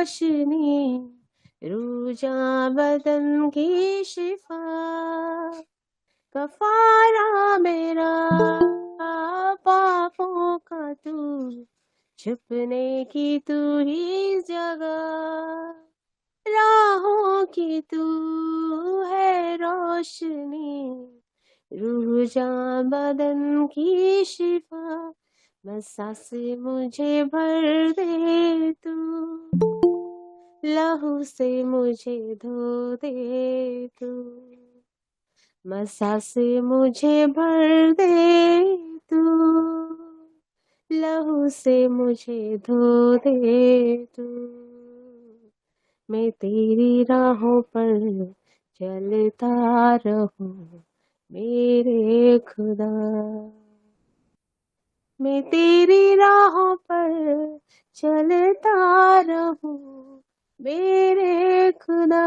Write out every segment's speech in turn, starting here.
रोशनी, Ruja बदन की शिफा, कफारा मेरा पापों का तू, छुपने की तू ही जगह, राहों की तू है रोशनी, रूह जां बदन की शिफा, मसा से मुझे भर दे तू, लहू से मुझे धो दे तू, मसा से मुझे भर दे तू, लहू से मुझे धो दे तू, मैं तेरी राहों पर चलता रहूं मेरे खुदा, मैं तेरी राहों पर चलता रहूं मेरे खुदा,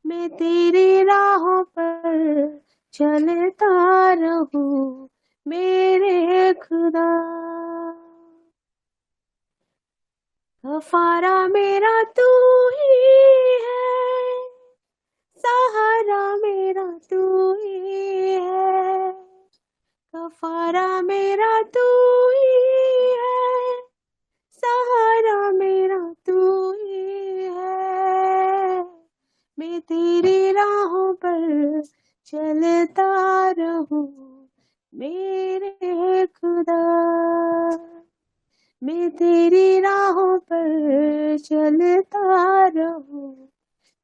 मैं तेरी राहों पर चलता रहूं मेरे खुदा, गफारा मेरा तू ही है, सहारा मेरा तू ही है, गफारा मेरा तू ही है, सहारा मेरा तू ही है, मैं तेरी राहों पर चलता रहूं मेरे खुदा, मैं तेरी राहों पर चलता रहूं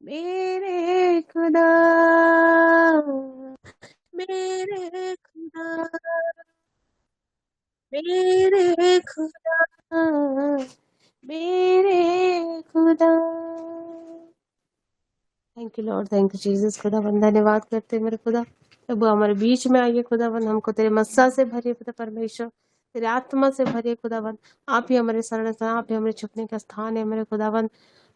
मेरे खुदा, मेरे खुदा, मेरे खुदा, मेरे खुदा। Thank you Lord, thank you Jesus. खुदावन धन्यवाद करते हैं मेरे खुदा, प्रभु हमारे बीच में आइए खुदावन, हमको तेरे मस्सा से भरिए पिता परमेश्वर, तेरे आत्मा से भरिए खुदावन, आप ही हमारे शरण स्थान, आप ही हमारे छुपने का स्थान है मेरे खुदावन,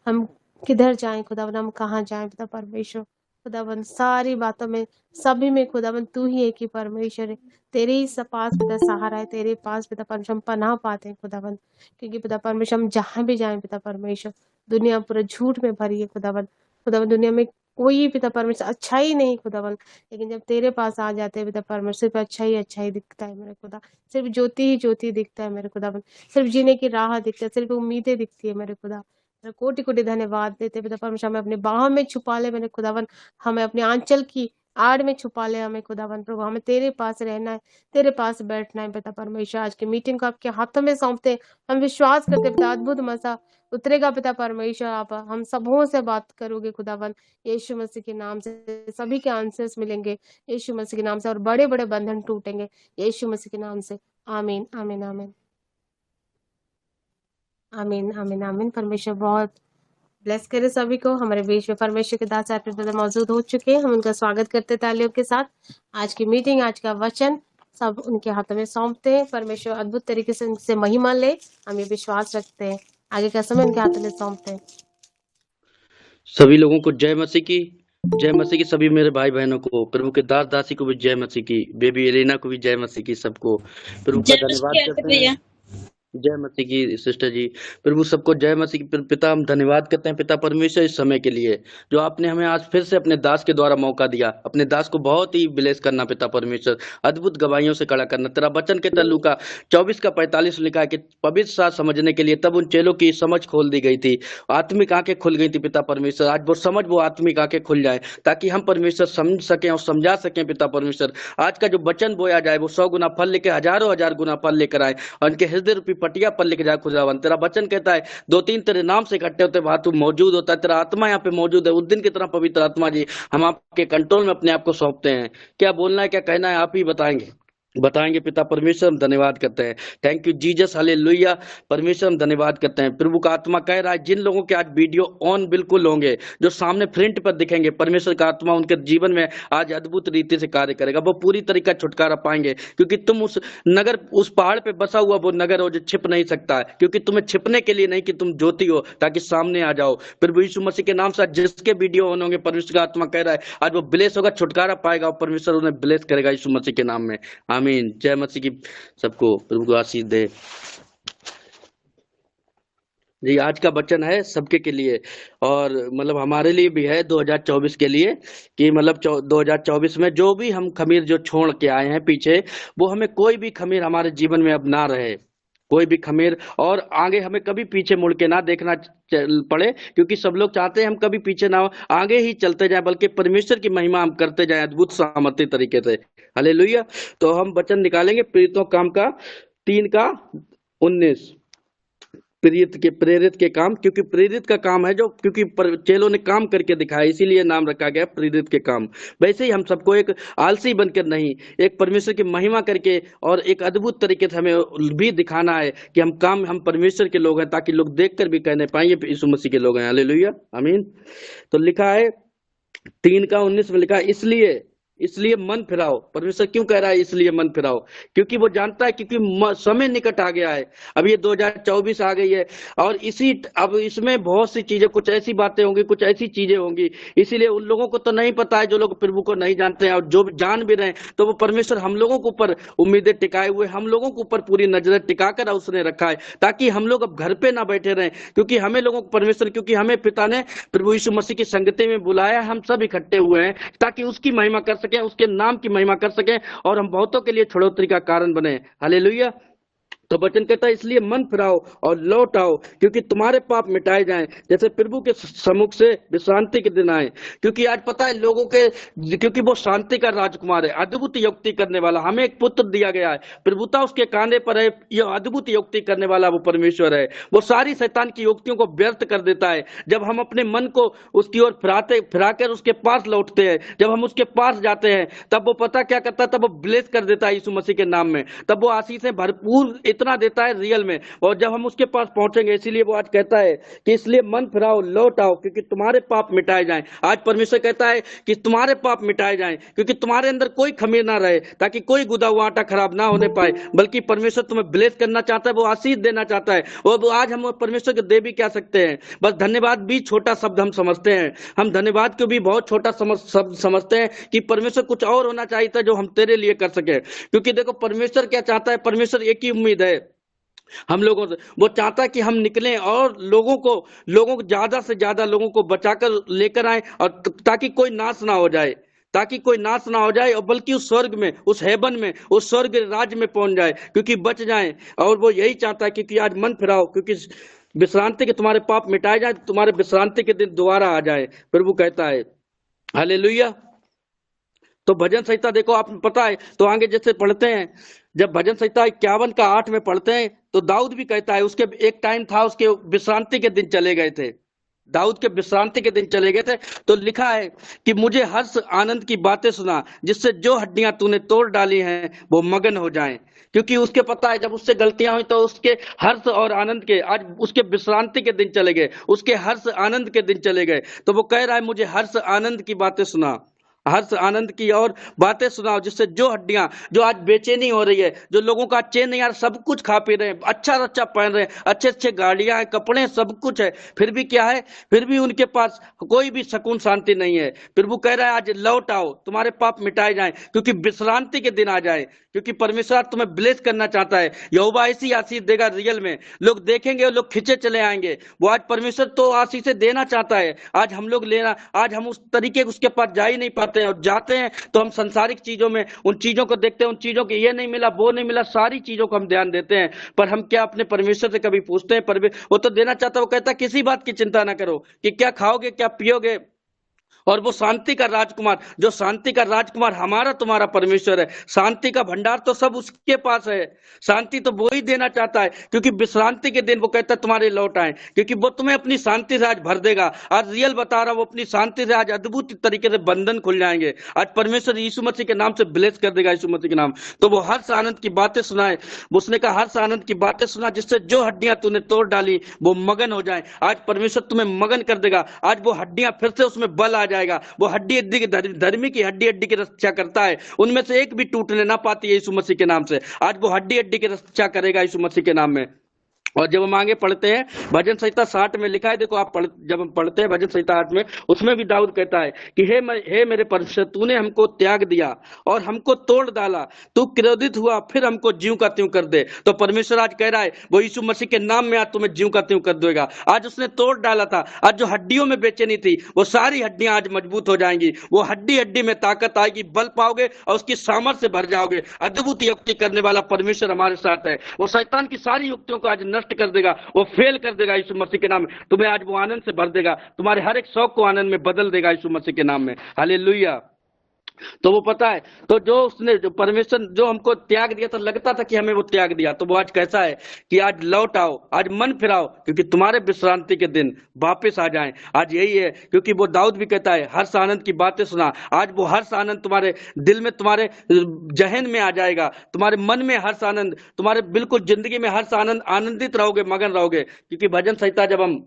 हम किधर जाएं खुदावन, हम कहाँ जाएं पिता परमेश्वर, खुदावन सारी बातों में सभी में खुदावन तू ही एक ही परमेश्वर है, तेरे ही पास पिता सहारा है, तेरे पास पिता परमेश्वर हम पनाह पाते हैं खुदावन, क्योंकि पिता परमेश्वर हम जहाँ भी जाएं पिता परमेश्वर, दुनिया पूरा झूठ में भरी है खुदावन, खुदावन दुनिया में कोई पिता परमेश्वर अच्छा ही नहीं खुदावन, लेकिन जब तेरे पास आ जाते हैं पिता परमेश्वर सिर्फ अच्छा ही दिखता है मेरे खुदा, सिर्फ ज्योति ही ज्योति दिखता है मेरे खुदावन, सिर्फ जीने की राह दिखता है, सिर्फ उम्मीदें दिखती है मेरे खुदा, कोटि कोटि धन्यवाद देते पिता परमेश्वर, हमें अपने बाहों में छुपा ले मेरे खुदावन, हमें अपने आंचल की आड़ में छुपा ले हमें खुदावन, प्रभु हमें तेरे पास रहना है, तेरे पास बैठना है पिता परमेश्वर, आज की मीटिंग को आपके हाथों में सौंपते हैं, हम विश्वास करते हैं पिता अद्भुत मसा उतरेगा पिता परमेश्वर, आप हम सबों से बात करोगे खुदावन, यीशु मसीह के नाम से सभी के आंसर्स मिलेंगे, यीशु मसीह के नाम से, और बड़े बड़े बंधन टूटेंगे यीशु मसीह के नाम से, आमीन आमीन आमीन आमीन आमीन आमीन। परमेश्वर बहुत ब्लेस करे सभी को, हमारे बीच में परमेश्वर के दास आत्मिक ब्रदर मौजूद हो चुके हैं, हम उनका स्वागत करते तालियों के साथ, आज की मीटिंग आज का वचन सब उनके हाथों में सौंपते हैं, परमेश्वर अद्भुत तरीके से उनसे महिमा ले, हम ये विश्वास रखते हैं, आगे का समय उनके हाथों में सौंपते हैं। सभी लोगों को जय मसीह की, जय मसीह की, सभी मेरे भाई बहनों को, प्रभु के दास दासी को भी जय मसीह की, बेबी एलिना को भी जय मसीह की, सबको प्रभु का धन्यवाद करते हैं। जय मसीह की सिस्टर जी, प्रभु सबको जय मसीह की। पिता हम धन्यवाद करते हैं पिता परमेश्वर इस समय के लिए जो आपने हमें आज फिर से अपने दास के द्वारा मौका दिया, अपने दास को बहुत ही ब्लेस करना पिता परमेश्वर, अद्भुत गवाहियों से खड़ा करना। तेरा वचन के तल्लू का 24:45 लिखा है कि पवित्र साथ समझने के लिए तब उन चेलों की समझ खोल दी गई थी, आत्मिक आंखें खुल गई थी पिता परमेश्वर, आज वो समझ वो आत्मिक आंखें खुल जाए ताकि हम परमेश्वर समझ सकें और समझा सकें पिता परमेश्वर। आज का जो वचन बोया जाए वो 100 गुना फल लेकर हजारों हजार गुना फल लेकर आए और उनके हृदय रूपी पटिया पर लेके जाए खुदावन। तेरा वचन कहता है 2-3 तेरे नाम से इकट्ठे होते वहां तू मौजूद होता है, तेरा आत्मा यहाँ पे मौजूद है। उस दिन की तरह पवित्र आत्मा जी हम आपके कंट्रोल में अपने आप को सौंपते हैं, क्या बोलना है क्या कहना है आप ही बताएंगे पिता परमेश्वर। हम धन्यवाद करते हैं, थैंक यू जीसस, हालेलुया। परमेश्वर हम धन्यवाद करते हैं, प्रभु का आत्मा कह रहा है जिन लोगों के आज वीडियो ऑन बिल्कुल होंगे, जो सामने फ्रंट पर दिखेंगे, परमेश्वर का आत्मा उनके जीवन में आज अद्भुत रीति से कार्य करेगा, वो पूरी तरीका छुटकारा पाएंगे, क्योंकि तुम उस नगर, उस पहाड़ पे बसा हुआ वो नगर हो जो छिप नहीं सकता है, क्योंकि तुम्हें छिपने के लिए नहीं कि तुम ज्योति हो ताकि सामने आ जाओ। प्रभु यीशु मसीह के नाम से जिसके वीडियो ऑन होंगे, परमेश्वर का आत्मा कह रहा है आज वो ब्लेस होगा, छुटकारा पाएगा और परमेश्वर उन्हें ब्लेस करेगा यीशु मसीह के नाम में, आमीन। जय मसीह की, सबको प्रभु को आशीष दे। जी, आज का वचन है सबके के लिए और मतलब हमारे लिए भी है 2024 के लिए कि मतलब 2024 में जो भी हम खमीर जो छोड़ के आए हैं पीछे, वो हमें कोई भी खमीर हमारे जीवन में अब ना रहे, कोई भी खमीर। और आगे हमें कभी पीछे मुड़ के ना देखना पड़े, क्योंकि सब लोग चाहते हैं हम कभी पीछे ना हो, आगे ही चलते जाएं, बल्कि परमेश्वर की महिमा हम करते जाएं अद्भुत सामर्थ्य तरीके से। हालेलुया। तो हम वचन निकालेंगे प्रेरितों काम का 3:19। प्रेरित के काम, क्योंकि प्रेरित का काम है जो, क्योंकि चेलों ने काम करके दिखाया, इसीलिए नाम रखा गया प्रेरित के काम। वैसे ही हम सबको एक आलसी बनकर नहीं, एक परमेश्वर की महिमा करके और एक अद्भुत तरीके से हमें भी दिखाना है कि हम परमेश्वर के लोग हैं, ताकि लोग देखकर भी कहने पाए ये यीशु मसीह के लोग हैं। हालेलुया, आमीन। तो लिखा है 3:19 में लिखा है, इसलिए मन फिराओ। परमेश्वर क्यों कह रहा है इसलिए मन फिराओ? क्योंकि वो जानता है, क्योंकि समय निकट आ गया है। अब ये 2024 आ गई है और अब इसमें बहुत सी चीजें, कुछ ऐसी बातें होंगी, कुछ ऐसी चीजें होंगी। इसीलिए उन लोगों को तो नहीं पता है जो लोग प्रभु को नहीं जानते हैं, और जो जान भी रहे हैं तो वो परमेश्वर हम लोगों के ऊपर उम्मीदें टिकाए हुए, हम लोगों के ऊपर पूरी नजरें टिकाकर उसने रखा है, ताकि हम लोग अब घर पे ना बैठे रहें। क्योंकि हमें लोगों को परमेश्वर, क्योंकि हमें पिता ने प्रभु यीशु मसीह की संगति में बुलाया, हम सब इकट्ठे हुए हैं ताकि उसकी महिमा कर सकें, उसके नाम की महिमा कर सकें, और हम बहुतों के लिए छुड़ौती का कारण बने। हालेलुया। तो वचन कहता है, इसलिए मन फिराओ और लौट आओ, क्योंकि तुम्हारे पाप मिटाए जाएं, जैसे प्रभु के सम्मुख से विश्रांति के दिन आए। क्योंकि आज पता है लोगों के, क्योंकि वो शांति का राजकुमार है, अद्भुत युक्ति करने वाला, हमें एक पुत्र दिया गया है, प्रभुता उसके कांधे पर है, ये अद्भुत युक्ति करने वाला वो परमेश्वर है। वो सारी शैतान की युक्तियों को व्यर्थ कर देता है जब हम अपने मन को उसकी ओर फिराकर उसके पास लौटते हैं। जब हम उसके पास जाते हैं तब वो पता क्या करता है, तब वो ब्लेस कर देता है यीशु मसीह के नाम में, तब वो आशीषें भरपूर इतना देता है रियल में। और जब हम उसके पास पहुंचेंगे, इसीलिए वो आज कहता है कि इसलिए मन फिराओ लौट आओ, क्योंकि तुम्हारे पाप मिटाए जाएं। आज परमेश्वर कहता है कि तुम्हारे पाप मिटाए जाएं, क्योंकि तुम्हारे अंदर कोई खमीर ना रहे, ताकि कोई गुदा हुआ आटा खराब ना होने पाए, बल्कि परमेश्वर तुम्हें ब्लेस करना चाहता है, वो आशीष देना चाहता है। और आज हम परमेश्वर के दे भी क्या सकते हैं, बस धन्यवाद भी छोटा शब्द हम समझते हैं, हम धन्यवाद को भी बहुत छोटा शब्द समझते हैं कि परमेश्वर कुछ और होना चाहिए था जो हम तेरे लिए कर सके। क्योंकि देखो परमेश्वर क्या चाहता है, परमेश्वर एक ही उम्मीद है हम लोगों से, वो चाहता है कि हम निकलें और लोगों को ज्यादा से ज्यादा लोगों को बचाकर लेकर आए, और ताकि कोई नाश ना हो जाए, ताकि कोई नाश ना हो जाए, और बल्कि उस स्वर्ग में, उस हेवन में, उस स्वर्ग राज्य में पहुंच जाए, क्योंकि बच जाए। और वो यही चाहता है, क्योंकि आज मन फिराओ, क्योंकि विश्रांति के तुम्हारे पाप मिटाए जाए, तुम्हारे विश्रांति के दिन दोबारा आ जाए, प्रभु कहता है। हालेलुया। तो भजन संहिता देखो, आपको पता है, तो आगे जैसे पढ़ते हैं, जब भजन संहिता 51:8 में पढ़ते हैं, तो दाऊद भी कहता है, उसके एक टाइम था, उसके विश्रांति के दिन चले गए थे, दाऊद के विश्रांति के दिन चले गए थे। तो लिखा है कि मुझे हर्ष आनंद की बातें सुना, जिससे जो हड्डियां तूने तोड़ डाली हैं वो मगन हो जाएं। क्योंकि उसके पता है जब उससे गलतियां हुई तो उसके हर्ष और आनंद के, आज उसके विश्रांति के दिन चले गए, उसके हर्ष आनंद के दिन चले गए। तो वो कह रहा है, मुझे हर्ष आनंद की बातें सुना, हर्ष आनंद की और बातें सुनाओ, जिससे जो हड्डियां, जो आज बेचैनी हो रही है, जो लोगों का चैन नहीं, यार सब कुछ खा पी रहे हैं, अच्छा पहन रहे हैं, अच्छे अच्छे गाड़ियां हैं, कपड़े, सब कुछ है, फिर भी क्या है, फिर भी उनके पास कोई भी सुकून शांति नहीं है। प्रभु कह रहा है, आज लौट आओ, तुम्हारे पाप मिटाए जाएं, क्योंकि विश्रांति के दिन आ जाए, क्योंकि परमेश्वर तुम्हें ब्लेस करना चाहता है। यहोवा ऐसी आशीष देगा रियल में, लोग देखेंगे, लोग खिंचे चले आएंगे। वो आज परमेश्वर तो आशीषें देना चाहता है, आज हम लोग लेना, आज हम उस तरीके उसके पास जा ही नहीं पाते हैं, और जाते हैं तो हम संसारिक चीजों में उन चीजों को देखते हैं, उन चीजों के ये नहीं मिला, वो नहीं मिला, सारी चीजों को हम ध्यान देते हैं। पर हम क्या अपने परमेश्वर से कभी पूछते हैं? वो तो देना चाहता है, वो कहता है किसी बात की चिंता ना करो कि क्या खाओगे, क्या पियोगे। और वो शांति का राजकुमार, जो शांति का राजकुमार हमारा तुम्हारा परमेश्वर है, शांति का भंडार तो सब उसके पास है, शांति तो वो ही देना चाहता है। क्योंकि विश्रांति के दिन वो कहता है तुम्हारे लौट आए, क्योंकि वो तुम्हें अपनी शांति से आज भर देगा। आज रियल बता रहा हूं, वो अपनी शांति से आज अद्भुत तरीके से बंधन खुल जाएंगे। आज परमेश्वर यीशु मसीह के नाम से ब्लेस कर देगा, यीशु मसीह के नाम। तो वो हर्ष आनंद की बातें सुनाए, उसने कहा हर्ष आनंद की बातें सुना, जिससे जो हड्डियां तूने तोड़ डाली वो मगन हो जाए। आज परमेश्वर तुम्हें मगन कर देगा, आज वो हड्डियां फिर से उसमें बल आ जाएगा। वो हड्डी हड्डी की, धर्मी की हड्डी हड्डी की रक्षा करता है, उनमें से एक भी टूटने ना पाती है यीशु मसीह के नाम से। आज वो हड्डी हड्डी की रक्षा करेगा यीशु मसीह के नाम में। और जब हम आगे पढ़ते हैं भजन संहिता 60 में लिखा है, देखो आप जब हम पढ़ते हैं भजन संहिता 8 में, उसमें भी दाऊद कहता है कि हे मेरे परमेश्वर, तूने हमको त्याग दिया और हमको तोड़ डाला, तू क्रोधित हुआ फिर हमको ज्यों का त्यों कर दे। तो परमेश्वर आज कह रहा है वो यीशु मसीह के नाम में आज तुम्हें ज्यों का त्यों कर देगा। आज उसने तोड़ डाला था, आज जो हड्डियों में बेचैनी थी वो सारी हड्डियां आज मजबूत हो जाएंगी, वो हड्डी हड्डी में ताकत आएगी, बल पाओगे और उसकी सामर्थ्य से भर जाओगे। अद्भुत युक्ति करने वाला परमेश्वर हमारे साथ है, वो शैतान की सारी युक्तियों को आज नष्ट कर देगा, वो फेल कर देगा यीशु मसीह के नाम में। तुम्हें आज वो आनंद से भर देगा, तुम्हारे हर एक शौक को आनंद में बदल देगा यीशु मसीह के नाम में। हालेलुया। तो वो पता है, तो जो उसने जो परमेश्वर जो हमको त्याग दिया था, लगता था कि हमें वो त्याग दिया, तो वो आज कैसा है कि आज लौट आओ, आज मन फिराओ, क्योंकि तुम्हारे विश्रांति के दिन वापस आ जाएं। आज यही है, क्योंकि वो दाऊद भी कहता है हर्ष आनंद की बातें सुना। आज वो हर्ष आनंद तुम्हारे दिल में, तुम्हारे जहन में आ जाएगा, तुम्हारे मन में हर्ष आनंद, तुम्हारे बिल्कुल जिंदगी में हर्ष आनंद, आनंदित रहोगे, मगन रहोगे। क्योंकि भजन संहिता जब हम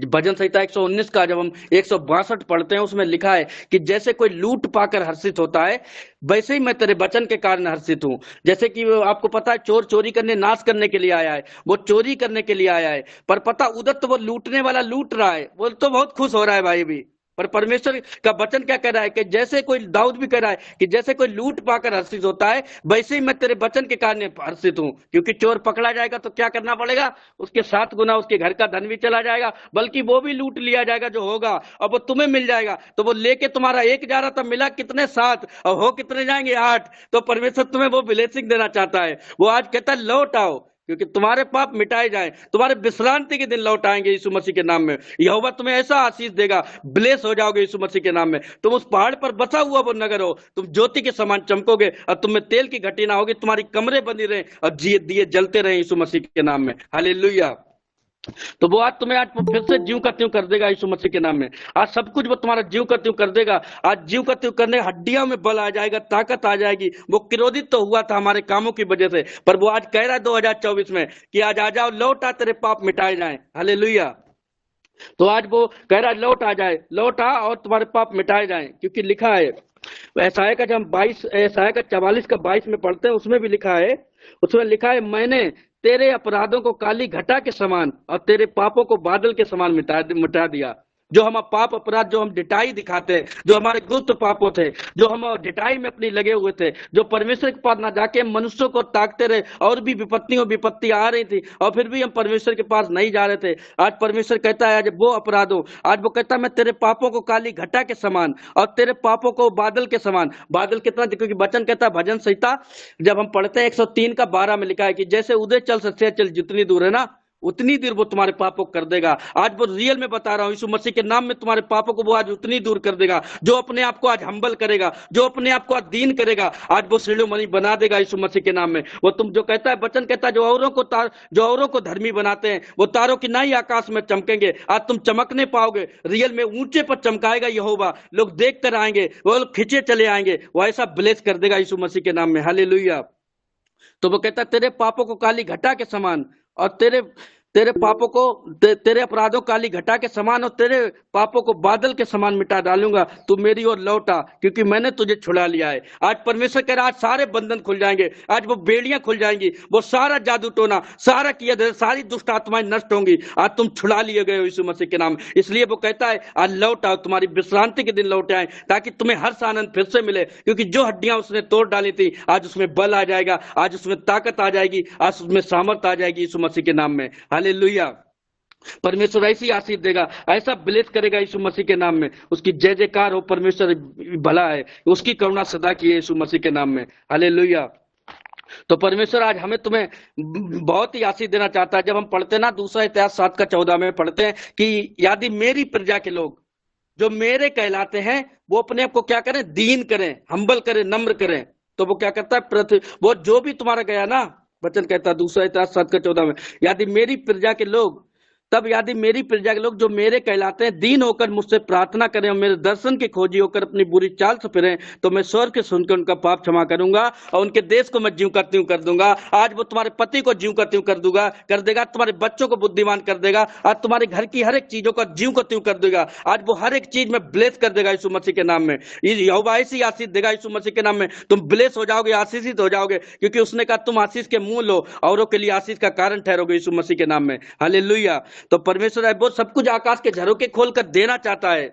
भजन संहिता 119 का जब हम 162 पढ़ते हैं, उसमें लिखा है कि जैसे कोई लूट पाकर हर्षित होता है, वैसे ही मैं तेरे वचन के कारण हर्षित हूँ। जैसे कि आपको पता है चोर चोरी करने, नाश करने के लिए आया है, वो चोरी करने के लिए आया है, पर पता उधर तो वो लूटने वाला लूट रहा है, वो तो बहुत खुश हो रहा है भाई भी। पर परमेश्वर का वचन क्या कह रहा है कि जैसे कोई, दाऊद भी कह रहा है कि जैसे कोई लूट पाकर हर्षित होता है, वैसे ही मैं तेरे वचन के कारण हर्षित हूँ। क्योंकि चोर पकड़ा जाएगा तो क्या करना पड़ेगा, उसके 7 गुना उसके घर का धन भी चला जाएगा, बल्कि वो भी लूट लिया जाएगा जो होगा, और वो तुम्हें मिल जाएगा। तो वो लेके तुम्हारा 1 जा रहा था, मिला कितने 7, और हो कितने जाएंगे 8। तो परमेश्वर तुम्हें वो ब्लेसिंग देना चाहता है। वो आज कहता है लौट आओ, क्योंकि तुम्हारे पाप मिटाए जाए, तुम्हारे विश्रांति के दिन लौट आएंगे यीशु मसीह के नाम में। यहोवा तुम्हें ऐसा आशीष देगा, ब्लेस हो जाओगे यीशु मसीह के नाम में। तुम उस पहाड़ पर बसा हुआ वो नगर हो, तुम ज्योति के समान चमकोगे, और तुम में तेल की घटी ना होगी, तुम्हारी कमरे बनी रहे और दिए जलते रहे यीशु मसीह के नाम में। हालेलुया। तो वो आज तुम्हें आज फिर से ज्यों का त्यों कर देगा यीशु मसीह के नाम में। आज सब कुछ वो तुम्हारा ज्यों का त्यों कर देगा। आज ज्यों का त्यों करने, हड्डियों में बल आ जाएगा, ताकत आ जाएगी। वो क्रोधित तो हुआ था हमारे कामों की वजह से, पर वो आज कह रहा है 2024 में कि आज आ जाओ, लौट आ, तेरे पाप मिटाए जाएं। हालेलुया। तो आज वो कह रहा है लौट आ जाए, लौट आ और तुम्हारे पाप मिटाए जाएं, क्योंकि लिखा है यशायाह का, जब हम 44 का 22 में पढ़ते हैं, उसमें भी लिखा है, उसमें लिखा है मैंने तेरे अपराधों को काली घटा के समान और तेरे पापों को बादल के समान मिटा दिया। जो हम पाप अपराध, जो हम डिटाई दिखाते हैं, जो हमारे गुप्त पापों थे, जो हम डिटाई में अपनी लगे हुए थे, जो परमेश्वर के पास ना जाके मनुष्यों को ताकते रहे, और भी विपत्ति आ रही थी, और फिर भी हम परमेश्वर के पास नहीं जा रहे थे। आज परमेश्वर कहता है आज वो अपराधों, आज वो कहता है मैं तेरे पापों को काली घटा के समान और तेरे पापों को बादल के समान। बादल कितना, क्योंकि वचन कहता है भजन संहिता जब हम पढ़ते हैं 103 का 12 में लिखा है कि जैसे उदय चल से चल जितनी दूर है ना, उतनी देर वो तुम्हारे पापों को कर देगा। आज वो रियल में बता रहा हूं, यीशु मसीह के नाम में तुम्हारे पापों को वो आज उतनी दूर कर देगा। जो अपने आप को आज हम्बल करेगा, जो अपने आप को आज दीन करेगा, आज वो शिरोमणि बना देगा यीशु मसीह के नाम में। वो तुम जो कहता है वचन कहता है, जो औरों को धर्मी बनाते हैं वो तारों की नाई आकाश में चमकेंगे। आज तुम चमकने पाओगे, रियल में ऊंचे पर चमकाएगा यहोवा, लोग देख कर आएंगे, वो लोग खींचे चले आएंगे, वो ऐसा ब्लेस कर देगा यीशु मसीह के नाम में। हालेलुया। तो वो कहता है तेरे पापों को काली घटा के समान और तेरे पापों को तेरे अपराधों काली घटा के समान और तेरे पापों को बादल के समान मिटा डालूंगा। तू मेरी ओर लौटा, क्योंकि मैंने तुझे छुड़ा लिया है। आज परमेश्वर कह रहा आज सारे बंधन खुल जाएंगे, आज वो बेड़ियां खुल जाएंगी, वो सारा जादू टोना, सारा किया, सारी दुष्ट आत्माएं नष्ट होंगी। आज तुम छुड़ा लिए गए हो यीशु मसीह के नाम। इसलिए वो कहता है आज लौट आओ, तुम्हारी विश्रांति के दिन लौट आए, ताकि तुम्हें हर्ष आनंद फिर से मिले। क्योंकि जो हड्डियां उसने तोड़ डाली थी, आज उसमें बल आ जाएगा, आज उसमें ताकत आ जाएगी, आज उसमें सामर्थ आ जाएगी यीशु मसीह के नाम में। हालेलुया। परमेश्वर ऐसी आशीष देगा, ऐसा ब्लेस करेगा यीशु मसीह के नाम में। उसकी जय जयकार हो, परमेश्वर भला है, उसकी करुणा सदा की है यीशु मसीह के नाम में। हालेलुया। तो परमेश्वर आज हमें तुम्हें बहुत ही आशीष देना चाहता है। जब हम पढ़ते ना दूसरा इतिहास 7 का 14 में पढ़ते हैं कि यदि मेरी प्रजा के लोग जो मेरे कहलाते हैं वो अपने आप को क्या करें, दीन करें, हम्बल करें, नम्र करें, तो वो क्या करता है, वो जो भी तुम्हारा गया ना, वचन कहता है दूसरा इतिहास 7 का 14 में, यदि मेरी प्रजा के लोग तब यदि मेरी प्रजा के लोग जो मेरे कहलाते हैं दीन होकर मुझसे प्रार्थना करें और मेरे दर्शन के खोजी होकर अपनी बुरी चाल से फिरें, तो मैं स्वर्ग के सुनकर उनका पाप क्षमा करूंगा और उनके देश को मैं ज्यों करती हूँ कर दूंगा। आज वो तुम्हारे पति को ज्यों करती हूँ कर देगा, तुम्हारे बच्चों को बुद्धिमान कर देगा, आज तुम्हारे घर की हर एक चीजों को ज्यों करती हूँ कर देगा। आज वो हर एक चीज में ब्लेस कर देगा यीशु मसीह के नाम में। यहोवा ऐसी आशीष देगा यीशु मसीह के नाम में, तुम ब्लेस हो जाओगे, आशीषित हो जाओगे, क्योंकि उसने कहा तुम आशीष के मूल हो, औरों के लिए आशीष का कारण ठहरोगे यीशु मसीह के नाम में। हालेलुया। तो परमेश्वर है वो सब कुछ आकाश के झरोके खोलकर देना चाहता है।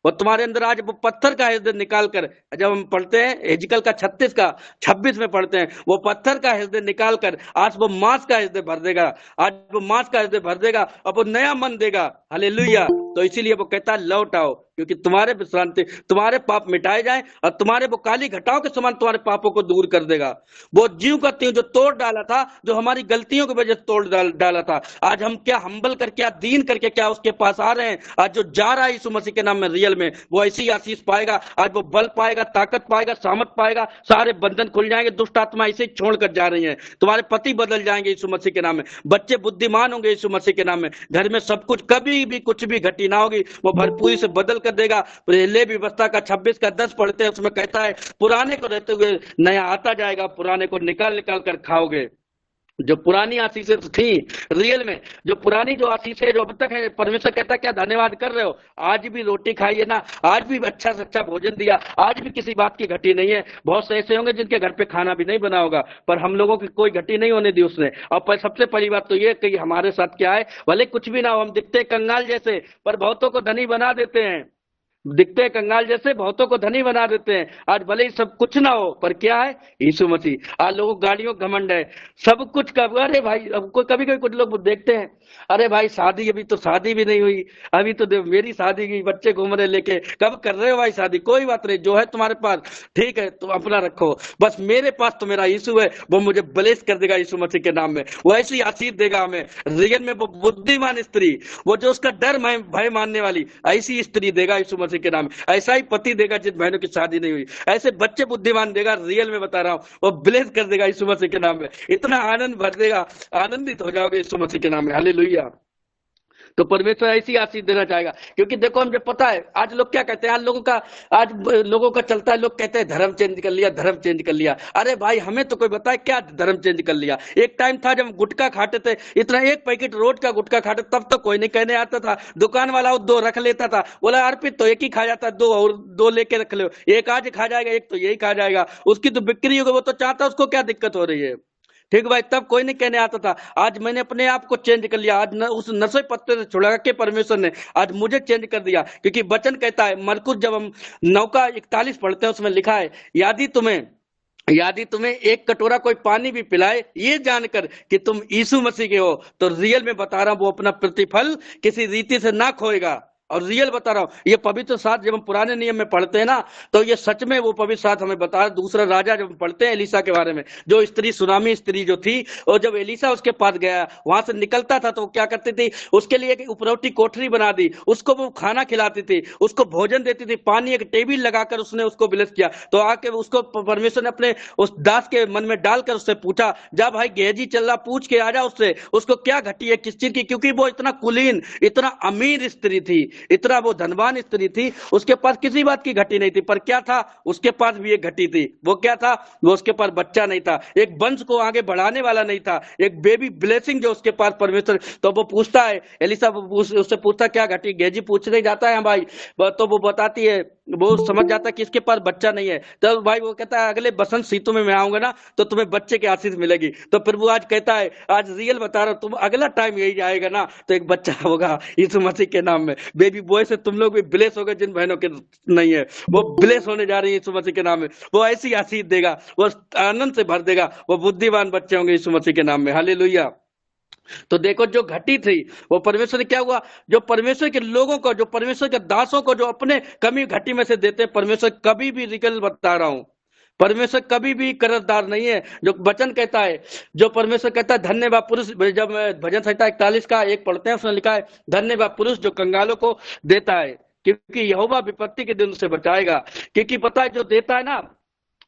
और तुम्हारे अंदर आज वो पत्थर का हृदय निकाल कर, जब हम पढ़ते हैं हेजिकल का 36 का 26 में पढ़ते हैं, वो पत्थर का हृदय निकाल कर आज वो मांस का हृदय भर देगा, आज वो मांस का हृदय भर देगा और वो नया मन देगा। हालेलुया। तो इसीलिए वो कहता है लौट आओ, क्योंकि तुम्हारे विश्रांति, तुम्हारे पाप मिटाए जाए और तुम्हारे वो काली घटाओं के समान तुम्हारे पापों को दूर कर देगा। वो ज्यों करती हूँ जो तोड़ डाला था, जो हमारी गलतियों की वजह से तोड़ डाला था, आज हम क्या हम्बल करके, क्या दीन करके क्या उसके पास आ रहे हैं। आज जो जा रहा है यीशु मसीह के नाम में रियल में, वो ऐसी आशीष पाएगा, आज वो बल पाएगा, ताकत पाएगा, सामर्थ पाएगा, सारे बंधन खुल जाएंगे, दुष्ट आत्मा ऐसे छोड़कर जा रही है, तुम्हारे पति बदल जाएंगे यीशु मसीह के नाम में, बच्चे बुद्धिमान होंगे यीशु मसीह के नाम में, घर में सब कुछ कभी भी कुछ भी घटी ना होगी, वो भरपूरी से बदल कर देगा। पहले व्यवस्था का 26 का 10 पढ़ते हैं, उसमें कहता है पुराने को रहते हुए नया आता जाएगा, पुराने को निकाल निकाल कर खाओगे। जो पुरानी आशीषें थी रियल में, जो पुरानी जो आशीषें जो अब तक है, परमेश्वर कहता है क्या धन्यवाद कर रहे हो, आज भी रोटी खाइए ना, आज भी अच्छा से अच्छा भोजन दिया, आज भी किसी बात की घटी नहीं है। बहुत से ऐसे होंगे जिनके घर पे खाना भी नहीं बना होगा, पर हम लोगों की कोई घटी नहीं होने दी उसने। और सबसे पहली बात तो ये कि हमारे साथ क्या है, भले कुछ भी ना हो, हम दिखते कंगाल जैसे पर बहुतों को धनी बना देते हैं, दिखते कंगाल जैसे बहुतों को धनी बना देते हैं। आज भले ही सब कुछ ना हो, पर क्या है यीशु मसीह। आज लोगों को गाड़ियों का घमंड है, सब कुछ का। अरे भाई अब कोई कभी कभी कुछ लोग देखते हैं, अरे भाई शादी, अभी तो शादी भी नहीं हुई, अभी तो मेरी शादी की बच्चे घूम रहे लेके, कब कर रहे हो भाई शादी, कोई बात नहीं, जो है तुम्हारे पास ठीक है तुम अपना रखो, बस मेरे पास तो मेरा यीशु है, वो मुझे ब्लेस कर देगा यीशु मसीह के नाम में, वो ऐसी आशीष देगा हमें रियल में। वो बुद्धिमान स्त्री, वो जो उसका डर भय मानने वाली, ऐसी स्त्री देगा यीशु मसीह के नाम में। ऐसा ही पति देगा जिन बहनों की शादी नहीं हुई, ऐसे बच्चे बुद्धिमान देगा रियल में बता रहा हूँ, वो ब्लेस कर देगा यीशु मसीह के नाम में। इतना आनंद भर देगा, आनंदित हो जाओगे यीशु मसीह के नाम में। हालेलुया। तो परमेश्वर ऐसी आशीष देना चाहेगा, क्योंकि देखो मुझे पता है आज लोग क्या कहते हैं, आज लोगों का चलता है, लोग कहते हैं धर्म चेंज कर लिया, धर्म चेंज कर लिया। अरे भाई हमें तो कोई बताए क्या धर्म चेंज कर लिया। एक टाइम था जब गुटखा खाते थे, इतना एक पैकेट रोज का गुटखा खाते, तब तो कोई नहीं कहने आता था, दुकान वाला वो 2 रख लेता था, बोला अर्पित तो एक ही खा जाता, 2 और 2 लेके रख लो, एक आज खा जाएगा, एक तो यही खा जाएगा, उसकी तो बिक्री होगी, वो तो चाहता उसको क्या दिक्कत हो रही है। ठीक भाई, तब कोई नहीं कहने आता था, आज मैंने अपने आप को चेंज कर लिया, आज उस नशे पत्ते से छुड़ा के परमेश्वर ने आज मुझे चेंज कर दिया। क्योंकि वचन कहता है मरकुस जब हम 9 का 41 पढ़ते हैं, उसमें लिखा है यदि तुम्हें एक कटोरा कोई पानी भी पिलाए, ये जानकर कि तुम यीशु मसीह के हो, तो रियल में बता रहा हूं वो अपना प्रतिफल किसी रीति से ना खोएगा। और रियल बता रहा हूं, ये पवित्र शास्त्र जब हम पुराने नियम में पढ़ते हैं ना, तो ये सच में वो पवित्र शास्त्र हमें बता रहा है। दूसरा राजा जब हम पढ़ते हैं एलिसा के बारे में, जो स्त्री सुनामी स्त्री जो थी, और जब एलिसा उसके पास गया, वहां से निकलता था, तो वो क्या करती थी, उसके लिए एक उपरौठी कोठरी बना दी, उसको वो खाना खिलाती थी, उसको भोजन देती थी, पानी एक टेबल लगाकर उसने उसको ब्लेस किया। तो आके उसको परमेश्वर ने अपने उस दास के मन में डालकर उससे पूछा, जा भाई गेहजी चल रहा, पूछ के आ जा उससे, उसको क्या घटी है किस चीज की, क्योंकि वो इतना कुलीन, इतना अमीर स्त्री थी, इतना वो धनवान स्त्री थी, उसके पास किसी बात की घटी नहीं थी। पर क्या था, उसके पास भी एक घटी थी। वो क्या था, वो उसके पास बच्चा नहीं था, एक वंश को आगे बढ़ाने वाला नहीं था, एक बेबी ब्लेसिंग जो उसके पास परमेश्वर। तो वो पूछता है, एलिसा उससे पूछता क्या घटी, गेजी पूछने जाता है भाई, तो वो बताती है, वो समझ जाता है कि इसके पास बच्चा नहीं है। तो भाई वो कहता है अगले बसंत ऋतु में मैं आऊंगा ना, तो तुम्हें बच्चे की आशीष मिलेगी। तो फिर वो आज कहता है, आज रियल बता रहा हूं, तुम अगला टाइम यही आएगा ना, तो एक बच्चा होगा यीशु मसीह के नाम में, बेबी बॉय से तुम लोग भी ब्लेस हो गए, जिन बहनों के नहीं है वो ब्लेस होने जा रही है यीशु मसीह के नाम में। वो ऐसी आशीष देगा, वो आनंद से भर देगा, वो बुद्धिमान बच्चे होंगे यीशु मसीह के नाम में। हालेलुया। तो देखो जो घटी थी वो परमेश्वर ने क्या हुआ, जो परमेश्वर के लोगों को, जो परमेश्वर के दासों को जो अपने कमी घटी में से देते हैं, परमेश्वर कभी भी रिकल बता रहा हूं, परमेश्वर कभी भी कर्जदार नहीं है। जो वचन कहता है, जो परमेश्वर कहता है धन्यवाद पुरुष, जब भजन संहिता 41 का 1 पढ़ते हैं, उसने लिखा है धन्यवाद पुरुष जो कंगालों को देता है, क्योंकि यहोवा विपत्ति के दिन से बचाएगा। क्योंकि पता है जो देता है ना,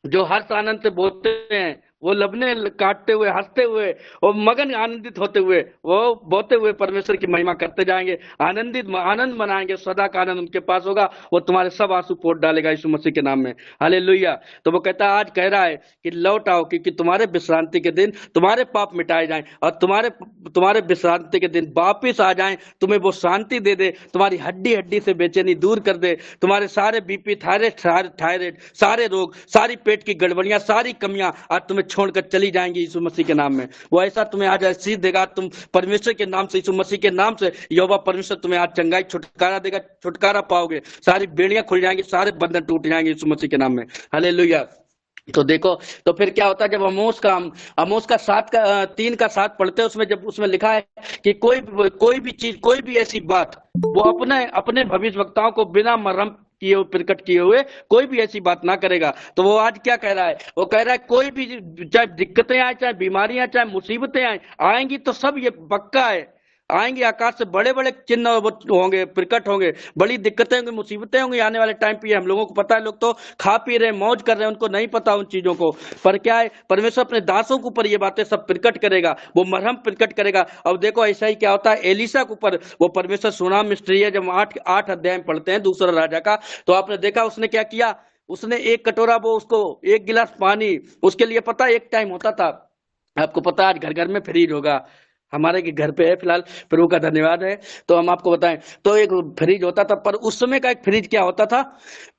जो हर्ष आनंद से बोलते हैं वो लबने काटते हुए, हंसते हुए और मगन आनंदित होते हुए वो बोते हुए परमेश्वर की महिमा करते जाएंगे, आनंद मनाएंगे, सदा का आनंद उनके पास होगा। वो तुम्हारे सब आंसू पोंछ डालेगा यीशु मसीह के नाम में। हालेलुया। तो वो कहता है, आज कह रहा है कि लौट आओ, क्योंकि तुम्हारे विश्रांति के दिन, तुम्हारे पाप मिटाए जाएं और तुम्हारे विश्रांति के दिन वापिस आ जाएं, तुम्हें वो शांति दे दे, तुम्हारी हड्डी हड्डी से बेचैनी दूर कर दे, तुम्हारे सारे बीपी, थायराइड, सारे रोग, सारी पेट की गड़बड़ियां, सारी कमियां आज तुम्हें छोड़कर चली जाएंगी यीशु मसीह के नाम में। वो ऐसा तुम्हें आज आशीष देगा, तुम परमेश्वर के नाम से, यीशु मसीह के नाम से यहोवा परमेश्वर तुम्हें आज चंगाई, छुटकारा देगा, छुटकारा पाओगे, सारी बेड़ियां खुल जाएंगी, सारे बंधन टूट जाएंगे यीशु मसीह के नाम में। हालेलुया। तो देखो, तो फिर क्या होता है, जब आमोस का 3:7 पढ़ते हैं, उसमें जब उसमें लिखा है कि कोई भी चीज, कोई भी ऐसी बात वो अपने अपने भविष्यवक्ताओं को बिना मरहम किए हुए, प्रकट किए हुए कोई भी ऐसी बात ना करेगा। तो वो आज क्या कह रहा है, वो कह रहा है कोई भी, चाहे दिक्कतें आए, चाहे बीमारियां, चाहे मुसीबतें आए, आएंगी तो सब ये पक्का है, आएंगे, आकाश से बड़े बड़े चिन्ह होंगे, प्रकट होंगे, बड़ी दिक्कतें होंगी, मुसीबतें होंगी आने वाले टाइम पे। हम लोगों को पता है, लोग तो खा पी रहे हैं, मौज कर रहे हैं, उनको नहीं पता उन चीजों को। पर क्या है, परमेश्वर अपने दासों के ऊपर ये बातें सब प्रकट करेगा, वो मरहम प्रकट करेगा। अब देखो ऐसा ही क्या होता है, एलिशा के ऊपर वो परमेश्वर सुनाम मिस्ट्री है, जब 8 अध्याय में पढ़ते हैं दूसरा राजा का, तो आपने देखा उसने क्या किया, उसने एक कटोरा, वो उसको एक गिलास पानी, उसके लिए पता एक टाइम होता था, आपको पता है आज घर घर में फ्रिज होगा, हमारे के घर पे है फिलहाल, प्रभु का धन्यवाद है। तो हम आपको बताएं, तो एक फ्रिज होता था, पर उस समय का एक फ्रिज क्या होता था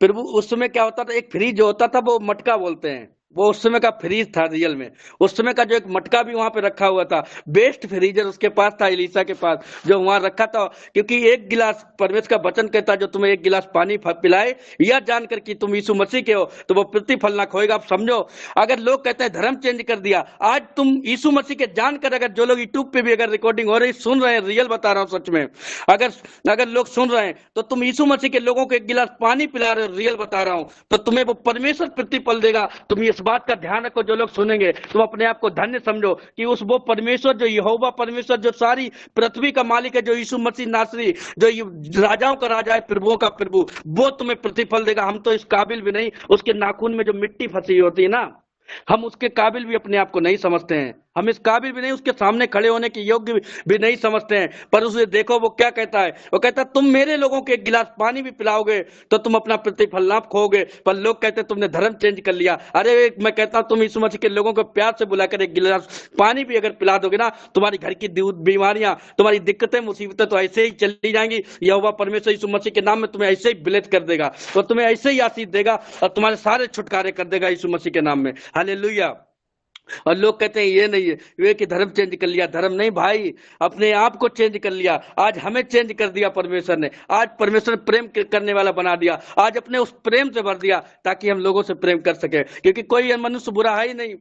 प्रभु, उस समय क्या होता था, एक फ्रिज जो होता था वो मटका बोलते हैं, वो उस समय का फ्रिज था रियल में। उस समय का जो एक मटका भी वहां पे रखा हुआ था, बेस्ट फ्रीजर उसके पास था, एलिशा के पास, जो वहां रखा था, क्योंकि एक गिलास, परमेश्वर का वचन कहता है, जो तुम्हें एक गिलास पानी पिलाए, यह जानकर कि तुम यीशु मसीह के हो, तो वो प्रतिफल ना खोएगा। आप समझो, अगर लोग कहते हैं धर्म चेंज कर दिया, आज तुम यीशु मसीह के जानकर, अगर जो लोग यूट्यूब पे भी अगर रिकॉर्डिंग हो रही सुन रहे हैं, रियल बता रहा हूं सच में, अगर अगर लोग सुन रहे हैं, तो तुम यीशु मसीह के लोगों को एक गिलास पानी पिला रहे हो, रियल बता रहा हूं, तो तुम्हें वो परमेश्वर प्रतिफल देगा। तुम इस बात का ध्यान रखो, जो लोग सुनेंगे, तुम अपने आप को धन्य समझो कि उस वो परमेश्वर, जो यहोवा परमेश्वर, जो सारी पृथ्वी का मालिक है, जो यीशु मसीह नासरी, जो राजाओं का राजा है, प्रभुओं का प्रभु, वो तुम्हें प्रतिफल देगा। हम तो इस काबिल भी नहीं, उसके नाखून में जो मिट्टी फंसी होती है ना, हम उसके काबिल भी अपने आप को नहीं समझते हैं, हम इस काबिल भी नहीं, उसके सामने खड़े होने के योग्य भी नहीं समझते हैं। पर उसे देखो वो क्या कहता है, वो कहता है तुम मेरे लोगों को एक गिलास पानी भी पिलाओगे तो तुम अपना प्रतिफल ना खोगे। पर लोग कहते हैं तुमने धर्म चेंज कर लिया। अरे मैं कहता हूं, तुम यीशु मसीह के लोगों को प्यार से बुलाकर एक गिलास पानी भी अगर पिला दोगे ना, तुम्हारी घर की बीमारियां, तुम्हारी दिक्कतें, मुसीबतें तो ऐसे ही चली जाएंगी। यहोवा परमेश्वर यीशु मसीह के नाम में तुम्हें ऐसे ही ब्लेस कर देगा, तो तुम्हें ऐसे ही आशीष देगा और तुम्हारे सारे छुटकारे कर देगा यीशु मसीह के नाम में। हालेलुया। और लोग कहते हैं ये नहीं है, वे कि धर्म चेंज कर लिया। धर्म नहीं भाई, अपने आप को चेंज कर लिया। आज हमें चेंज कर दिया परमेश्वर ने, आज परमेश्वर ने प्रेम करने वाला बना दिया, आज अपने उस प्रेम से भर दिया ताकि हम लोगों से प्रेम कर सके, क्योंकि कोई मनुष्य बुरा है ही नहीं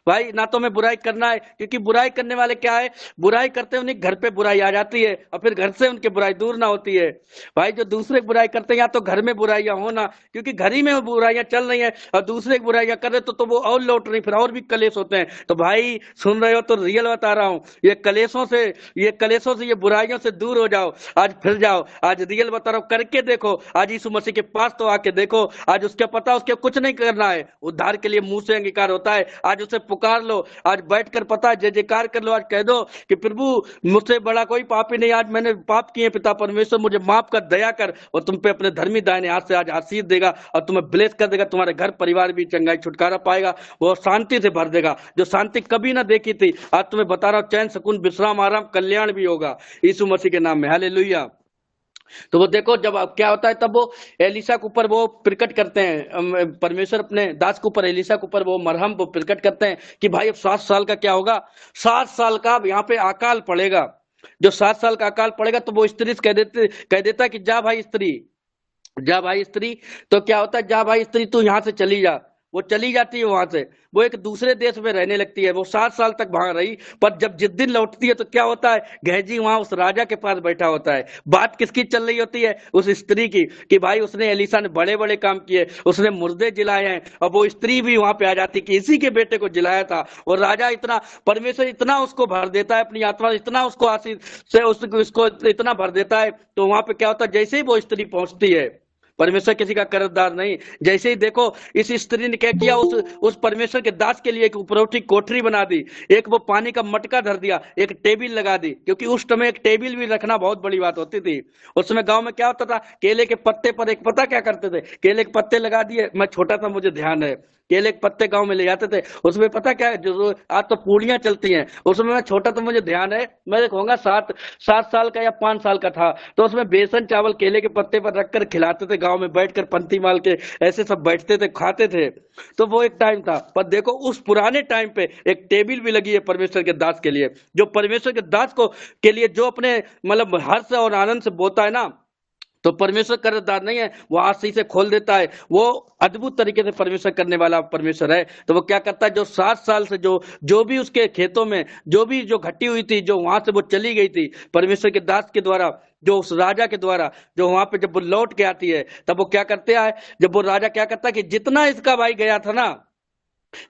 भाई, ना तो हमें बुराई करना है, क्योंकि बुराई करने वाले क्या है, बुराई करते हैं उन्हें घर पे बुराई आ जाती है और फिर घर से उनकी बुराई दूर ना होती है। भाई जो दूसरे की बुराई करते हैं, या तो घर में बुराइयां होना, क्योंकि घर ही में बुराइयां चल रही हैं, और दूसरे की बुराइयां कर रहे तो वो और लौट रही, फिर और भी कलेश होते हैं। तो भाई सुन रहे हो तो रियल बता रहा हूँ, ये कलेशों से, ये बुराइयों से दूर हो जाओ, आज फिर जाओ। आज रियल बता रहा हूँ, करके देखो, आज यीशु मसीह के पास तो आके देखो, आज उसके पता, उसके कुछ नहीं करना है, उद्धार के लिए मुंह से अंगीकार होता है। आज उसे पुकार लो, आज बैठकर पता जय जयकार कर लो, आज कह दो कि प्रभु मुझसे बड़ा कोई पापी नहीं, आज मैंने पाप किए, पिता परमेश्वर मुझे माफ कर, दया कर, और तुम पे अपने धर्मी दाहिने हाथ से आज आशीष देगा और तुम्हें ब्लेस कर देगा। तुम्हारे घर परिवार भी चंगाई छुटकारा पाएगा, वो शांति से भर देगा, जो शांति कभी ना देखी थी। आज तुम्हें बता रहा हूं, चैन, सुकून, विश्राम, आराम, कल्याण भी होगा यीशु मसीह के नाम में। हालेलुया। तो वो देखो, जब क्या होता है, तब वो एलिशा के ऊपर वो प्रकट करते हैं, परमेश्वर अपने दास के ऊपर, एलिशा के ऊपर वो मरहम वो प्रकट करते हैं कि भाई अब 7 साल का क्या होगा, 7 साल का यहाँ पे अकाल पड़ेगा। जो 7 साल का अकाल पड़ेगा, तो वो स्त्री से कह देता कि जा भाई स्त्री, जा भाई स्त्री। तो क्या होता है, जा भाई स्त्री तू यहाँ से चली जा। वो चली जाती है वहां से, वो एक दूसरे देश में रहने लगती है। वो 7 साल तक वहां रही, पर जब जिस दिन लौटती है तो क्या होता है, गहजी वहां उस राजा के पास बैठा होता है। बात किसकी चल रही होती है, उस स्त्री की, कि भाई उसने, एलिशा ने बड़े बड़े काम किए, उसने मुर्दे जिलाए हैं। और वो स्त्री भी वहां पे आ जाती कि इसी के बेटे को जिलाया था। और राजा इतना, परमेश्वर इतना उसको भर देता है अपनी आत्मा, इतना उसको आशीष से उसको इतना भर देता है। तो वहां पे क्या होता है, जैसे ही वो स्त्री पहुंचती है, परमेश्वर किसी का कर्जदार नहीं। जैसे ही देखो इस स्त्री ने क्या किया, उस परमेश्वर के दास के लिए एक उपरोठी कोठरी बना दी, एक वो पानी का मटका धर दिया, एक टेबल लगा दी, क्योंकि उस समय एक टेबल भी रखना बहुत बड़ी बात होती थी। उस समय गांव में क्या होता था, केले के पत्ते पर एक पता क्या करते थे, केले के पत्ते लगा दिए। मैं छोटा था, मुझे ध्यान है, केले के पत्ते गांव में ले जाते थे। उसमें पता क्या है, जो आज तो पूड़ियां चलती हैं, उसमें मैं छोटा तो मुझे ध्यान है, मैं कहूंगा 7 साल का या 5 साल का था, तो उसमें बेसन चावल केले के पत्ते पर रखकर खिलाते थे, गांव में बैठकर पंक्ति माल के ऐसे सब बैठते थे, खाते थे। तो वो एक टाइम था। पर देखो उस पुराने टाइम पे एक टेबल भी लगी है परमेश्वर के दास के लिए, जो परमेश्वर के दास को के लिए जो अपने मतलब हर्ष और आनंद से बोता है ना, तो परमेश्वर कर्जदार नहीं है, वो आज से खोल देता है। वो अद्भुत तरीके से परमेश्वर करने वाला परमेश्वर है। तो वो क्या करता है, जो 7 साल से जो भी उसके खेतों में जो घटी हुई थी, जो वहां से वो चली गई थी परमेश्वर के दास के द्वारा, जो उस राजा के द्वारा, जो वहां पे जब वो लौट के आती है, तब वो क्या करते हैं, जब वो राजा क्या करता है कि जितना इसका भाई गया था ना,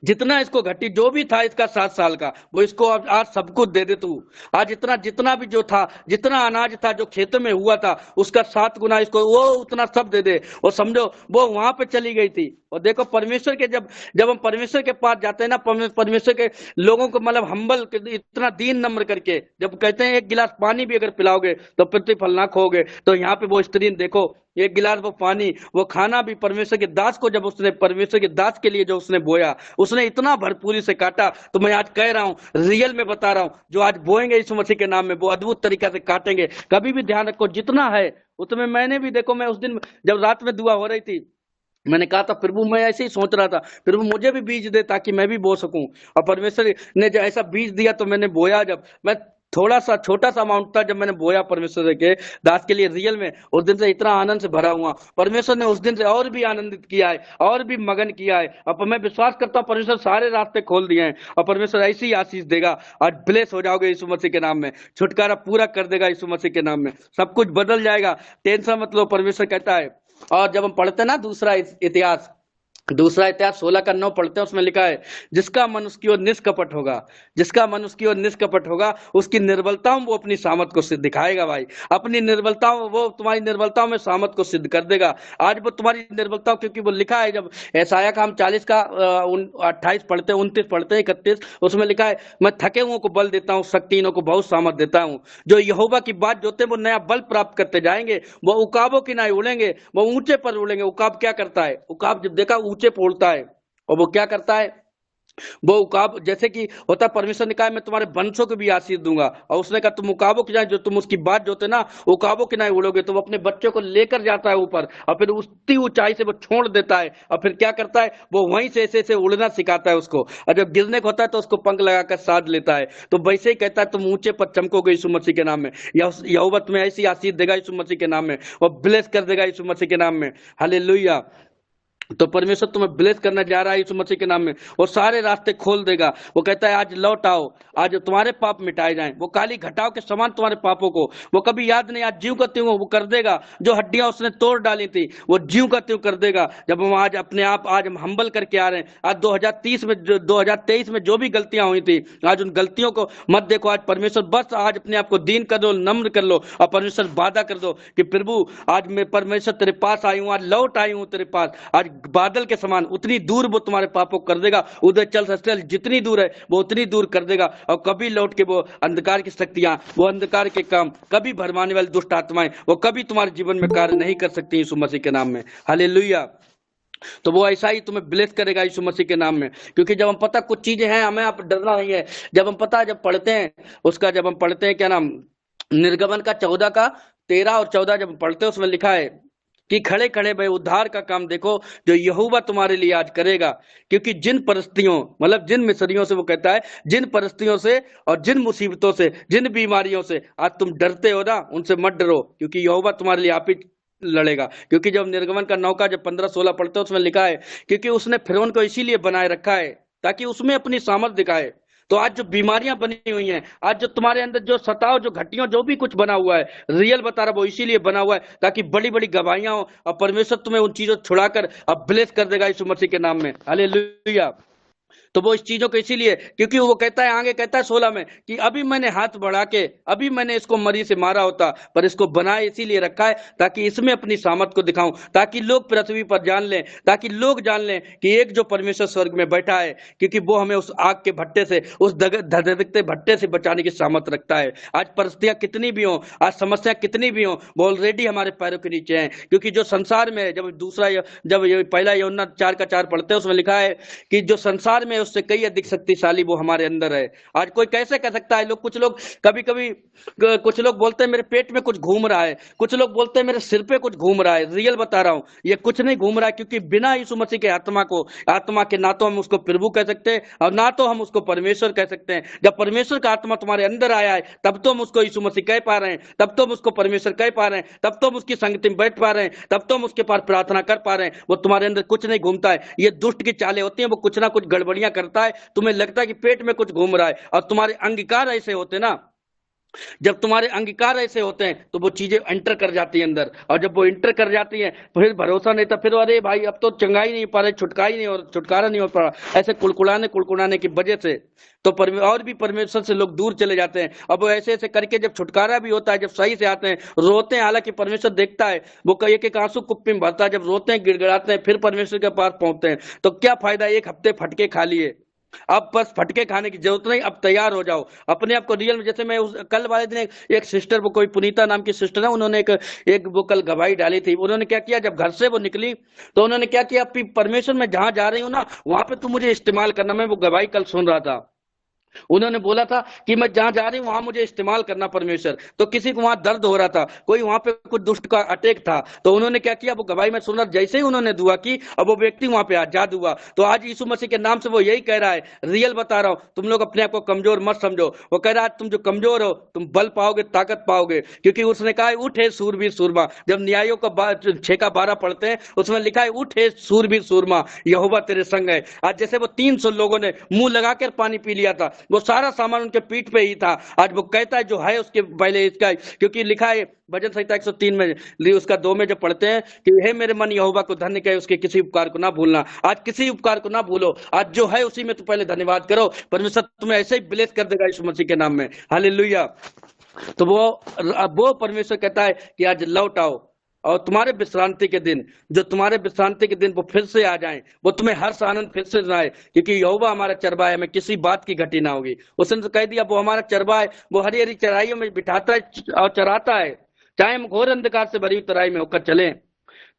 जितना इसको घटी जो भी था इसका 7 साल का, वो इसको आज सब कुछ दे दे तू। आज इतना जितना भी जो था, जितना अनाज था जो खेतों में हुआ था, उसका 7 गुना इसको वो उतना सब दे दे। और समझो वो वहां पे चली गई थी। और देखो परमेश्वर के जब जब हम परमेश्वर के पास जाते हैं ना, परमेश्वर के लोगों को मतलब हम्बल इतना दीन नम्र करके जब कहते हैं एक गिलास पानी भी अगर पिलाओगे तो प्रतिफल ना खोगे, तो यहाँ पे वो स्त्री देखो, एक गिलास वो पानी, वो खाना भी परमेश्वर के दास को, जब उसने परमेश्वर के दास के लिए जो उसने बोया, उसने इतना भरपूरी से काटा। तो मैं आज कह रहा हूँ, रियल में बता रहा हूँ, जो आज बोएंगे यीशु मसीह के नाम में, वो अद्भुत तरीका से काटेंगे। कभी भी ध्यान रखो, जितना है उतने। मैंने भी देखो, मैं उस दिन जब रात में दुआ हो रही थी, मैंने कहा था प्रभु, मैं ऐसे ही सोच रहा था, प्रभु मुझे भी बीज दे ताकि मैं भी बो सकूं। और परमेश्वर ने जब ऐसा बीज दिया तो मैंने बोया। जब मैं थोड़ा सा छोटा सा अमाउंट था, जब मैंने बोया परमेश्वर के दास के लिए, रियल में उस दिन से इतना आनंद से भरा हुआ। परमेश्वर ने उस दिन से और भी आनंदित किया है, और भी मगन किया है। अब मैं विश्वास करता हूँ परमेश्वर सारे रास्ते खोल दिए हैं, और परमेश्वर ऐसी ही आशीष देगा। आज ब्लेस हो जाओगे यीशु मसीह के नाम में, छुटकारा पूरा कर देगा यीशु मसीह के नाम में, सब कुछ बदल जाएगा। टेंशन मत लो, परमेश्वर कहता है। और जब हम पढ़ते हैं ना दूसरा इतिहास 16 का 9 पढ़ते हैं, उसमें लिखा है, जिसका मन उसकी ओर निष्कपट होगा, जिसका मन उसकी ओर निष्कपट होगा, उसकी निर्बलताओं वो अपनी सामत को सिद्ध दिखाएगा। भाई अपनी निर्बलताओं, वो तुम्हारी निर्बलताओं में सामत को सिद्ध कर देगा। आज वो तुम्हारी निर्बलताओं, क्योंकि वो लिखा है, जब यशायाह का हम 40 का 28 पढ़ते हैं, 29 पढ़ते हैं, 31, उसमें लिखा है, मैं थके हुओं को बल देता हूँ, शक्तिहीनों को बहुत सामर्थ देता हूँ। जो यहोवा की बात जोते हैं वो नया बल प्राप्त करते जाएंगे, वो उकाबों की नाई उड़ेंगे, वो ऊंचे पर उड़ेंगे। उकाब क्या करता है, उकाब जब देखा ऊंचे पर उड़ता है, और वो क्या करता है, वो उकाब जैसे कि होता, परमेश्वर ने कहा मैं तुम्हारे वंशों को भी आशीष दूंगा, और उसने कहा तुम उकाबों की जाए, जो तुम उसकी बात जोते ना, उकाबों की नहीं उड़ोगे। तो वो अपने बच्चों को लेकर जाता है ऊपर, और फिर उतनी ऊंचाई से वो छोड़ देता है, और फिर क्या करता है, वो वहीं से ऐसे ऐसे उड़ना सिखाता है उसको, और जब गिरने को होता है तो उसको पंख लगाकर साध लेता है। तो वैसे ही कहता है तुम ऊंचे पर चमकोगे यीशु मसीह के नाम में, यहोवा तुम्हें ऐसी आशीष देगा यीशु मसीह के नाम में, और ब्लेस कर देगा यीशु मसीह के नाम में। हालेलुया। तो परमेश्वर तुम्हें ब्लेस करना जा रहा है यीशु मसीह के नाम में, वो सारे रास्ते खोल देगा। वो कहता है आज लौट आओ, आज तुम्हारे पाप मिटाए जाएं, वो काली घटाओं के समान तुम्हारे पापों को वो कभी याद नहीं, आज ज्यों का त्यों वो कर देगा। जो हड्डियां उसने तोड़ डाली थी वो ज्यों का त्यों कर देगा। जब हम आज अपने आप आज हम हम्बल करके आ रहे हैं, आज 2023 में जो भी गलतियां हुई थी, आज उन गलतियों को मत देखो। आज परमेश्वर बस आज अपने आप को दीन कर दो, नम्र कर लो, और परमेश्वर वादा कर दो कि प्रभु आज मैं परमेश्वर तेरे पास आई हूँ, आज लौट आई हूँ तेरे पास। आज बादल के समान उतनी दूर वो तुम्हारे पापों को कर देगा, उधर चल सकते जितनी दूर है वो उतनी दूर कर देगा। और कभी लौट के वो अंधकार की शक्तियां, वो अंधकार के काम, कभी भरमाने वाली दुष्ट आत्माएं, वो कभी तुम्हारे जीवन में कार्य नहीं कर सकती यीशु मसीह के नाम में। हालेलुया। तो वो ऐसा ही तुम्हें ब्लेस करेगा यीशु मसीह के नाम में, क्योंकि जब हम पता कुछ चीजें हैं, हमें आप डरना नहीं है। जब हम पता जब पढ़ते हैं उसका, जब हम पढ़ते हैं क्या नाम, निर्गमन का 14 का 13 और 14 जब पढ़ते हैं, उसमें लिखा है कि खड़े खड़े भाई उद्धार का काम देखो जो यहोवा तुम्हारे लिए आज करेगा। क्योंकि जिन परिस्थितियों, मतलब जिन मिस्रियों से, वो कहता है जिन परिस्थितियों से और जिन मुसीबतों से, जिन बीमारियों से आज तुम डरते हो ना, उनसे मत डरो, क्योंकि यहोवा तुम्हारे लिए आप ही लड़ेगा। क्योंकि जब निर्गमन का 9 का जब 15-16 पढ़ते हैं, उसमें लिखा है क्योंकि उसने फिरौन को इसीलिए बनाए रखा है ताकि उसमें अपनी सामर्थ दिखाए। तो आज जो बीमारियां बनी हुई हैं, आज जो तुम्हारे अंदर जो सताव, जो घटियों, जो भी कुछ बना हुआ है, रियल बता रहा, वो इसीलिए बना हुआ है ताकि बड़ी बड़ी गवाहियां हो, और परमेश्वर तुम्हें उन चीजों छुड़ाकर अब ब्लेस कर देगा यीशु मसीह के नाम में। हालेलुया। तो वो इस चीजों को इसीलिए, क्योंकि वो कहता है आगे, कहता है 16 में कि अभी मैंने हाथ बढ़ा के, अभी मैंने इसको मरी से मारा होता, पर इसको बनाए इसीलिए रखा है ताकि इसमें अपनी सामर्थ को दिखाऊं, ताकि लोग पृथ्वी पर जान लें, ताकि लोग जान लें कि एक जो परमेश्वर स्वर्ग में बैठा है, क्योंकि वो हमें उस आग के भट्टे से, उस धधकते भट्टे से बचाने की सामर्थ रखता है। आज परिस्थितियां कितनी भी हो, आज समस्या कितनी भी हो, वो ऑलरेडी हमारे पैरों के नीचे है। क्योंकि जो संसार में है, जब ये पहला यूहन्ना 4:4 पढ़ते हैं, उसमें लिखा है कि जो संसार में है उससे कई अधिक शक्तिशाली वो हमारे अंदर है। आज कोई कैसे कह सकता है? कुछ लोग कभी कभी, कुछ लोग बोलते हैं मेरे पेट में कुछ घूम रहा है, कुछ लोग बोलते हैं मेरे सिर पे कुछ घूम रहा है। रियल बता रहा हूं, ये कुछ नहीं घूम रहा है, क्योंकि बिना यीशु मसीह के आत्मा के ना तो हम उसको प्रभु कह सकते हैं और ना तो हम उसको परमेश्वर कह सकते हैं। जब परमेश्वर का आत्मा तुम्हारे अंदर आया है, तब तो हम उसको यीशु मसीह कह पा रहे हैं, तब तो हम उसको परमेश्वर कह पा रहे हैं, तब तो हम उसकी संगति में बैठ पा रहे हैं, तब तो हम उसके पास प्रार्थना कर पा रहे हैं। वो तुम्हारे अंदर कुछ नहीं घूमता है, ये दुष्ट की चालें होती हैं, वो कुछ ना कुछ गड़बड़ियां करता है। तुम्हें लगता है कि पेट में कुछ घूम रहा है, और तुम्हारे अंगीकार ऐसे होते ना, जब तुम्हारे अंगीकार ऐसे होते हैं तो वो चीजें एंटर कर जाती है अंदर, और जब वो एंटर कर जाती हैं फिर भरोसा नहीं था, फिर अरे भाई अब तो चंगाई नहीं पा रहे, छुटकारा नहीं हो पा रहा, ऐसे कुड़कुड़ाने की वजह से तो और भी परमेश्वर से लोग दूर चले जाते हैं। अब वो ऐसे ऐसे करके जब छुटकारा भी होता है, जब सही से आते हैं, रोते हैं, हालांकि परमेश्वर देखता है, वो एक एक आंसू कुप्पी में भरता है, जब रोते हैं, गिड़गिड़ाते हैं, फिर परमेश्वर के पास पहुंचते हैं, तो क्या फायदा? एक हफ्ते फटके खा लिए, अब बस फटके खाने की जरूरत नहीं, अब तैयार हो जाओ अपने आप को रियल में। जैसे मैं कल वाले दिन एक सिस्टर, वो कोई पुनीता नाम की सिस्टर है, उन्होंने एक वो कल गवाही डाली थी। उन्होंने क्या किया, जब घर से वो निकली तो उन्होंने क्या किया, परमेश्वर में जहां जा रही हूँ ना, वहां पे तुम मुझे इस्तेमाल करना। मैं वो गवाही कल सुन रहा था, उन्होंने बोला था कि मैं जहां जा रही हूं वहां मुझे इस्तेमाल करना परमेश्वर। तो किसी को वहां दर्द हो रहा था, कोई वहां पे कुछ दुष्ट का अटैक था, तो उन्होंने क्या किया, वो गवाही में सुना, जैसे ही उन्होंने दुआ की, अब वो व्यक्ति वहां पे आजाद हुआ। तो आज यीशु मसीह के नाम से वो यही कह रहा है, रियल बता रहा हूं, तुम लोग अपने आप को कमजोर मत समझो। वो कह रहा है तुम जो कमजोर हो, तुम बल पाओगे, ताकत पाओगे, क्योंकि उसने कहा है उठ हे सूरवीर सूरमा। जब न्यायों का 6:12 पढ़ते हैं, उसमें लिखा है उठ हे सूरवीर सूरमा, यहोवा तेरे संग है। आज जैसे वो 300 लोगों ने मुंह लगाकर पानी पी लिया था, वो सारा सामान उनके पीठ पे ही था। आज वो कहता है जो है उसके पहले इसका, क्योंकि लिखा है भजन संहिता 103 में, उसका 2 में जब पढ़ते हैं कि हे मेरे मन यहोवा को धन्य कहे, उसके किसी उपकार को ना भूलना। आज किसी उपकार को ना भूलो, आज जो है उसी में तो पहले धन्यवाद करो, परमेश्वर तुम्हें ऐसे ही ब्लेस कर देगा यीशु मसीह के नाम में। हालेलुया। तो वो परमेश्वर कहता है कि आज लौट आओ, और तुम्हारे विश्रांति के दिन, जो तुम्हारे विश्रांति के दिन वो फिर से आ जाएं, वो तुम्हें हर्ष आनंद फिर से सुनाए, क्योंकि यहोवा हमारा चरवाहा है, हमें किसी बात की घटी ना होगी। उसने तो कह दिया वो हमारा चरवाहा है, वो हरी हरी चराइयों में बिठाता है और चराता है। चाहे हम घोर अंधकार से भरी हुई तराई में होकर चलें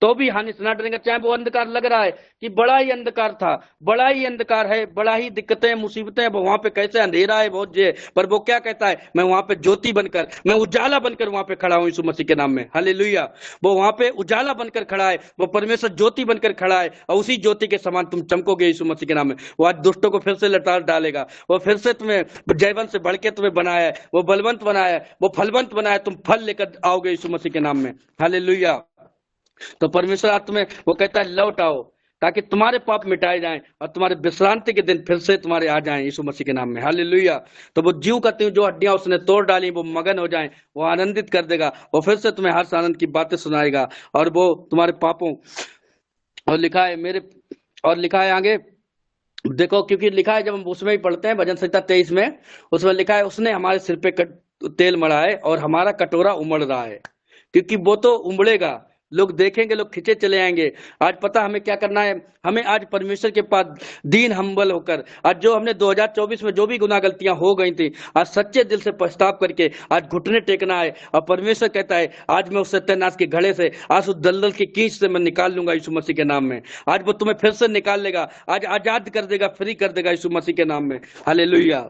तो भी हानि से ना डरेंगे। चाहे वो अंधकार लग रहा है कि बड़ा ही अंधकार था, बड़ा ही अंधकार है, बड़ा ही दिक्कतें मुसीबतें, वो वहां पे कैसे अंधेरा है बहुत जे, पर वो क्या कहता है, मैं वहां पे ज्योति बनकर, मैं उजाला बनकर वहां पे खड़ा हूं यीशु मसीह के नाम में। हालेलुया। वो वहां पे उजाला बनकर खड़ा है, वो परमेश्वर ज्योति बनकर खड़ा है, और उसी ज्योति के समान तुम चमकोगे यीशु मसीह के नाम में। वो आज दुष्टों को फिर से लताड़ डालेगा, वो फिर से तुम्हें जयवंत से बढ़ के तुम्हें बनाया है, वो बलवंत बनाया है, वो फलवंत बनाया, तुम फल लेकर आओगे यीशु मसीह के नाम में। हालेलुया। तो परमेश्वर आज तुम्हें वो कहता है लौट आओ, ताकि तुम्हारे पाप मिटाए जाएं और तुम्हारे विश्रांति के दिन फिर से तुम्हारे आ जाएं यीशु मसीह के नाम में। हालेलुया। तो वो जीव का त्यों जो हड्डियां उसने तोड़ डाली वो मगन हो जाएं, वो आनंदित कर देगा, वो फिर से तुम्हें हर्ष आनंद की बातें सुनाएगा, और वो तुम्हारे पापों, और लिखा है आगे देखो, क्योंकि लिखा है, जब हम उसमें ही पढ़ते हैं भजन संहिता 23 में, उसमें लिखा है उसने हमारे सिर पे तेल मढ़ा है और हमारा कटोरा उमड़ रहा है। क्योंकि वो तो उमड़ेगा, लोग देखेंगे, लोग खींचे चले आएंगे। आज पता हमें क्या करना है, हमें आज परमेश्वर के पास दीन हम्बल होकर, आज जो हमने 2024 में जो भी गुनाह गलतियां हो गई थी, आज सच्चे दिल से पछताव करके आज घुटने टेकना है। और परमेश्वर कहता है आज मैं उस सत्यानाश के घड़े से, आज उस दलदल की कीच से मैं निकाल लूंगा यीशु मसीह के नाम में। आज वो तुम्हें फिर से निकाल लेगा, आज आजाद कर देगा, फ्री कर देगा यीशु मसीह के नाम में। हालेलुया।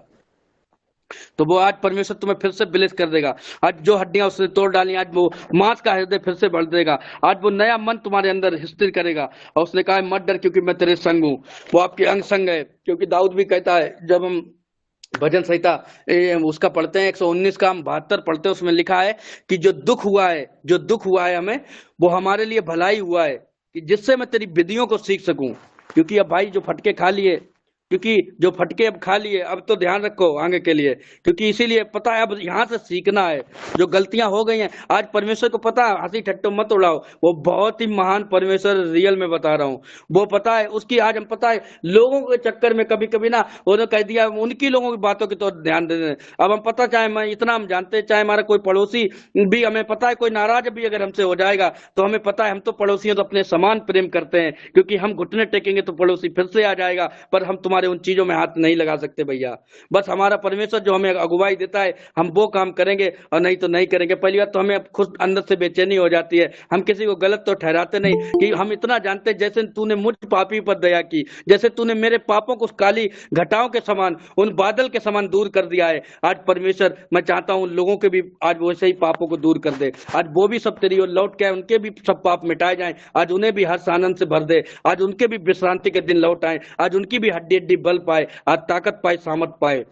तो वो आज परमेश्वर तुम्हें फिर से ब्लेस कर देगा। आज जो हड्डियां उसने तोड़ डाली, आज वो मांस का हृदय फिर से बढ़ देगा, आज वो नया मन तुम्हारे अंदर स्थिर करेगा। और उसने कहा मत डर, क्योंकि मैं तेरे संग हूँ। वो आपके अंग संग है, क्योंकि दाऊद भी कहता है, जब हम भजन संहिता उसका पढ़ते हैं 119 का हम 72 पढ़ते हैं, उसमें लिखा है कि जो दुख हुआ है हमें, वो हमारे लिए भलाई हुआ है, कि जिससे मैं तेरी विधियों को सीख सकूं। क्योंकि अब भाई जो फटके खा लिए, क्योंकि जो फटके अब खा लिए, अब तो ध्यान रखो आगे के लिए, क्योंकि इसीलिए पता है अब यहाँ से सीखना है। जो गलतियां हो गई हैं, आज परमेश्वर को पता है, हंसी ठट्टो मत उड़ाओ, वो बहुत ही महान परमेश्वर रियल में बता रहा हूँ। वो पता है उसकी, आज हम पता है लोगों के चक्कर में कभी कभी ना उन्होंने कह दिया उनकी लोगों की बातों की तो ध्यान दे दें। अब हम पता, चाहे मैं इतना हम जानते हैं, चाहे हमारा कोई पड़ोसी भी, हमें पता है कोई नाराज भी अगर हमसे हो जाएगा तो हमें पता है हम तो पड़ोसियों तो अपने समान प्रेम करते हैं, क्योंकि हम घुटने टेकेंगे तो पड़ोसी फिर से आ जाएगा, पर हम तुम्हारे उन चीजों में हाथ नहीं लगा सकते भैया। बस हमारा परमेश्वर जो हमें अगुवाई देता है हम वो काम करेंगे, और नहीं तो नहीं करेंगे। पहली बात तो हमें अब खुद अंदर से बेचैनी हो जाती है, हम किसी को गलत तो ठहराते नहीं, कि हम इतना जानते हैं जैसे तूने मुझ पापी पर दया की, जैसे तूने मेरे पापों को काली घटाओं के समान, उन बादल के समान दूर कर दिया है। आज परमेश्वर मैं चाहता हूं लोगों के भी आज वैसे ही पापों को दूर कर दे, आज वो भी सब तेरी ओर लौट के आए, उनके भी सब पाप मिटाए जाएं, आज उन्हें भी हर्ष आनंद से भर दे, आज उनके भी विश्रांति के दिन लौट आए, आज उनकी भी हड्डी हड्डी बल पाए, आज ताकत पाए, सामर्थ पाए।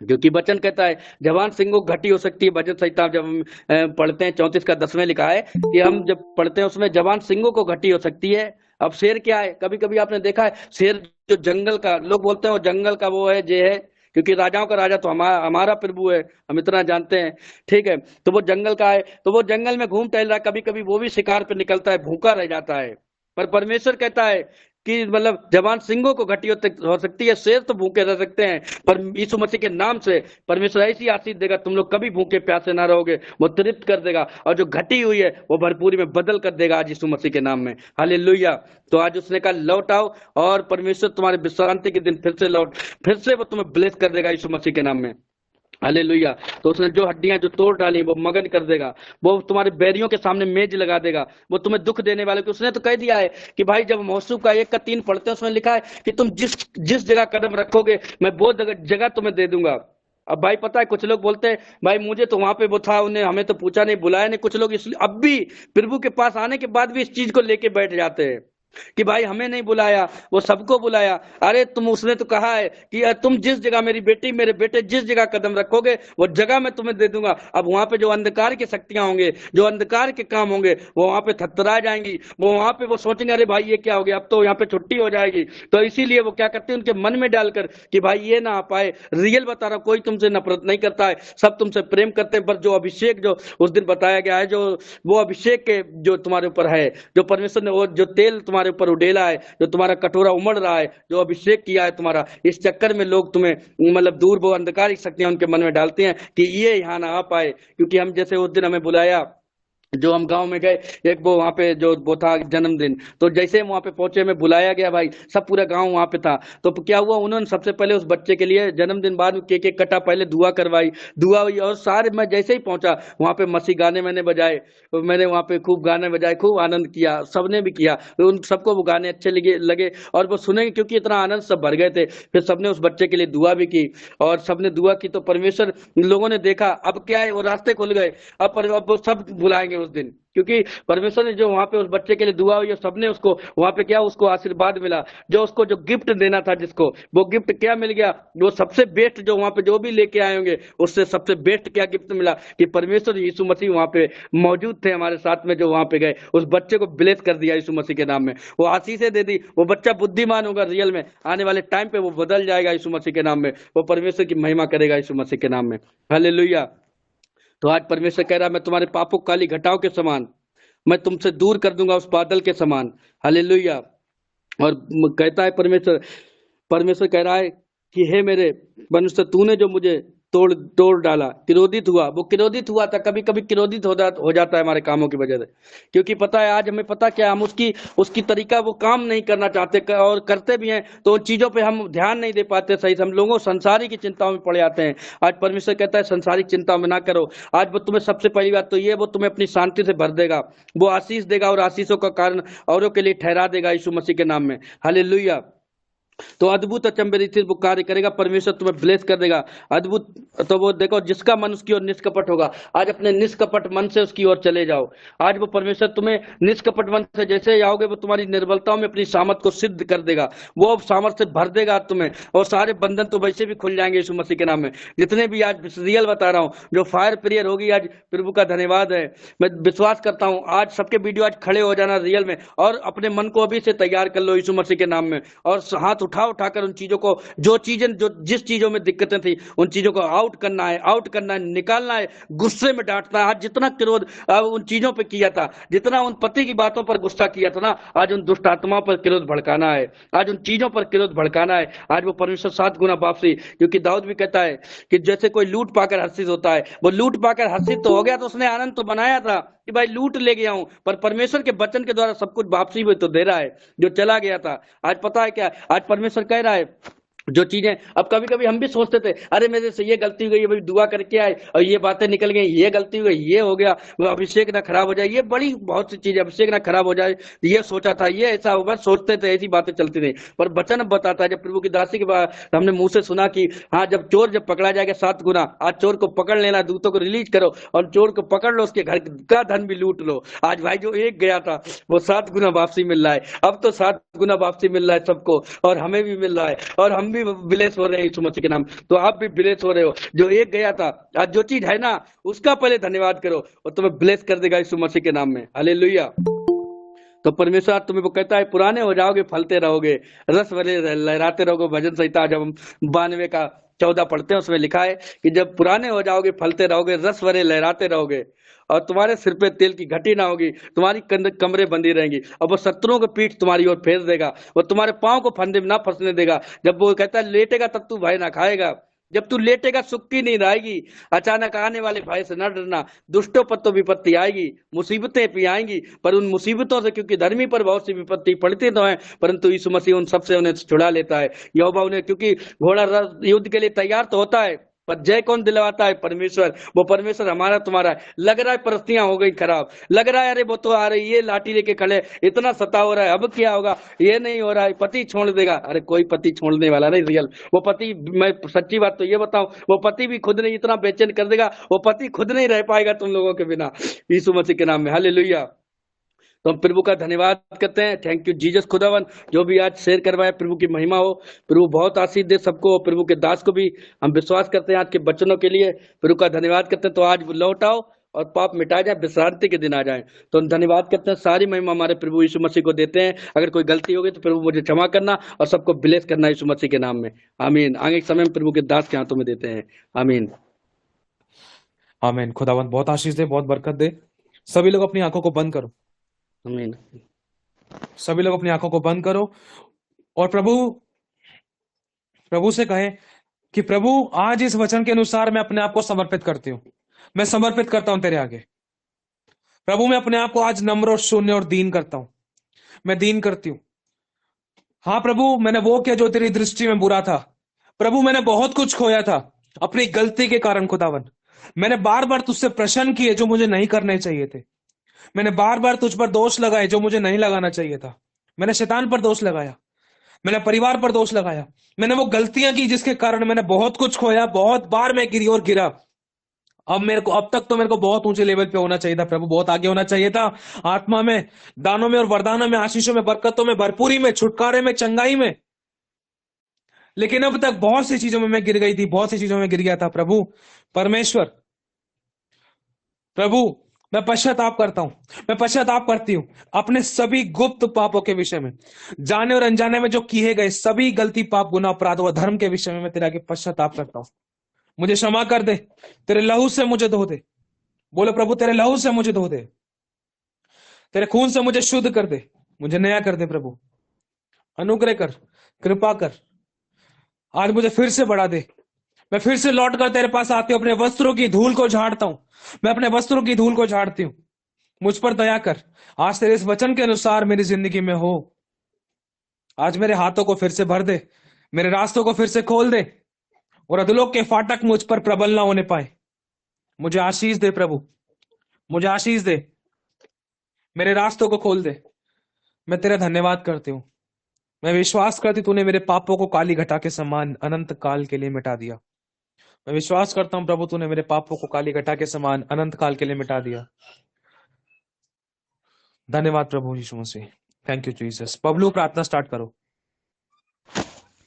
क्योंकि वचन कहता है जवान सिंहों को घटी हो सकती है। भजन संहिता जब हम पढ़ते हैं 34 का 10 में लिखा है कि हम जब पढ़ते हैं उसमें जवान सिंहों को घटी हो सकती है। अब शेर क्या है, कभी कभी आपने देखा है शेर जो जंगल का, लोग बोलते हैं वो जंगल का वो है जे है, क्योंकि राजाओं का राजा तो हमारा हमारा प्रभु है, हम इतना जानते हैं, ठीक है। तो वो जंगल का है, तो वो जंगल में घूम टहल रहा है, कभी कभी वो भी शिकार पे निकलता है, भूखा रह जाता है। पर परमेश्वर कहता है कि मतलब जवान सिंहों को घटी हो सकती है, शेर तो भूखे रह सकते हैं, पर यीशु मसीह के नाम से परमेश्वर ऐसी आशीष देगा, तुम लोग कभी भूखे प्यासे ना रहोगे, वो तृप्त कर देगा, और जो घटी हुई है वो भरपूरी में बदल कर देगा आज यीशु मसीह के नाम में। हालेलुया। तो आज उसने कहा लौट आओ, और परमेश्वर तुम्हारे विश्रांति के दिन फिर से वो तुम्हें ब्लेस कर देगा यीशु मसीह के नाम में। हालेलुया। तो उसने जो हड्डियां जो तोड़ डाली वो मगन कर देगा, वो तुम्हारे बैरियों के सामने मेज लगा देगा, वो तुम्हें दुख देने वाले को। उसने तो कह दिया है कि भाई जब मौसू का 1 का 3 पढ़ते हैं उसमें लिखा है कि तुम जिस जिस जगह कदम रखोगे मैं वो जगह तुम्हें दे दूंगा। अब भाई पता है कुछ लोग बोलते हैं भाई मुझे तो वहां पे वो था, उन्हें हमें तो पूछा नहीं, बुलाया नहीं। कुछ लोग इसलिए अब भी प्रभु के पास आने के बाद भी इस चीज को लेके बैठ जाते हैं कि भाई हमें नहीं बुलाया, वो सबको बुलाया। अरे तुम, उसने तो कहा है कि तुम जिस जगह, मेरी बेटी मेरे बेटे जिस जगह कदम रखोगे वो जगह मैं तुम्हें दे दूंगा। अब वहां पे जो अंधकार की शक्तियां होंगे, जो अंधकार के काम होंगे, वो वहां पे थरथरा जाएंगी, वो वहां पे वो सोचेंगे अरे भाई ये क्या हो गया, अब तो यहाँ पे छुट्टी हो जाएगी। तो इसीलिए वो क्या करते हैं उनके मन में डालकर कि भाई ये ना आ पाए। रियल बता रहा, कोई तुमसे नफरत नहीं करता है, सब तुमसे प्रेम करते हैं। पर जो अभिषेक जो उस दिन बताया गया है, जो वो अभिषेक के जो तुम्हारे ऊपर है, जो परमेश्वर ने वो जो तेल तुम्हारे ऊपर उडेला है, जो तुम्हारा कटोरा उमड़ रहा है, जो अभिषेक किया है तुम्हारा, इस चक्कर में लोग तुम्हें मतलब दूर वो अंधकार की शक्तियां उनके मन में डालती हैं कि ये यहाँ ना आ पाए। क्योंकि हम जैसे उस दिन हमें बुलाया, जो हम गांव में गए, एक वो वहां पे जो वो था जन्मदिन, तो जैसे हम वहां पे पहुंचे, हमें बुलाया गया भाई, सब पूरा गांव वहां पे था। तो क्या हुआ, उन्होंने सबसे पहले उस बच्चे के लिए जन्मदिन, बाद में केक कटा, पहले दुआ करवाई, दुआ हुई, और सारे, मैं जैसे ही पहुंचा वहां पे मसीह गाने मैंने बजाए, मैंने वहां पे खूब गाने बजाए, खूब आनंद किया, सबने भी किया, उन सबको वो गाने अच्छे लगे और वो सुनेंगे, क्योंकि इतना आनंद सब भर गए थे। फिर सबने उस बच्चे के लिए दुआ भी की, और सबने दुआ की तो परमेश्वर, लोगों ने देखा, अब क्या है वो रास्ते खुल गए, अब वो सब बुलाएंगे उस दिन, क्योंकि परमेश्वर ने जो वहां पे उस बच्चे के लिए दुआ हुई, सबने उसको वहां पे क्या, उसको आशीर्वाद मिला, जो उसको जो गिफ्ट देना था जिसको, वो गिफ्ट क्या मिल गया, वो सबसे बेस्ट, जो वहां पे जो भी लेके आए होंगे उससे सबसे बेस्ट क्या गिफ्ट मिला कि परमेश्वर यीशु मसीह वहां पे मौजूद थे हमारे साथ में, जो वहां पे गए उस बच्चे को ब्लेस कर दिया यीशु मसीह के नाम में, वो आशीषें दे दी। वो बच्चा बुद्धिमान होगा रियल में, आने वाले टाइम पे वो बदल जाएगा यीशु मसीह के नाम में, वो परमेश्वर की महिमा करेगा यीशु मसीह के नाम में। हालेलुया। तो आज परमेश्वर कह रहा है मैं तुम्हारे पापों को काली घटाओं के समान मैं तुमसे दूर कर दूंगा, उस बादल के समान। हालेलुया। और कहता है परमेश्वर, परमेश्वर कह रहा है कि हे मेरे मनुष्य, तूने जो मुझे तोड़ तोड़ डाला, क्रोधित हुआ, वो क्रोधित हुआ था, कभी कभी क्रोधित हो जाता है हमारे कामों की वजह से, क्योंकि पता है आज हमें पता क्या, हम उसकी तरीका वो काम नहीं करना चाहते, और करते भी हैं तो उन चीजों पे हम ध्यान नहीं दे पाते सही से, हम लोगों संसारी की चिंताओं में पड़ जाते हैं। आज परमेश्वर कहता है संसारिक चिंता में ना करो, आज वो तुम्हें सबसे पहली बात तो ये, वो तुम्हें अपनी शांति से भर देगा, वो आशीष देगा, और आशीषों का कारण औरों के लिए ठहरा देगा यीशु मसीह के नाम में। हालेलुया। तो अद्भुत अचंभेरीत वो कार्य करेगा, परमेश्वर तुम्हें ब्लेस कर देगा अद्भुत। तो वो देखो, जिसका मन उसकी ओर निष्कपट होगा, आज अपने निष्कपट मन से उसकी ओर चले जाओ। आज वो परमेश्वर तुम्हें निष्कपट मन से जैसे जाओगे, वो तुम्हारी निर्बलताओं में अपनी सामर्थ को सिद्ध कर देगा, वो सामर्थ से भर देगा तुम्हें, और सारे बंधन तो वैसे भी खुल जाएंगे यीशु मसीह के नाम में। जितने भी आज रियल बता रहा हूँ, जो फायर प्रेयर होगी आज, प्रभु का धन्यवाद है। मैं विश्वास करता हूँ आज सबके वीडियो आज खड़े हो जाना रियल में, और अपने मन को अभी से तैयार कर लो यीशु मसीह के नाम में, और हाथ उठा उठाकर उन चीजों को, जो जिस चीजों में दिक्कतें थी उन चीजों को आउट करना है, निकालना है, गुस्से में डांटना है। आज जितना क्रोध उन चीजों पे किया था, जितना उन पति की बातों पर गुस्सा किया था ना, आज उन दुष्ट आत्माओं पर क्रोध भड़काना है, आज उन चीजों पर क्रोध भड़काना है। आज वो परमेश्वर 7 गुना वापसी, क्योंकि दाऊद भी कहता है कि जैसे कोई लूट पाकर हर्षित होता है, वो लूट पाकर हर्षित तो हो गया, तो उसने आनंद तो बनाया था कि भाई लूट ले गया हूं, पर परमेश्वर के वचन के द्वारा सब कुछ वापसी में तो दे रहा है जो चला गया था। आज पता है क्या, आज परमेश्वर कह रहा है जो चीजें, अब कभी कभी हम भी सोचते थे अरे मेरे से ये गलती हो गई, भाई दुआ करके आए और ये बातें निकल गई, ये गलती हो गई, ये हो गया, वो अभिषेक ना खराब हो जाए, ये बड़ी बहुत सी चीजें, अभिषेक ना खराब हो जाए, ये सोचा था, ये ऐसा होगा, सोचते थे, ऐसी बातें चलती थी। पर वचन अब बताता है, जब प्रभु की दासी के बाद हमने मुंह से सुना कि हाँ जब चोर जब पकड़ा जाएगा 7 गुना, आज चोर को पकड़ लेना, दूतों को रिलीज करो और चोर को पकड़ लो, उसके घर का धन भी लूट लो। आज भाई जो एक गया था वो 7 गुना वापसी मिल रहा है, अब तो 7 गुना वापसी मिल रहा है सबको, और हमें भी मिल रहा है, और हम भी ब्लेस हो रहे हैं यीशु मसीह के नाम, तो आप भी ब्लेस हो रहे हो। जो एक गया था, आज जो चीज है ना उसका पहले धन्यवाद करो और तुम्हें ब्लेस कर देगा यीशु मसीह के नाम में। हालेलुया। तो परमेश्वर आज तुम्हें वो कहता है पुराने हो जाओगे, फलते रहोगे, रस भरे लहराते रहोगे। भजन संहिता जब हम 92 का 14 पढ़ते हैं उसमें लिखा है कि जब पुराने हो जाओगे, फलते रहोगे, रस भरे लहराते रहोगे, और तुम्हारे सिर पे तेल की घटी ना होगी, तुम्हारी कमरे बंदी रहेंगी, और वो शत्रुओं की पीठ तुम्हारी ओर फेर देगा, वो तुम्हारे पांव को फंदे में ना फंसने देगा। जब वो कहता है लेटेगा तब तू भय ना खाएगा, जब तू लेटेगा सुख की नींद आएगी। अचानक आने वाले भय से न डरना, दुष्टों पर तो विपत्ति आएगी, मुसीबतें भी आएंगी, पर उन मुसीबतों से, क्योंकि धर्मी पर बहुत सी विपत्ति पड़ती तो है, परंतु यीशु मसीह उन सबसे उन्हें छुड़ा लेता है। यहोवा उन्हें, क्योंकि घोड़ा युद्ध के लिए तैयार तो होता है, पर जय कौन दिलवाता है? परमेश्वर। वो परमेश्वर हमारा तुम्हारा है। लग रहा है परिस्थितियां हो गई खराब, लग रहा है अरे वो तो आ रही, ये लाठी लेके खड़े, इतना सता हो रहा है, अब क्या होगा, ये नहीं हो रहा है, पति छोड़ देगा। अरे कोई पति छोड़ने वाला नहीं रियल, वो पति, मैं सच्ची बात तो ये बताऊं, वो पति भी खुद नहीं इतना बेचैन कर देगा, वो पति खुद नहीं रह पाएगा तुम लोगों के बिना, यीशु मसीह के नाम में। हालेलुया। तो हम प्रभु का धन्यवाद करते हैं। थैंक यू जीसस खुदावन, जो भी आज शेयर करवाए, प्रभु की महिमा हो, प्रभु बहुत आशीष दे सबको, प्रभु के दास को भी हम विश्वास करते हैं आज के बच्चनों के लिए, प्रभु का धन्यवाद करते हैं। तो आज लौट आओ और पाप मिटा जाए, विश्रांति के दिन आ जाए। तो हम धन्यवाद करते हैं, सारी महिमा हमारे प्रभु यीशु मसीह को देते हैं। अगर कोई गलती होगी तो प्रभु मुझे क्षमा करना और सबको ब्लेस करना यीशु मसीह के नाम में। आमीन। आगे के समय में प्रभु के दास के हाथों में देते हैं। आमीन। आमीन। खुदावंत बहुत आशीष दे, बहुत बरकत दे। सभी लोग अपनी आंखों को बंद करो, आमीन। सभी लोग अपनी आंखों को बंद करो और प्रभु से कहे कि प्रभु आज इस वचन के अनुसार मैं अपने आप को समर्पित करती हूं, मैं समर्पित करता हूं तेरे आगे। प्रभु मैं अपने आप को आज नम्र और शून्य और दीन करता हूं, मैं दीन करती हूं। हाँ प्रभु, मैंने वो किया जो तेरी दृष्टि में बुरा था। प्रभु मैंने बहुत कुछ खोया था अपनी गलती के कारण। खुदावन मैंने बार बार तुझसे प्रश्न किए जो मुझे नहीं करने चाहिए थे। मैंने बार बार तुझ पर दोष लगाए जो मुझे नहीं लगाना चाहिए था। मैंने शैतान पर दोष लगाया, मैंने परिवार पर दोष लगाया, मैंने वो गलतियां की जिसके कारण मैंने बहुत कुछ खोया। बहुत बार मैं गिरी और गिरा। अब तक तो मेरे को बहुत ऊंचे लेवल पे होना चाहिए था प्रभु, बहुत आगे होना चाहिए था, आत्मा में, दानों में और वरदानों में, आशीषों में, बरकतों में, भरपूरी में, छुटकारे में, चंगाई में। लेकिन अब तक बहुत सी चीजों में मैं गिर गई थी, बहुत सी चीजों में गिर गया था प्रभु। परमेश्वर, प्रभु मैं पश्चाताप करता हूं, मैं पश्चाताप करती हूं अपने सभी गुप्त पापों के विषय में, जाने और अनजाने में जो किए गए सभी गलती, पाप, गुनाह, अपराध व धर्म के विषय में मैं तेरे आगे पश्चाताप करता हूं। मुझे क्षमा कर दे, तेरे लहू से मुझे धो दे। बोलो प्रभु, तेरे लहू से मुझे धो दे, तेरे खून से मुझे शुद्ध कर दे, मुझे नया कर दे प्रभु। अनुग्रह कर, कृपा कर, आज मुझे फिर से बढ़ा दे। मैं फिर से लौट कर तेरे पास आती हूं, अपने वस्त्रों की धूल को झाड़ता हूं, मैं अपने वस्त्रों की धूल को झाड़ती हूं। मुझ पर दया कर, आज तेरे इस वचन के अनुसार मेरी जिंदगी में हो। आज मेरे हाथों को फिर से भर दे, मेरे रास्तों को फिर से खोल दे, और अधोलोक के फाटक मुझ पर प्रबल ना होने पाए। मुझे आशीष दे प्रभु, मुझे आशीष दे, मेरे रास्तों को खोल दे। मैं तेरा धन्यवाद करती हूँ। मैं विश्वास करती तूने मेरे पापों को काली घटा के समान अनंत काल के लिए मिटा दिया। मैं विश्वास करता हूं प्रभु, तूने मेरे पापों को काली घटा के समान अनंत काल के लिए मिटा दिया। धन्यवाद प्रभु यीशु मसीह। Thank you Jesus. पबलू प्रार्थना स्टार्ट करो।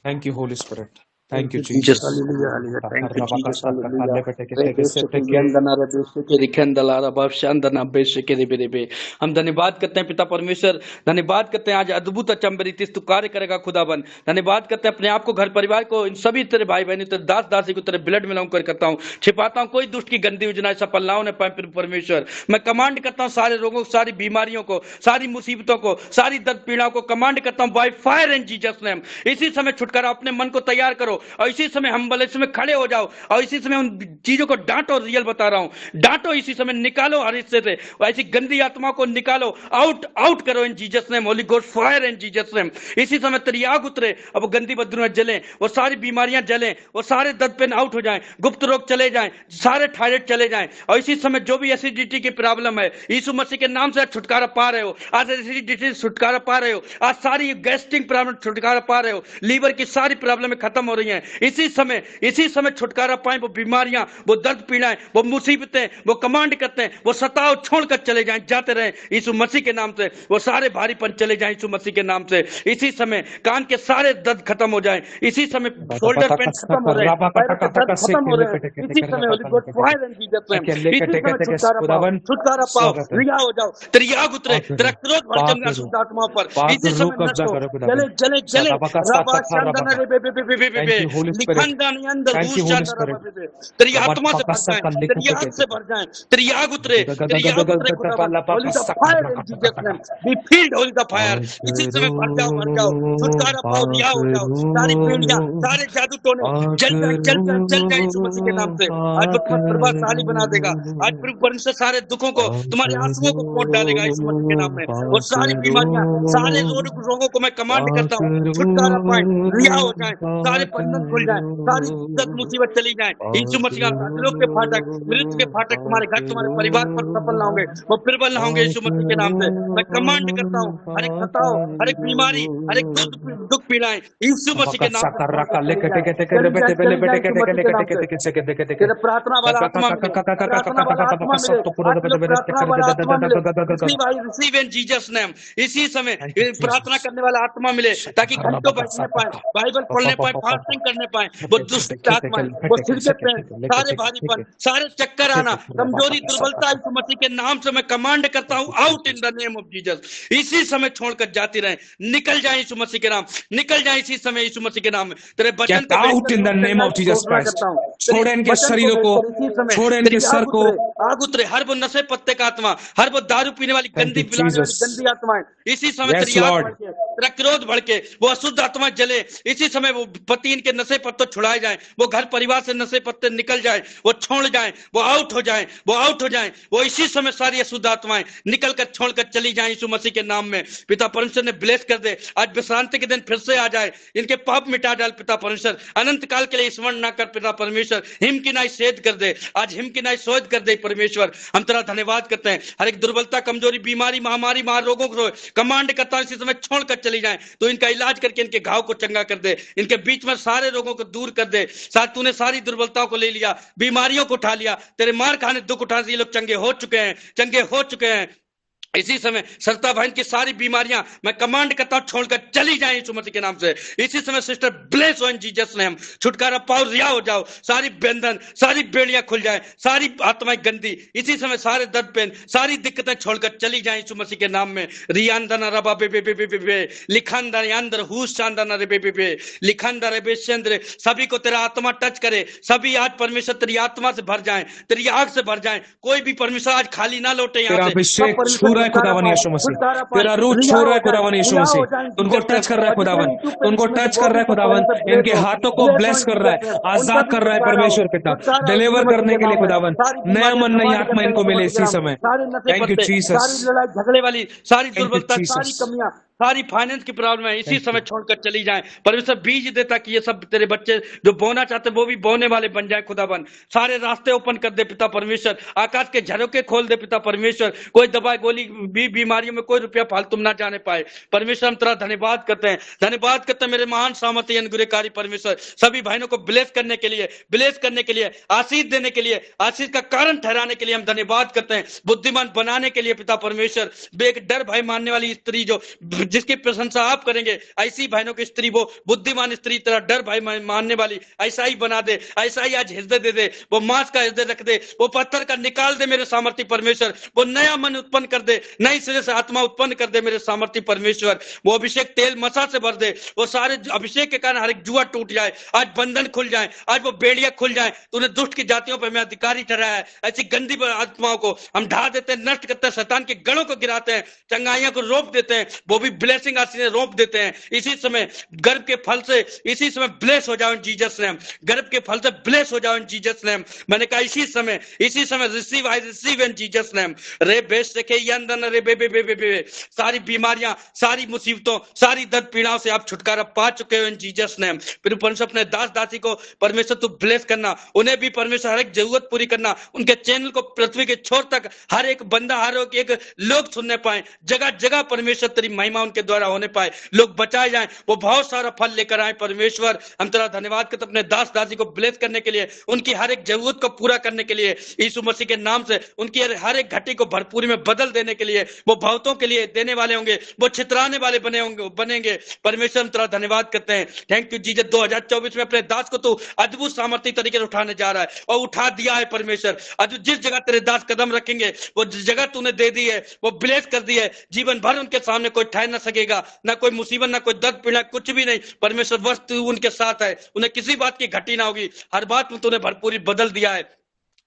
Thank you holy spirit. Thank you Jesus, Jesus. Hallelujah hallelujah, thank you Jesus, hallelujah. बेशक यंदना रे बेशक के रिखंदला रा बाप शांदना बेशक के रे। हम धन्यवाद करते हैं पिता परमेश्वर, धन्यवाद करते हैं आज अद्भुत अचंबरी तू कार्य करेगा खुदावन। धन्यवाद करते हैं अपने आप को, घर परिवार को, इन सभी तेरे भाई बहनों, तेरे दास दासी को तेरे ब्लड में लाऊं करता हूँ, छिपाता हूँ, कोई दुष्ट की गंदी योजना सफल ना होने पाए प्रभु परमेश्वर। मैं कमांड करता हूँ सारे रोगों को, सारी बीमारियों को, सारी मुसीबतों को, सारी दर्द पीड़ाओं को कमांड करता हूँ by fire in Jesus name. इसी समय छुटकारा, अपने मन को तैयार करो और इसी समय हम्बल, इस समय खड़े हो जाओ और इसी समय उन चीजों को डांटो। रियल बता रहा हूं, डांटो इसी समय, निकालो हर हिस्से से ऐसी गंदी आत्मा को निकालो, आउट आउट करो इन Jesus name. Holi God fire in Jesus name. इसी समय तेरी आग उतरे, अब वो गंदी बदबू जले, वो सारी बीमारियां जले, वो सारे दर्द पेन आउट हो जाएं, गुप्त रोग चले जाएं, सारे थायराइड चले जाएं। और इसी समय जो भी एसिडिटी की प्रॉब्लम है, यीशु मसीह के नाम से छुटकारा पा रहे हो। आज एसिडिटी से छुटकारा पा रहे हो, आज सारी गैस्ट्रिक प्रॉब्लम छुटकारा पा रहे हो, लीवर की सारी प्रॉब्लम खत्म हो रही हैं। इसी समय छुटकारा पाए। वो बीमारियां, वो दर्द पीड़ाएं, वो मुसीबतें, वो कमांड करते हैं, वो सताव छोड़कर चले जाएं, जाते रहे यीशु मसीह के नाम से। वो सारे भारीपन चले जाएं यीशु मसीह के नाम से। इसी समय कान के सारे दर्द खत्म हो जाएं, इसी समय शोल्डर पेन खत्म हो रहे हैं, पैरों के दर्द खत्म हो रहे हैं। इसी समय Holi God fire in Jesus name. इसी समय छुटकारा पाओ, रिहा हो जाओ, तेरी आग उतरे, तेरा क्रोध भड़के अशुद्ध आत्माओं पर। इसी समय नष्ट हो, जले जले जले राबा शांदना रे बे बे बे बे बे बे लिखंदा नि अंदर हूस शांदना रे बे। तेरी आत्मा से भर जाए, तेरी आग से भर जाए, तेरी आग उतरे, तेरी आग उतरे खुदावन। Holy the fire in Jesus name, be filled holy the fire. इसी समय भर जाओ, छुटकारा पाओ, रिहा हो जाओ। सारी पीढ़ियां, सारे जादू टोने जल जाए, जल जाए, जल जाए यीशु मसीह के नाम से। आज वो तुम्हें प्रभावशाली बना देगा। आज प्रभु परमेश्वर सारे दुखों को, तुम्हारे आंसुओं को पोंछ डालेगा यीशु मसीह के नाम में। और सारी बीमारियां, सारे रोगों को मैं कमांड करता हूँ, छुटकारा पाए, रिहा हो जाए, सारे बंधन खुल जाए, सारी दिक्कत मुसीबत चली जाए यीशु मसीह का। लोग के फाटक, मृत्यु के फाटक तुम्हारे घर, तुम्हारे परिवार पर सफल ना होंगे, वो प्रबल ना होंगे यीशु मसीह के नाम से। मैं कमांड करता हूँ, हर एक खताओ, हर एक बीमारी, हर एक दुख पीड़ाएं यीशु मसीह के नाम से। तेरे प्रार्थना वाला आत्मा मिले, प्रार्थना वाला आत्मा मिले, प्रार्थना वाला आत्मा मिले, रिसीव इन जीसस नेम। इसी समय प्रार्थना करने वाला आत्मा मिले, ताकि घंटों बैठने पाए, बाइबल पढ़ने पाए, फास्टिंग करने पाए। वो दुष्ट आत्माएं, वो सिर के पेन, सारे भारीपन, सारे चक्कर आना, कमजोरी, दुर्बलता यीशु मसीह के नाम से मैं कमांड करता हूँ, out in the name of Jesus. इसी समय छोड़कर जाती रहे, निकल जाए यीशु मसीह के नाम, निकल जाए इसी समय यीशु मसीह के नाम में। तेरे वचन को out in the name of Jesus Christ. छोड़े इनके शरीरों को, छोड़े इनके सर को, आग उतरे हर वो नशे पत्ते का आत्मा, हर वो दारू पीने वाली गंदी गंदी आत्माएं, इसी समय तेरी आग भड़के, तेरा क्रोध भड़के, वो अशुद्ध आत्मा जले। इसी समय वो पति इनके नशे पत्ते छुड़ाए जाए, वो घर परिवार से नशे पत्ते निकल जाए, वो छोड़ जाए, वो आउट हो जाए, वो आउट हो जाए। वो इसी समय सारी अशुद्ध आत्माएं निकल कर छोड़कर चली जाए यीशु मसीह के नाम में। पिता परमेश्वर ने ब्लेस कर दे, आज विश्रांति के दिन फिर से आ जाए, इनके पाप मिटा डाल पिता परमेश्वर, अनंत काल के लिए स्मरण ना कर पिता परमेश्वर, हिम की नाई सेध कर दे, आज हिम की नाई शोध कर दे परमेश्वर। हम तेरा धन्यवाद करते हैं, हर एक दुर्बलता, कमजोरी, बीमारी, महामारी, महारोगों को कमांड करता हूं इसी समय छोड़कर चली जाए, तो इनका इलाज करके इनके घाव को चंगा कर दे, इनके बीच में सारे रोगों को दूर कर दे। साथ तूने सारी दुर्बलताओं को ले लिया, बीमारियों को उठा लिया, तेरे मार खाने दुख उठाने से ये लोग चंगे हो चुके हैं, चंगे हो चुके हैं। इसी समय सरता बहन की सारी बीमारियां मैं कमांड करता हूं छोड़कर चली जाए यीशु मसीह के नाम से। इसी समय सिस्टर ब्लेस हो इन जीसस नेम, छुटकारा पाओ, रिहा हो जाओ, सारी बंधन, सारी बेड़ियां खुल जाए, सारी आत्माएं गंदी इसी समय, सारे दर्द पेन, सारी दिक्कतें छोड़कर चली जाए यीशु मसीह के नाम में। रियांदना रबा बे बे बे बे बे लिखंदर अंदर हुस चांदना रे बे बे बे लिखंदर बेचंद्र, सभी को तेरा आत्मा टच करे, सभी आज परमेश्वर तेरी आत्मा से भर जाए, तेरी आग से भर जाए, कोई भी परमेश्वर आज खाली ना लौटे यहाँ से। खुदावन यीशु मसीह, तेरा रूह छू रहा है खुदावन यीशु मसीह, उनको टच कर रहा है खुदावन, उनको टच कर रहा है खुदावन, इनके हाथों को ब्लेस कर रहा है, आजाद कर रहा है परमेश्वर पिता, डिलीवर करने के लिए खुदावन, नया मन, नई आत्मा इनको मिले इसी समय। Thank you Jesus. सारी लड़ाई झगड़े वाली, सारी दुर्बलता, सारी कमियां, सारी फाइनेंस की प्रॉब्लम है इसी समय छोड़कर चली जाए। परमेश्वर बीज देता कि ये सब तेरे बच्चे जो बोना चाहते वो भी बोने वाले बन जाए खुदावन। सारे रास्ते ओपन कर दे पिता परमेश्वर, आकाश के झरोके खोल दे पिता परमेश्वर, कोई दवाई गोली भी बीमारियों में कोई रुपया फालतू ना जाने पाए। परमेश्वर हम तेरा धन्यवाद करते हैं, धन्यवाद करते हैं मेरे महान सामर्थ्य अनुग्रहकारी परमेश्वर, सभी भाइयों को ब्लेस करने के लिए, ब्लेस करने के लिए, आशीष देने के लिए, आशीष का कारण ठहराने के लिए हम धन्यवाद करते हैं, बुद्धिमान बनाने के लिए पिता परमेश्वर। बेक डर भय मानने वाली स्त्री जो जिसकी प्रशंसा आप करेंगे, ऐसी बहनों की स्त्री, वो बुद्धिमान स्त्री तरह डर भाई मानने वाली, ऐसा ही बना दे, ऐसा ही आज हृदय दे दे, वो मांस का हृदय रख दे, वो पत्थर का निकाल दे मेरे सामर्थ्य परमेश्वर, वो नया मन उत्पन्न कर दे, नई सिरे से आत्मा उत्पन्न कर दे मेरे सामर्थ्य परमेश्वर, वो अभिषेक तेल मसा से भर दे, वो सारे अभिषेक के कारण हर एक जुआ टूट जाए, आज बंधन खुल जाए, आज वो बेड़ियां खुल जाए। तूने दुष्ट की जातियों पर मैं अधिकारी ठहराया है, ऐसी गंदी आत्माओं को हम ढा देते हैं, नष्ट करते हैं, शैतान के गढ़ों को गिराते हैं, चंगाइयों को रोक देते हैं, वो भी ब्लेसिंग आशीष रोक देते हैं। इसी समय गर्भ के फल से इसी समय ब्लेस हो जाओ इन जीसस नेम, गर्भ के फल से ब्लेस हो जाओ इन जीसस नेम। मैंने कहा इसी समय receive, I receive in Jesus name. रे बेस देखे यंदन रे बे बे बे बे बे, सारी बीमारियां, सारी मुसीबतों, सारी दर्द पीड़ाओं से आप छुटकारा पा चुके हो इन जीसस नेम। फिर परमेश्वर अपने दास दासी को परमेश्वर तू ब्लेस करना, उन्हें भी परमेश्वर हर एक जरूरत पूरी करना, उनके चैनल को पृथ्वी के छोर तक हर एक बंदा, हर एक लोग सुनने पाए, जगह जगह परमेश्वर तेरी महिमा उनके द्वारा होने पाए, लोग बचाए जाएं, वो बहुत सारा फल लेकर आए। परमेश्वर हम तेरा धन्यवाद करते अपने दास दासी को ब्लेस करने के लिए, उनकी हर एक जरूरत को पूरा करने के लिए, यीशु मसीह के नाम से उनकी हर एक घटी को भरपूरी में बदल देने के लिए, वो बहुतों के लिए देने वाले होंगे, वो छितराने वाले बनेंगे। परमेश्वर हम तेरा धन्यवाद करते हैं। Thank you Jesus. 2024 में अपने दास को तू अद्भुत सामर्थ्य तरीके से उठाने जा रहा है और उठा दिया है परमेश्वर। आज जिस जगह तेरे दास कदम रखेंगे, वो जिस जगह तूने दे दी है, वो ब्लेस कर दी है, जीवन भर उनके सामने कोई ठहर ना सकेगा, ना कोई मुसीबत, ना कोई दर्द पीड़ा, कुछ भी नहीं। परमेश्वर बस तू उनके साथ है, उन्हें किसी बात की घटी ना होगी, हर बात में तूने भरपूरी बदल दिया है।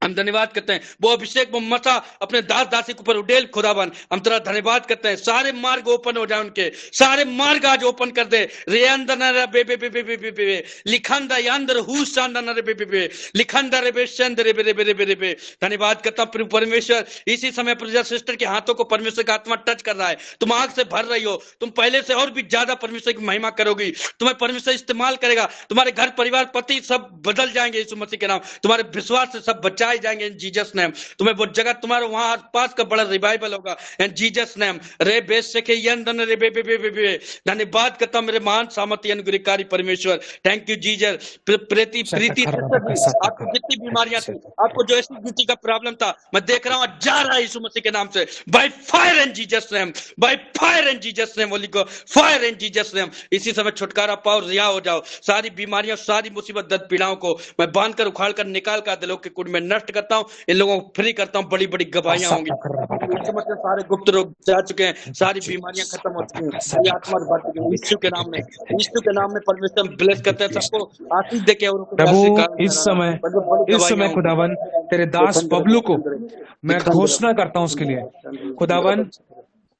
हम धन्यवाद करते हैं, वो अभिषेक वो मसा अपने दास दासी के ऊपर उडेल खुदावन, हम तेरा धन्यवाद करते हैं। सारे मार्ग ओपन हो जाए, उनके सारे मार्ग आज ओपन कर दे। रेंदर बे बे बे बे बे बे बे लिखंदा यांदर हुशांदर बे बे बे लिखंदा रे बे शंद रे बे रे बे रे बे बे। धन्यवाद करता हूं प्रभु परमेश्वर, इसी समय प्रजा सिस्टर के हाथों को परमेश्वर का आत्मा टच कर रहा है। तुम आग से भर रही हो, तुम पहले से और भी ज्यादा परमेश्वर की महिमा करोगी, तुम्हें परमेश्वर इस्तेमाल करेगा, तुम्हारे घर परिवार पति सब बदल जाएंगे यीशु मसीह के नाम, तुम्हारे विश्वास से सब बचाए जाएंगे इन जीसस नेम। तुम्हें वो जगह तुम्हारे वहां आसपास का बड़ा रिवाइवल होगा इन जीसस नेम। रे बेस से के यंदन रे बे बे बे बे बे। धन्यवाद करता मेरे महान सामर्थ्य अनुग्रहकारी परमेश्वर। Thank you Jesus. प्रीति आपको जितनी बीमारियां थी, आपको जो एसिडिटी का प्रॉब्लम था, मैं देख रहा हूं जा रहा है यीशु मसीह के नाम से, by fire in Jesus name, by fire in Jesus name, Holi God fire in Jesus name. इसी समय छुटकारा पाओ, रिहा हो जाओ, सारी बीमारियां, सारी मुसीबत, दर्द पीड़ाओं को मैं बांध कर उखाड़ कर निकाल कर दिलों के कुंड में नष्ट करता हूं, इन लोगों को फ्री करता हूं। बड़ी बड़ी गवाहियां होंगी, सारे गुप्त रोग जा चुके हैं, सारी बीमारियां खत्म हो चुकी हैं, सारी आत्मा बढ़ चुकी है यीशु के नाम में। यीशु के नाम में परमेश्वर ब्लेस करते हैं सबको, आशीष देके और प्रभु इस समय खुदावन तेरे दास बबलू को मैं घोषणा करता हूं उसके लिए खुदावन,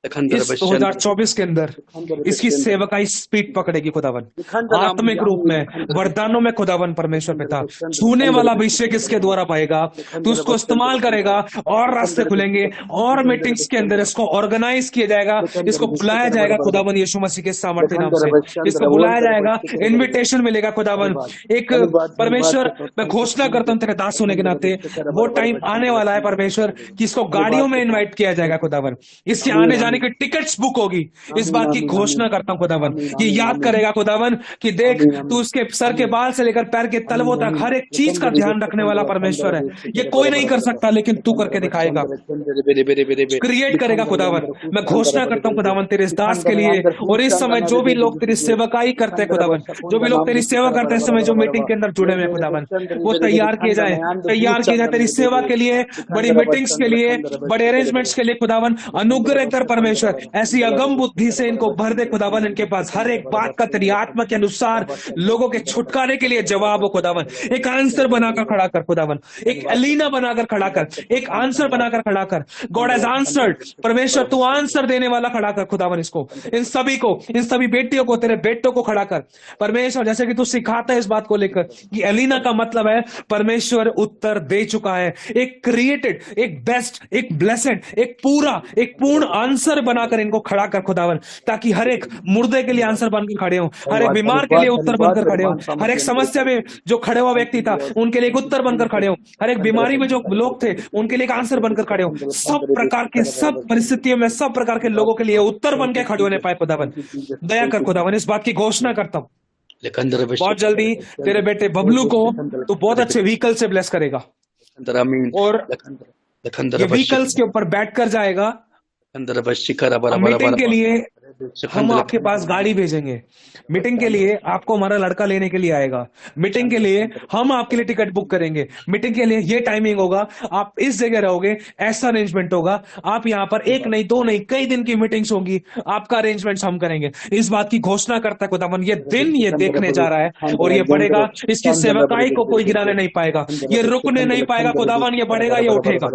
इस 2024 के अंदर इसकी सेवकाई स्पीड पकड़ेगी खुदावन, आत्मिक रूप में, वरदानों में खुदावन परमेश्वर पिता, छूने वाला अभिषेक इसके द्वारा पाएगा, तू उसको इस्तेमाल करेगा और रास्ते खुलेंगे और मीटिंग्स के अंदर इसको ऑर्गेनाइज किया जाएगा, इसको बुलाया जाएगा खुदावन यीशु मसीह के सामर्थ्य नाम से, इसको बुलाया जाएगा, इन्विटेशन मिलेगा खुदावन। एक परमेश्वर मैं घोषणा करता हूं तेरे दास होने के नाते, वो टाइम आने वाला है परमेश्वर कि इसको गाड़ियों में इन्वाइट किया जाएगा खुदावन, इसके आने जाने की टिकट्स बुक होगी। इस बात की घोषणा करता हूं खुदावन, ये याद करेगा खुदावन कि देख तू उसके सर के बाल से लेकर पैर के तलवों तक हर एक चीज का ध्यान रखने वाला परमेश्वर है। ये कोई नहीं कर सकता, लेकिन तू करके दिखाएगा, क्रिएट करेगा खुदावन। मैं घोषणा करता हूं खुदावन तेरे इस दास के लिए, और इस समय जो भी लोग तेरी सेवकाई करते हैं खुदावन, जो भी लोग तेरी सेवा करते हैं इस समय, जो मीटिंग के अंदर जुड़े हुए हैं खुदावन, वो तैयार किए जाए तेरी सेवा के लिए, बड़ी मीटिंग्स के लिए, बड़े अरेंजमेंट्स के लिए खुदावन। अनुग्रह कर परमेश्वर, ऐसी अगम बुद्धि से इनको भर दे खुदावन, इनके पास हर एक बात का तेरी आत्मा के अनुसार लोगों के छुटकारे के लिए जवाब हो खुदावन। एक आंसर बनाकर खड़ा कर खुदावन, एक एलिना बनाकर खड़ा कर, एक आंसर बनाकर खड़ा कर। गॉड हैज आंसर्ड, परमेश्वर तू आंसर देने वाला खड़ा कर खुदावन, इसको, इन सभी को, इन सभी बेटियों को, तेरे बेटों को खड़ा कर परमेश्वर। जैसे कि तू सिखाता है इस बात को लेकर कि एलिना का मतलब है परमेश्वर उत्तर दे चुका है, एक क्रिएटेड, एक बेस्ट, एक ब्लेसेड, एक पूरा, एक पूर्ण आंसर बनाकर इनको खड़ा कर खुदावन, ताकि हर एक मुर्दे के लिए आंसर बनकर खड़े हो, हर एक बीमार के लिए उत्तर बनकर खड़े हो, हर एक समस्या में जो खड़े हुआ व्यक्ति था उनके लिए एक उत्तर बनकर खड़े हो, हर एक बीमारी में जो लोग थे उनके लिए एक आंसर बनकर खड़े हो, सब प्रकार के, सब परिस्थितियों में, सब प्रकार के लोगों के लिए उत्तर बन के खड़े होने पाए खुदावन। दया कर खुदावन, इस बात की घोषणा करता हूं बहुत जल्दी तेरे बेटे बबलू को तो बहुत अच्छे व्हीकल से ब्लेस करेगा, और ये व्हीकल्स के ऊपर बैठ कर जाएगा मीटिंग के लिए, हम आपके पास गाड़ी भेजेंगे मीटिंग के लिए, आपको हमारा लड़का लेने के लिए आएगा मीटिंग के लिए, हम आपके लिए टिकट बुक करेंगे मीटिंग के लिए, ये टाइमिंग होगा, आप इस जगह रहोगे, ऐसा अरेंजमेंट होगा, आप यहाँ पर एक नहीं दो नहीं कई दिन की मीटिंग्स होंगी, आपका अरेंजमेंट हम करेंगे। इस बात की घोषणा करता है खुदावन, ये दिन ये देखने जा रहा है और ये बढ़ेगा, इसकी सेवकाई को कोई गिराने नहीं पाएगा, ये रुकने नहीं पाएगा खुदावन, ये बढ़ेगा ये उठेगा।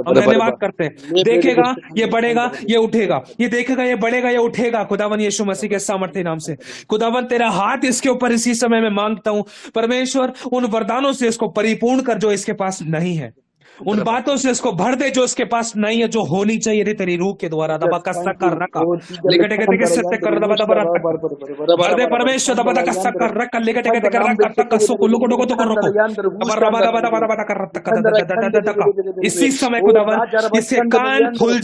हम धन्यवाद करते हैं, देखेगा ये बढ़ेगा ये उठेगा, ये देखेगा ये बढ़ेगा ये उठेगा खुदावन यीशु मसीह के सामर्थ्य नाम से। खुदावन तेरा हाथ इसके ऊपर इसी समय में मांगता हूं परमेश्वर, उन वरदानों से इसको परिपूर्ण कर जो इसके पास नहीं है, उन बातों से इसको भर दे जो इसके पास नहीं है, जो होनी चाहिए रे तेरी रूह के द्वारा। दबा कस्ता कर रखा लेकटे के के सत्य कर दबा दबा भर दे परमेश्वर, दबा दबा कस्ता कर रखा लेकटे के कर रखा कसो को लोगो को तो रोको दबा दबा दबा दबा दबा कर रखा। इसी समय खुदावन इसके कान खुल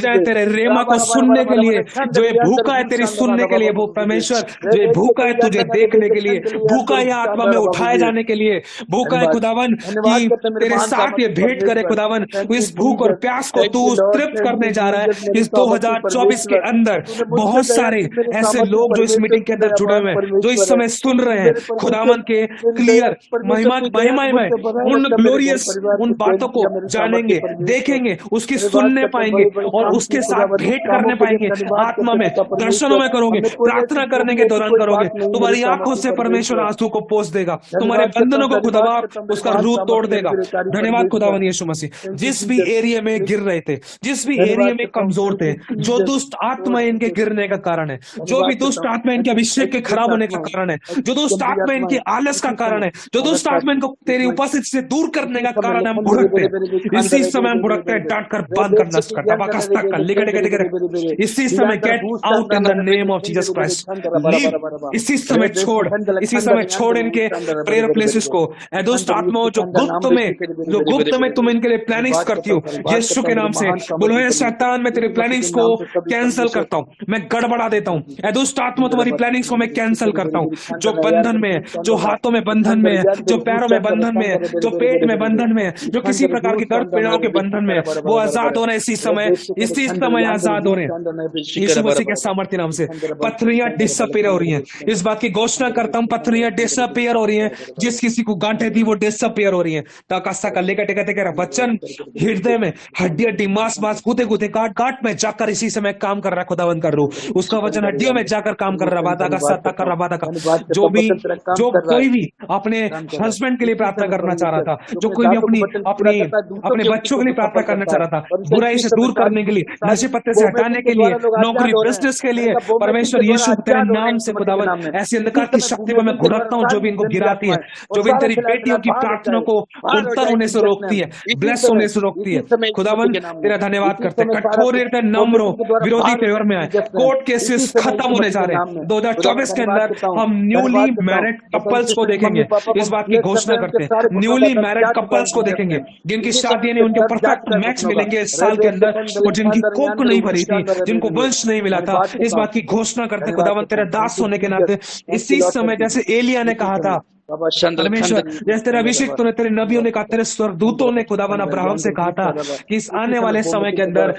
जाए तेरे रेमा को सुनने के लिए, जो ये भूखा है तेरी सुनने के लिए, वो परमेश्वर जो ये भूखा है तुझे देखने के लिए, भूखा है आत्मा में उठाए जाने के लिए, भूखा है खुदावन कि तेरे साथ ये भेंट करे खुदावन, इस भूख और प्यास को तू तृप्त करने जा रहा है। इस 2024 के अंदर बहुत सारे ऐसे लोग जो इस मीटिंग के अंदर जुड़े हुए हैं, जो इस समय सुन रहे हैं खुदावन के क्लियर महिमा में उन ग्लोरियस उन बातों को जानेंगे, देखेंगे, उसकी सुनने पाएंगे और उसके साथ भेंट करने पाएंगे, आत्मा में दर्शनों में करोगे, प्रार्थना करने के दौरान करोगे, तुम्हारी आंखों से परमेश्वर आंसू को पोंछ देगा, तुम्हारे बंधनों को खुदावा उसका रूप तोड़ देगा। धन्यवाद खुदावन यीशु मसीह। जिस भी एरिया में गिर रहे थे, जिस भी एरिया में कमजोर थे, जो दुष्ट आत्मा इनके गिरने का कारण है, जो भी दुष्ट आत्मा इनके अभिषेक के खराब होने का कारण है, जो दुष्ट आत्मा इनके आलस का कारण है, जो दुष्ट आत्मा इनको तेरी उपस्थिति से दूर करने का कारण हम भुड़कते हैं, इसी समय हम भुड़कते हैं, डांट कर बांध कर नष्ट कर दबाकस्ता कर लिगड़ इसी समय get out in the name of Jesus Christ, leave इसी समय छोड़, इसी समय छोड़ इनके प्रेयर प्लेसेस को। दुष्ट आत्माओं जो गुप्त में तुम इनके लिए प्लानिंग्स करती हो, यीशु के नाम से बोलो हे शैतान, मैं तेरी प्लानिंग्स को कैंसिल करता हूं, मैं गड़बड़ा देता हूं, ए दुष्ट आत्मा तुम्हारी प्लानिंग्स को मैं कैंसिल करता हूं। जो बंधन में है, जो हाथों में बंधन में है, जो पैरों में बंधन में है, जो पेट में बंधन में है, जो किसी प्रकार की गर्भ पीड़ाओं के बंधन में है, वो आजाद हो रहे हैं इसी समय आजाद हो रहे हैं यीशु मसीह के सामर्थ्य नाम से। पथरियां डिसअपीयर हो रही हैं, इस बात की घोषणा करता हूं, पथरियां डिसअपीयर हो रही हैं, जिस किसी को गांठें थी वो डिसअपीयर हो रही हैं। वचन हृदय में हड्डी मांस कूदे गाट गाट में जाकर इसी समय काम कर रहा है खुदावन का रूह, उसका वचन हड्डियों में जाकर काम कर रहा है। जो कोई भी अपने हस्बैंड के लिए प्रार्थना करना चाह रहा था, जो कोई भी अपने बच्चों के लिए प्रार्थना करना चाह रहा था, बुराई से दूर करने के लिए, नशे पत्ते से हटाने के लिए, नौकरी बिजनेस के लिए, परमेश्वर यीशु तेरे नाम से खुदावन ऐसी अंधकार की शक्ति को मैं घुड़कता हूं जो भी इनको गिराती है, जो भी तेरी बेटियों की प्रार्थना को उत्तर होने से रोकती है, ब्लेस होने से रोकती है। खुदावन तेरा धन्यवाद करते हैं, कठोर नम्र विरोधी फेवर में आए, कोर्ट केसेस खत्म होने जा रहे हैं। 2024 के अंदर हम न्यूली मैरिड कपल्स को देखेंगे, इस बात की घोषणा करते हैं, न्यूली मैरिड कपल्स को देखेंगे जिनकी शादी नहीं, उनके परफेक्ट मैच मिलेंगे इस साल के अंदर, और जिनकी कोख नहीं भरी थी, जिनको वंश नहीं मिला था, इस बात की घोषणा करते खुदावन तेरा दास होने के नाते इसी समय जैसे एलिया ने कहा था परमेश्वर, जैसे तेरा अभिषेक तूने तेरे नबियों ने कहा, तेरे स्वर्गदूतों ने खुदावन अब्राहम से कहा था कि इस आने वाले समय के अंदर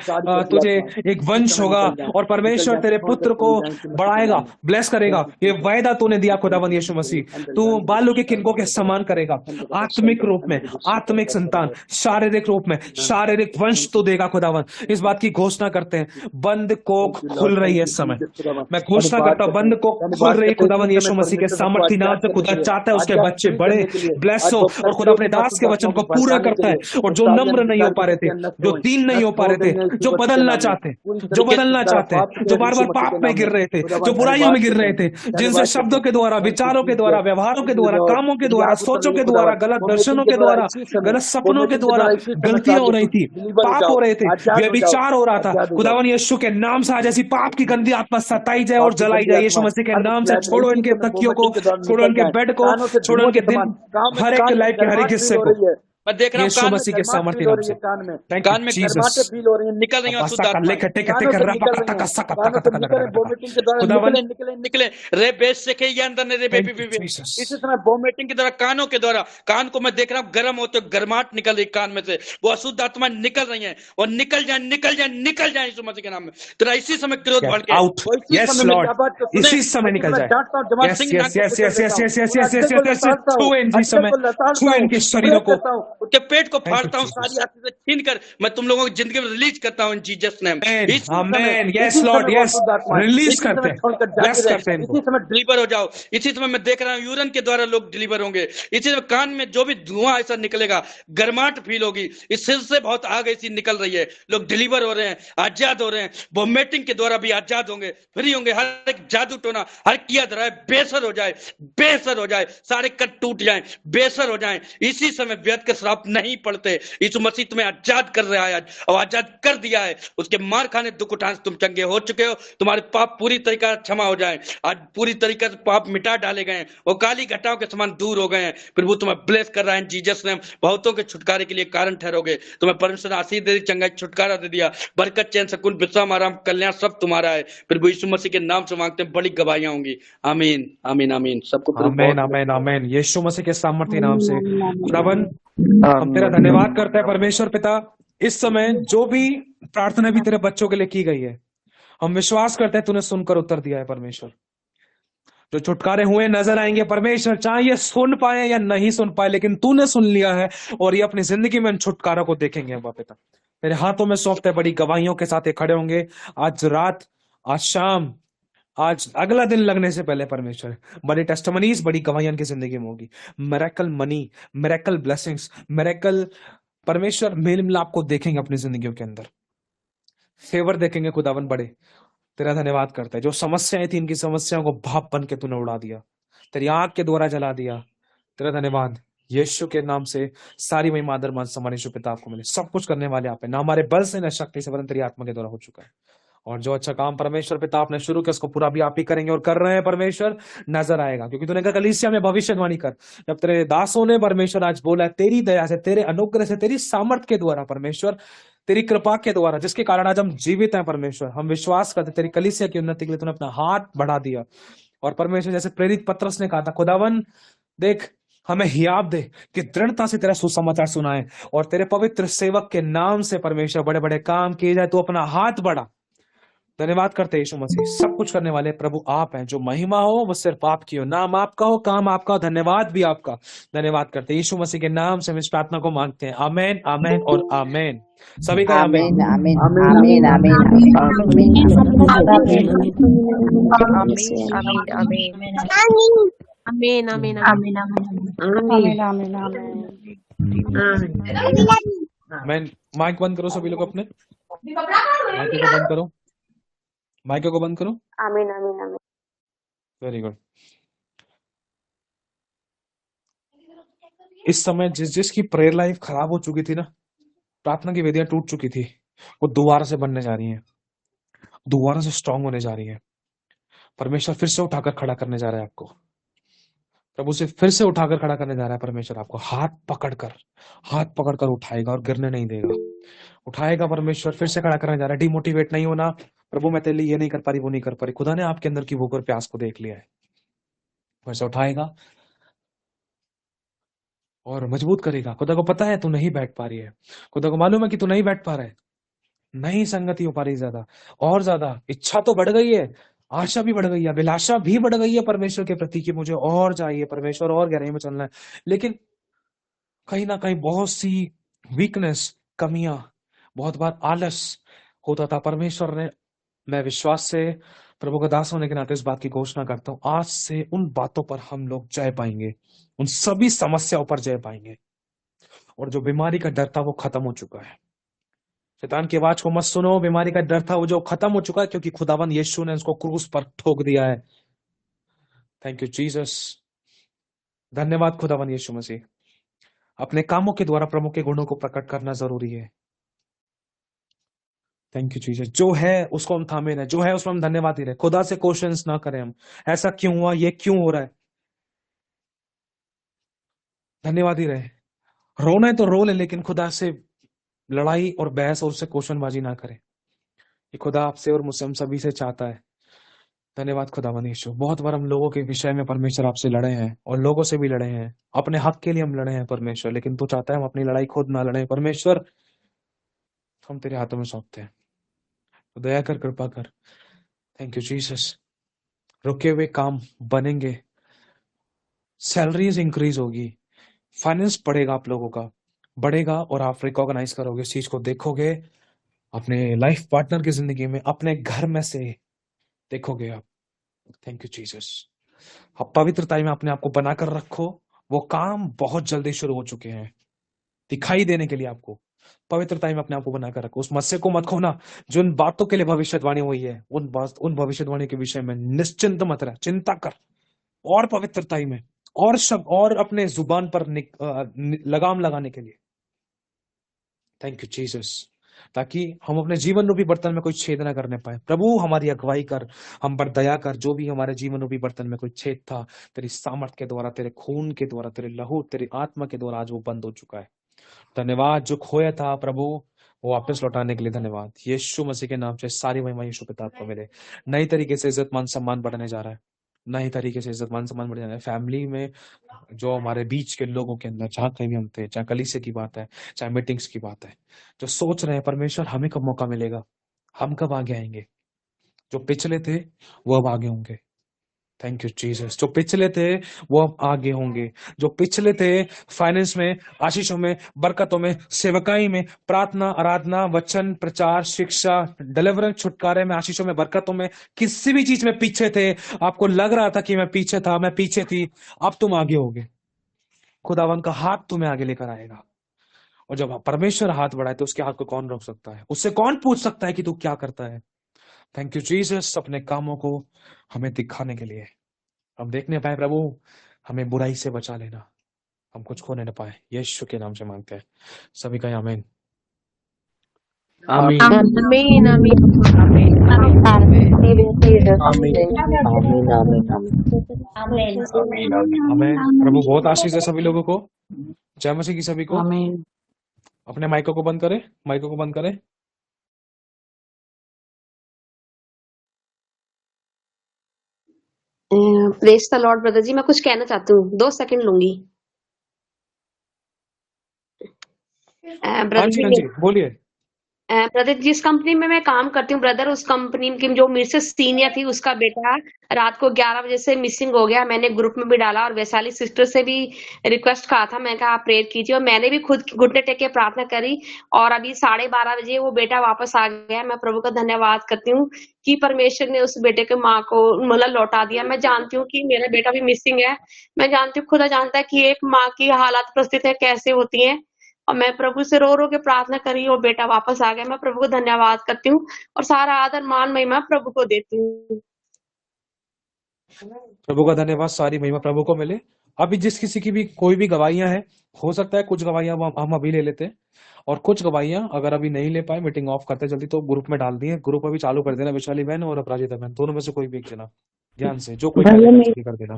तुझे एक वंश होगा और परमेश्वर तेरे पुत्र को बढ़ाएगा, ब्लेस करेगा। ये वायदा तूने दिया खुदावन यीशु मसीह, तू बालों के किनको के समान करेगा, आत्मिक रूप में आत्मिक संतान, शारीरिक रूप में शारीरिक वंश तो देगा खुदावन। इस बात की घोषणा करते हैं, बंद कोख खुल रही है इस समय, मैं घोषणा करता हूं बंद कोख खुल रही है खुदावन यीशु मसीह के सामर्थ्य नाम से। खुदा चाहता है उसके बच्चे बड़े ब्लेस हो और खुदा अपने दास के वचन को पूरा करता है, और जो नम्र नहीं हो पा रहे थे, जो दीन नहीं हो पा रहे थे, जो बदलना चाहते, जो बार बार पाप में गिर रहे थे, जो बुराइयों में गिर रहे थे, जिनसे शब्दों के द्वारा, विचारों के द्वारा, व्यवहारों के द्वारा, कामों के द्वारा, सोचों के द्वारा, गलत दर्शनों के द्वारा, गलत सपनों के द्वारा गलतियां हो रही थी, पाप हो रहे थे, व्यभिचार हो रहा था, खुदावन यीशु के नाम से आज ऐसी पाप की गंदी आत्मा सताई जाए और जलाई जाए यीशु मसीह के नाम से। छोड़ो इनके तकियों को, छोड़ो इनके बेड को, छोड़ो उनके दिन, हर एक लाइफ के हर एक हिस्से को मैं देख रहा हूँ यीशु कान में मसीह के गर्माहट सामर्थ्य फील हो नाम रही से। है, थैंक यू कान में जीसस। गर्माहटें फील हो रही है, निकल रही हैं अशुद्ध आत्माएं, कानों से निकल रही हैं, कानों से निकल रही, वोमिटिंग के द्वारा खुदावन निकले निकले निकले रे बेस से के ये अंदर ने रे thank baby you baby. Jesus. इसी समय वोमिटिंग के द्वारा कानों के द्वारा कान को मैं देख रहा हूँ गर्म होते गर्माहट निकल रही कान में से, वो अशुद्ध आत्माएं निकल रही हैं और निकल जाए निकल जाए निकल जाए यीशु मसीह के नाम में। तेरा इसी समय क्रोध बढ़ के आउट, वो इसी यस समय मेरी लॉर्ड, आवाज को सुने, इसी समय निकल जाए। डांटता हूँ, जवान यस सिंह यस नाक को यस कुचल यस देता यस हूँ, यस यस और यस अड्डे यस को यस यस लताड़ता हूँ, छुए इनकी अड्डे समय, को लताड़ता छुए हूँ, इनके शरीरों ब्रेक को। करता हूँ, उसके पेट को थैंक यू फाड़ता हूँ, जीसस। सारी आशीष छीन कर मैं तुम लोगों की जिंदगी में रिलीज करता हूँ इन जीसस नेम। आमेन, यस इसी लॉर्ड, समय वो यस, अशुद्ध आत्मा रिलीज इसी करते समय हैं, छोड़कर ब्लेस जाती रहे, करते हैं इसी इनको। समय डिलीवर हो जाओ। इसी समय मैं देख रहा हूँ यूरिन के द्वारा लोग डिलीवर होंगे, इसी समय कान में जो भी धुआं ऐसा निकलेगा, गर्माहट फील होगी, इस सिर से बहुत आग ऐसी निकल रही है, लोग डिलीवर हो रहे हैं, आजाद हो रहे हैं, वोमिटिंग के द्वारा भी आजाद होंगे, फ्री होंगे। हर एक जादू टोना, हर किया धरा है बेसर हो जाए, बेसर हो जाए, सारे कट टूट जाएं, बेसर हो जाएं। इसी समय व्यर्थ के श्राप नहीं पड़ते। यीशु मसीह तुम्हें आजाद कर रहा है आज, और आजाद कर दिया है। उसके मार खाने दुख उठाने से तुम चंगे हो चुके हो, तुम्हारे पाप पूरी तरीके से क्षमा हो जाए, आज पूरी तरीके से पाप मिटा डाले गए हैं, वो काली घटाओं के समान दूर हो गए हैं। प्रभु तुम्हें ब्लेस कर रहा है जीसस ने, बहुतों के छुटकारे के लिए कारण ठहरोगे। तुम्हें परमेश्वर ने आशीष दे दी, चंगाई छुटकारा दे दिया, बरकत चैन सुकून विश्राम आराम कल्याण सब तुम्हारा है। प्रभु यीशु मसीह के नाम से मांगते हैं, बड़ी गवाहियां होंगी। आमीन आमीन आमीन। सबको प्रभु आमेन बहुत आमेन आमेन, यीशु मसीह के सामर्थ्य नाम से। आमीन आमीन खुदावन हम आमीन तेरा आमीन धन्यवाद करते हैं परमेश्वर पिता, इस समय जो भी प्रार्थना भी तेरे बच्चों के लिए की गई है, हम विश्वास करते हैं तूने सुनकर उत्तर दिया है परमेश्वर। जो छुटकारे हुए नजर आएंगे परमेश्वर, चाहे ये सुन पाए या नहीं सुन पाए, लेकिन तूने सुन लिया है और ये अपनी जिंदगी में इन छुटकारों को देखेंगे। बाप पिता तेरे हाथों में सौंपते हैं, बड़ी गवाहियों के साथ ये खड़े होंगे आज रात, आज शाम, आज अगला दिन लगने से पहले परमेश्वर, बड़ी टेस्टमनीज, बड़ी गवाहियां की जिंदगी में होगी। Miracle money, miracle blessings, miracle परमेश्वर मेल मिलाप को देखेंगे अपनी जिंदगियों के अंदर, फेवर देखेंगे खुदावन बड़े। तेरा धन्यवाद करते हैं, जो समस्याएं थी इनकी समस्याओं को भाप बन के तूने उड़ा दिया, तेरी आग के द्वारा जला दिया। तेरा धन्यवाद यीशु के नाम से। सारी महिमा आदर मान सम्मान यीशु पिता आपको मिले। सब कुछ करने वाले आप हैं, ना हमारे बल से ना शक्ति से, वरन तेरी आत्मा के द्वारा हो चुका है। और जो अच्छा काम परमेश्वर पिता आपने शुरू किया उसको पूरा भी आप ही करेंगे और कर रहे हैं परमेश्वर, नजर आएगा। क्योंकि तूने कहा कलीसिया में भविष्यवाणी कर, जब तेरे दासों ने परमेश्वर आज बोला है, तेरी दया से, तेरे अनुग्रह से, तेरी सामर्थ के द्वारा परमेश्वर, तेरी कृपा के द्वारा, जिसके कारण आज हम जीवित हैं परमेश्वर, हम विश्वास करते तेरी कलीसिया की उन्नति के लिए तूने अपना हाथ बढ़ा दिया। और परमेश्वर जैसे प्रेरित पत्रस ने कहा था, खुदावन देख हमें हियाब दे कि दृढ़ता से तेरा सुसमाचार सुनाए और तेरे पवित्र सेवक के नाम से परमेश्वर बड़े बड़े काम किए जाए। तू अपना हाथ बढ़ा। धन्यवाद करते यीशु मसीह, सब कुछ करने वाले प्रभु आप हैं। जो महिमा हो वो सिर्फ आपकी हो, नाम आपका हो, काम आपका हो, धन्यवाद भी आपका। धन्यवाद करते यीशु मसीह के नाम से हम इस प्रार्थना को मांगते हैं। आमेन आमेन और आमेन। सभी का आमेन। आमीन आमीन आमीन आमीन आमीन आमीन आमीन आमीन आमीन आमीन आमेन। माइक बंद करो सभी लोग अपने, माइक को बंद करो, माइक को बंद करो। आमीन आमीन आमीन। Very good. इस समय जिस जिसकी प्रेयर लाइफ खराब हो चुकी थी ना, प्रार्थना की वेदियां टूट चुकी थी, वो दोबारा से बनने जा रही हैं, दोबारा से स्ट्रांग होने जा रही है। परमेश्वर फिर से उठाकर खड़ा करने जा रहा है आपको, प्रभु से फिर से उठाकर खड़ा करने जा रहा है परमेश्वर। आपको हाथ पकड़कर उठाएगा और गिरने नहीं देगा, उठाएगा परमेश्वर, फिर से खड़ा करने जा रहा है। डिमोटिवेट नहीं होना, प्रभु मैं तेरे लिए ये नहीं कर पा रही, वो नहीं कर पा रही। खुदा ने आपके अंदर की भूख और प्यास को देख लिया है, फिर से उठाएगा और मजबूत करेगा। खुदा को पता है तू नहीं बैठ पा रही है, खुदा को मालूम है कि तू नहीं बैठ पा रहा है, नहीं संगति हो पा रही, ज्यादा और ज्यादा इच्छा तो बढ़ गई है, आशा भी बढ़ गई है, अभिलाषा भी बढ़ गई है परमेश्वर के प्रति कि मुझे और चाहिए परमेश्वर, और गहराई में चलना है। लेकिन कहीं ना कहीं बहुत सी वीकनेस, कमियां, बहुत बार आलस होता था। परमेश्वर ने, मैं विश्वास से प्रभु का दास होने के नाते इस बात की घोषणा करता हूं, आज से उन बातों पर हम लोग जय पाएंगे, उन सभी समस्याओं पर जय पाएंगे। और जो बीमारी का डर था वो खत्म हो चुका है। शैतान की आवाज को मत सुनो, बीमारी का डर था वो जो खत्म हो चुका है, क्योंकि खुदावन यीशु ने उसको क्रूस पर ठोक दिया है। Thank you Jesus. धन्यवाद खुदावन यीशु मसीह। अपने कामों के द्वारा प्रभु के गुणों को प्रकट करना जरूरी है। Thank you Jesus. जो है उसको हम थामे रहे, जो है उसमें हम धन्यवाद ही रहे। खुदा से क्वेश्चंस ना करें हम, ऐसा क्यों हुआ, ये क्यों हो रहा है, धन्यवाद ही रहे। रोना है तो रो ले, लेकिन खुदा से लड़ाई और बहस और उससे क्वेश्चनबाजी ना करें। ये खुदा आपसे और मुझसे, हम सभी से चाहता है। धन्यवाद खुदावंद यीशु। बहुत बार हम लोगों के विषय में परमेश्वर आपसे लड़े हैं और लोगों से भी लड़े हैं, अपने हक के लिए हम लड़े हैं परमेश्वर, लेकिन तू चाहता है हम अपनी लड़ाई खुद ना लड़े। परमेश्वर, हम तेरे हाथों में सौंपते हैं, तो दया कर, कृपा कर। Thank you Jesus. रुके हुए काम बनेंगे, सैलरीज इंक्रीज होगी, फाइनेंस बढ़ेगा, आप लोगों का बढ़ेगा, और आप रिकॉग्नाइज करोगे इस चीज को, देखोगे अपने लाइफ पार्टनर की जिंदगी में, अपने घर में से देखोगे आप। Thank you Jesus. अब पवित्रता में अपने आप को बनाकर रखो। वो काम बहुत जल्दी शुरू हो चुके हैं दिखाई देने के लिए। आपको पवित्रता में अपने आप को बनाकर रखो। उस मत्स्य को मत खोना जो उन बातों के लिए भविष्यवाणी हुई है, उन भविष्यवाणी के विषय में निश्चिंत मत रह, चिंता कर, और पवित्रता में, और शब्द, और अपने जुबान पर लगाम लगाने के लिए। Thank you Jesus. ताकि हम अपने जीवन रूपी बर्तन में कोई छेद ना करने पाए। प्रभु, हमारी अगुवाई कर, हम पर दया कर। जो भी हमारे जीवन रूपी बर्तन में कोई छेद था, तेरी सामर्थ के द्वारा, तेरे खून के द्वारा, तेरे लहू, तेरी आत्मा के द्वारा आज वो बंद हो चुका है। धन्यवाद। जो खोया था प्रभु, वो वापस लौटाने के लिए धन्यवाद। यीशु मसीह के नाम से सारी महिमा यीशु पिता को मिले। नई तरीके से इज्जत मान सम्मान बढ़ने जा रहा है। नई तरीके से इज्जत मान सम्मान बढ़ जा रहा है फैमिली में, जो हमारे बीच के लोगों के अंदर, जहाँ कहीं भी हम थे, चाहे कलीसिया की बात है, चाहे मीटिंग्स की बात है, जो सोच रहे हैं परमेश्वर हमें कब मौका मिलेगा, हम कब आगे आएंगे, जो पिछले थे वो अब आगे होंगे। Thank you Jesus. जो पिछले थे वो अब आगे होंगे। जो पिछले थे फाइनेंस में, आशीषों में, बरकतों में, सेवकाई में, प्रार्थना, आराधना, वचन, प्रचार, शिक्षा, डिलीवरेंस, छुटकारे में, आशीषों में, बरकतों में, किसी भी चीज में पीछे थे, आपको लग रहा था कि मैं पीछे था, मैं पीछे थी, अब तुम आगे होगे। खुदावन का हाथ तुम्हें आगे लेकर आएगा। और जब परमेश्वर हाथ बढ़ाए तो उसके हाथ को कौन रोक सकता है? उससे कौन पूछ सकता है कि तू क्या करता है? थैंक यू जीसस, अपने कामों को हमें दिखाने के लिए। हम देखने पाए प्रभु, हमें बुराई से बचा लेना, हम कुछ खोने न पाए। यीशु के नाम से मांगते हैं सभी का आमीन। आमीन। आमीन आमीन आमीन आमीन। प्रभु बहुत आशीष है सभी लोगों को। जय मसीह की सभी को। आमीन। अपने माइकों को बंद करें, माइकों को बंद करें। प्रेज द लॉर्ड ब्रदर जी, मैं कुछ कहना चाहती हूँ, 2 सेकंड लूंगी। हाँ ब्रदर जी, जी, हाँ जी, बोलिए। ब्रदर जिस कंपनी में मैं काम करती हूँ ब्रदर, उस कंपनी की जो मेरे से सीनियर थी, उसका बेटा रात को 11 बजे से मिसिंग हो गया। मैंने ग्रुप में भी डाला और वैशाली सिस्टर से भी रिक्वेस्ट कहा था, मैं कहा आप प्रेयर कीजिए, और मैंने भी खुद घुटने टेक के प्रार्थना करी, और अभी 12:30 बजे वो बेटा वापस आ गया। मैं प्रभु का धन्यवाद करती हूँ कि परमेश्वर ने उस बेटे के माँ को मतलब लौटा दिया। मैं जानती हूँ कि मेरा बेटा भी मिसिंग है, मैं जानती हूँ, खुदा जानता है कि एक माँ की हालात परिस्थितियां कैसे होती हैं, और मैं प्रभु से रो रो के प्रार्थना करी और बेटा वापस आ गया। मैं प्रभु को धन्यवाद करती हूँ और सारा आदर मान महिमा प्रभु को देती हूँ। प्रभु का धन्यवाद, सारी महिमा प्रभु को मिले। अभी जिस किसी की भी कोई भी गवाहियां हैं, हो सकता है कुछ गवाहियां हम अभी ले लेते हैं, और कुछ गवाहियां अगर अभी नहीं ले पाए, मीटिंग ऑफ करते जल्दी, तो ग्रुप में डाल दिए। ग्रुप अभी चालू कर देना, वैशाली बहन और अपराजिता बहन, दोनों में से कोई भी एक जना ध्यान से, जो कोई पहले कर सके कर देना,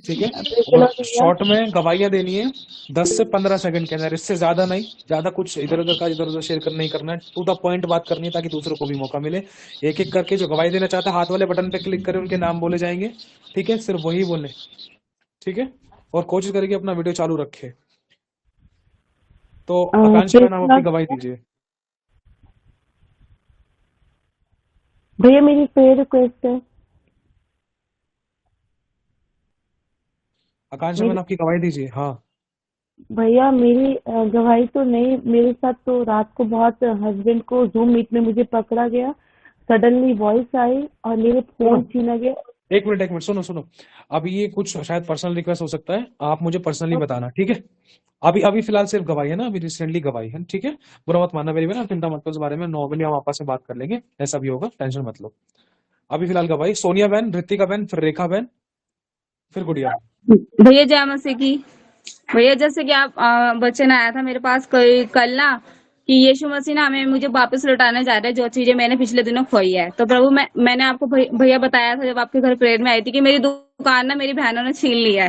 ठीक है। और शॉर्ट में गवाहियां देनी है 10 से 15 सेकंड के अंदर, इससे ज्यादा नहीं। ज्यादा कुछ इधर उधर शेयर नहीं करना है, टू द पॉइंट बात करनी है, ताकि दूसरों को भी मौका मिले। एक एक करके जो गवाही देना चाहता है, हाथ वाले बटन पे क्लिक करें, उनके नाम बोले जाएंगे, ठीक है, सिर्फ वही बोले, ठीक है। और कोशिश करेंगे अपना वीडियो चालू रखे। तो आकांक्षा का नाम, अपनी गवाही दीजिए। भैया मेरी प्रेयर रिक्वेस्ट है। आकांक्षा मैंने आपकी गवाही दीजिए। हाँ भैया मेरी गवाही तो नहीं, मेरे साथ तो रात को बहुत हस्बैंड को जूम मीट में मुझे पकड़ा गया, सडनली वॉइस आई और मेरे फोन छीना गया। एक मिनट सुनो। अभी ये कुछ शायद पर्सनल रिक्वेस्ट हो सकता है, आप मुझे पर्सनली बताना, ठीक है। अभी फिलहाल सिर्फ गवाही है ना, अभी रिसेंटली गवाही है, ठीक है। बुरा मत मानना मेरी बहन, चिंता मत करो इस बारे में, नॉर्मली हम आपस में बात कर लेंगे, ऐसा भी होगा, टेंशन मत लो। अभी फिलहाल गवाही सोनिया बहन, ऋतिका बहन, फिर रेखा बहन, फिर गुड़िया। भैया जय मसीह की। भैया जैसे कि आप वचन आया था मेरे पास कल ना, कि यीशु मसीह ना मुझे वापस लौटाने जा रहे हैं जो चीजें मैंने पिछले दिनों खोई है। तो प्रभु मैंने आपको भैया बताया था जब आपके घर प्रेयर में आई थी कि मेरी दुकान ना मेरी बहनों ने छीन ली है।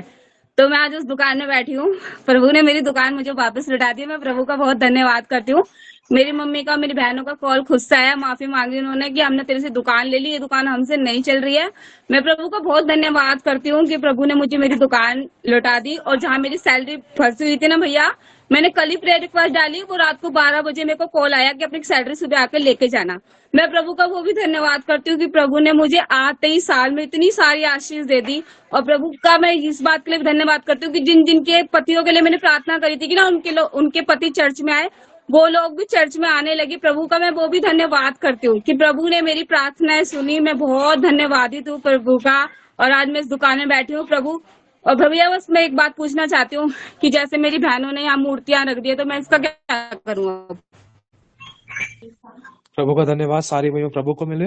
तो मैं आज उस दुकान में बैठी हूँ। प्रभु ने मेरी दुकान मुझे वापस लौटा दी। मैं प्रभु का बहुत धन्यवाद करती हूँ। मेरी मम्मी का, मेरी बहनों का कॉल खुद से आया, माफी मांगी उन्होंने कि हमने तेरे से दुकान ले ली, ये दुकान हमसे नहीं चल रही है। मैं प्रभु का बहुत धन्यवाद करती हूँ कि प्रभु ने मुझे मेरी दुकान लौटा दी। और जहाँ मेरी सैलरी फंसी हुई थी ना भैया, मैंने कल ही प्रेयर रिक्वेस्ट डाली, वो रात को 12 बजे मेरे को कॉल आया कि अपनी सैलरी सुबह आकर लेके जाना। मैं प्रभु का वो भी धन्यवाद करती हूँ कि प्रभु ने मुझे आते ही साल में इतनी सारी आशीष दे दी। और प्रभु का मैं इस बात के लिए भी धन्यवाद करती हूँ कि जिन जिन के पतियों के लिए मैंने प्रार्थना करी थी कि ना उनके पति चर्च में आए, वो लोग भी चर्च में आने लगे। प्रभु का मैं वो भी धन्यवाद करती हूँ कि प्रभु ने मेरी प्रार्थनाएं सुनी। मैं बहुत धन्यवादित हूँ प्रभु का। और आज मैं इस दुकान में बैठी हूँ प्रभु। और भैया बस मैं एक बात पूछना चाहती हूँ कि जैसे मेरी बहनों ने यहाँ मूर्तियां रख दी है, तो मैं इसका क्या करूँ अब? प्रभु का धन्यवाद सारी महिमा प्रभु को मिले।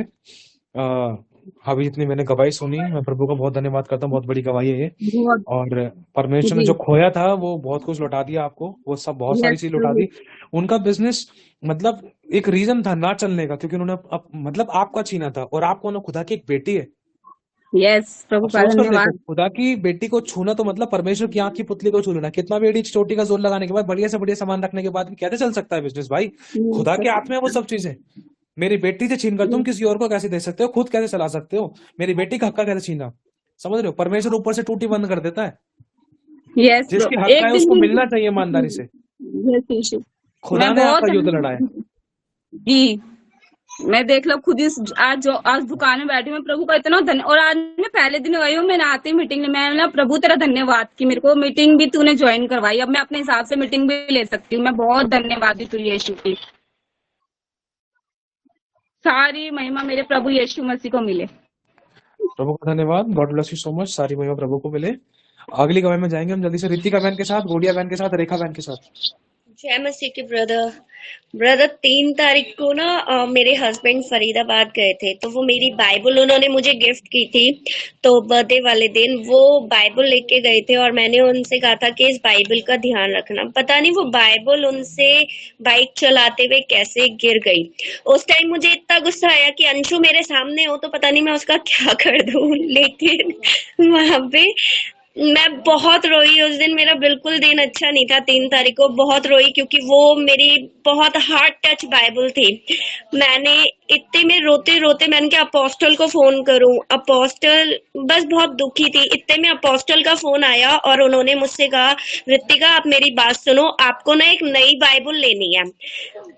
अभी जितनी मैंने गवाही सुनी, मैं प्रभु का बहुत धन्यवाद करता हूँ। बहुत बड़ी गवाही है ये। बहुत और परमेश्वर ने जी, जो खोया था वो बहुत कुछ लौटा दिया आपको, वो सब बहुत सारी यस चीज लौटा प्रभु, दी। उनका बिजनेस मतलब एक रीजन था ना चलने का, क्योंकि उन्होंने मतलब आपका छीना था। और आपको ना, खुदा की एक बेटी है। यस प्रभु अब का सोच कर देखो, धन्यवाद। खुदा की बेटी को छूना तो मतलब परमेश्वर की आंख की पुतली को छू लेना। कितना भी एड़ी चोटी का जोर लगाने के बाद, बढ़िया से बढ़िया सामान रखने के बाद भी कैसे चल सकता है बिजनेस भाई? खुदा के हाथ में है वो सब चीजें। मेरी बेटी से छीन कर तुम किसी और को कैसे दे सकते हो? खुद कैसे चला सकते हो? मेरी बेटी का हक्का कैसे छीना? समझ रहे हो? परमेश्वर ऊपर से टूटी बंद कर देता है। यस जिसकी प्रभु, हक्का एक है दिन उसको भी मिलना चाहिए ईमानदारी से। यस यीशु। खुदा मैं ने बहुत आपका युद्ध लड़ाया। जी, मैं देख लो खुद इस आज दुकान में बैठी हूँ। मैं प्रभु का इतना धन्य। और आज मैं पहले दिन गई हूँ, मैंने आती मीटिंग में, मैं ना प्रभु तेरा धन्यवाद कि मेरे को मीटिंग भी तूने ज्वाइन करवाई। अब मैं अपने हिसाब से मीटिंग भी ले सकती हूँ। मैं बहुत धन्यवादी तू यीशु की। सारी महिमा मेरे प्रभु यीशु मसीह को मिले। प्रभु का धन्यवाद। God bless you so much. सारी महिमा प्रभु को मिले। अगली गवाही में जाएंगे हम जल्दी से, रितिका बहन के साथ, गोडिया बहन के साथ, रेखा बहन के साथ। जय मसीह के ब्रदर 3 तारीख को ना मेरे हस्बैंड फरीदाबाद गए थे, तो वो मेरी बाइबल उन्होंने मुझे गिफ्ट की थी। तो बर्थडे वाले दिन वो बाइबल लेके गए थे और मैंने उनसे कहा था कि इस बाइबल का ध्यान रखना। पता नहीं वो बाइबल उनसे बाइक चलाते हुए कैसे गिर गई। उस टाइम मुझे इतना गुस्सा आया कि अंशु मेरे सामने हो तो पता नहीं मैं उसका क्या कर दूं। लेकिन वहां पे मैं बहुत रोई उस दिन। मेरा बिल्कुल दिन अच्छा नहीं था। 3 तारीख को बहुत रोई क्योंकि वो मेरी बहुत हार्ट टच बाइबल थी। मैंने इतने में रोते रोते मैंने कहा अपोस्टल को फोन करूं। अपोस्टल बस बहुत दुखी थी। इतने में अपोस्टल का फोन आया और उन्होंने मुझसे कहा, ऋतिका आप मेरी बात सुनो, आपको ना एक नई बाइबल लेनी है।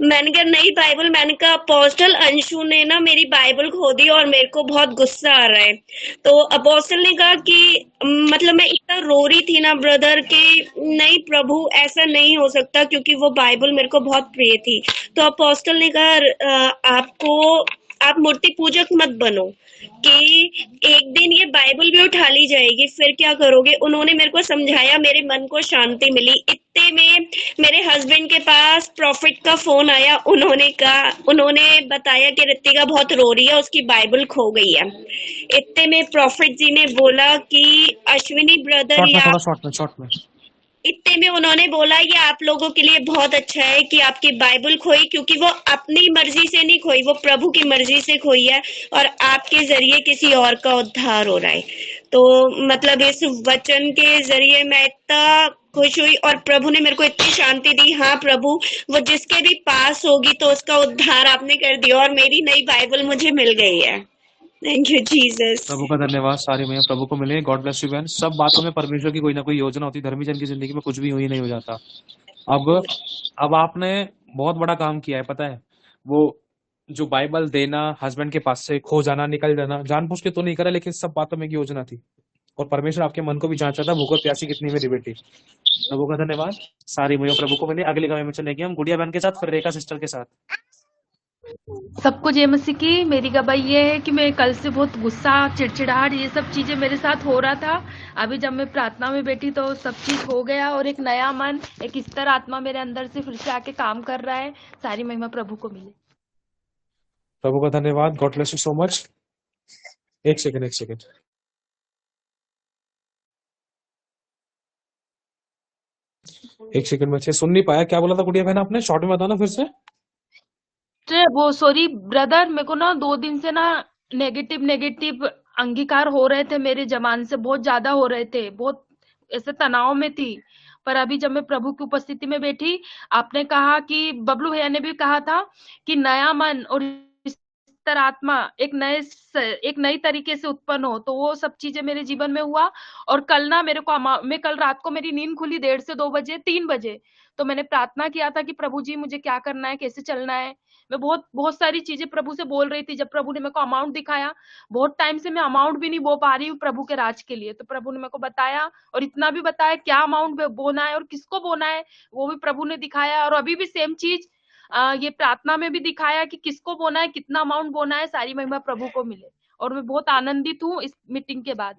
मैंने कहा नई बाइबल? मैंने कहा अपोस्टल अंशु ने ना मेरी बाइबल खो दी और मेरे को बहुत गुस्सा आ रहा है। तो अपोस्टल ने कहा कि मतलब मैं इतना रो रही थी ना ब्रदर कि नहीं प्रभु ऐसा नहीं हो सकता, क्योंकि वो बाइबल मेरे को बहुत प्रिय थी। तो अपोस्टल ने कहा आप मूर्ति पूजक मत बनो कि एक दिन ये बाइबल भी उठा ली जाएगी, फिर क्या करोगे? उन्होंने मेरे को समझाया, मेरे मन को शांति मिली। इतने में मेरे हस्बैंड के पास प्रॉफिट का फोन आया। उन्होंने बताया कि ऋतिका बहुत रो रही है, उसकी बाइबल खो गई है। इतने में प्रॉफिट जी ने बोला कि अश्विनी ब्रदर या शॉर्ट में इतने में उन्होंने बोला ये आप लोगों के लिए बहुत अच्छा है कि आपकी बाइबल खोई, क्योंकि वो अपनी मर्जी से नहीं खोई, वो प्रभु की मर्जी से खोई है और आपके जरिए किसी और का उद्धार हो रहा है। तो मतलब इस वचन के जरिए मैं इतना खुश हुई और प्रभु ने मेरे को इतनी शांति दी। हाँ प्रभु, वो जिसके भी पास होगी तो उसका उद्धार आपने कर दिया और मेरी नई बाइबल मुझे मिल गई है। Thank you Jesus. प्रभु का धन्यवाद। सारी महिमा प्रभु को मिले। गॉड ब्लेस यू बहन। सब बातों में परमेश्वर की कोई ना कोई योजना होती। धर्मी जन की जिंदगी में कुछ भी ही नहीं हो जाता। अब आपने बहुत बड़ा काम किया है, पता है? वो जो बाइबल देना, हस्बैंड के पास से खो जाना, निकल जाना, जानबूझ के तो नहीं करा, लेकिन सब बातों में एक योजना थी और परमेश्वर आपके मन को भी जांचा था। भूख और प्यासी कितनी मेरी बेटी। प्रभु का धन्यवाद। सारी महिमा प्रभु को मिले। अगली गवाही में चलेंगे हम गुड़िया बहन के साथ, फिर रेखा सिस्टर के साथ। सबको जय मसीह की। मेरी गवाही ये है कि मैं कल से बहुत गुस्सा, चिड़चिड़ाहट, ये सब चीजें मेरे साथ हो रहा था। अभी जब मैं प्रार्थना में बैठी तो सब चीज हो गया और एक नया मन, एक स्तर आत्मा मेरे अंदर से फिर से आके काम कर रहा है। सारी महिमा प्रभु को मिले। प्रभु का धन्यवाद। God bless you so much. एक सेकंड में अच्छे सुन नहीं पाया। क्या बोला था गुड़िया बहन आपने? शॉर्ट में बताना फिर से। वो सॉरी ब्रदर, मेरे को ना 2 दिन से ना नेगेटिव अंगीकार हो रहे थे, मेरे जबान से बहुत ज्यादा हो रहे थे। बहुत ऐसे तनाव में थी। पर अभी जब मैं प्रभु की उपस्थिति में बैठी, आपने कहा कि बबलू भैया ने भी कहा था कि नया मन और स्थिर आत्मा एक नई तरीके से उत्पन्न हो, तो वो सब चीजें मेरे जीवन में हुआ। और कल ना मेरे को मैं कल रात को मेरी नींद खुली 1:30 से 2 बजे 3 बजे, तो मैंने प्रार्थना किया था कि प्रभु जी मुझे क्या करना है, कैसे चलना है। मैं बहुत बहुत सारी चीजें प्रभु से बोल रही थी। जब प्रभु ने मेरे को अमाउंट दिखाया, बहुत टाइम से मैं अमाउंट भी नहीं बो पा रही हूँ प्रभु के राज के लिए, तो प्रभु ने मेरे को बताया और इतना भी बताया क्या अमाउंट बोना है और किसको बोना है, वो भी प्रभु ने दिखाया। और अभी भी सेम चीज ये प्रार्थना में भी दिखाया कि किसको बोना है, कितना अमाउंट बोना है, सारी महिमा प्रभु को मिले। और मैं बहुत आनंदित हूँ इस मीटिंग के बाद।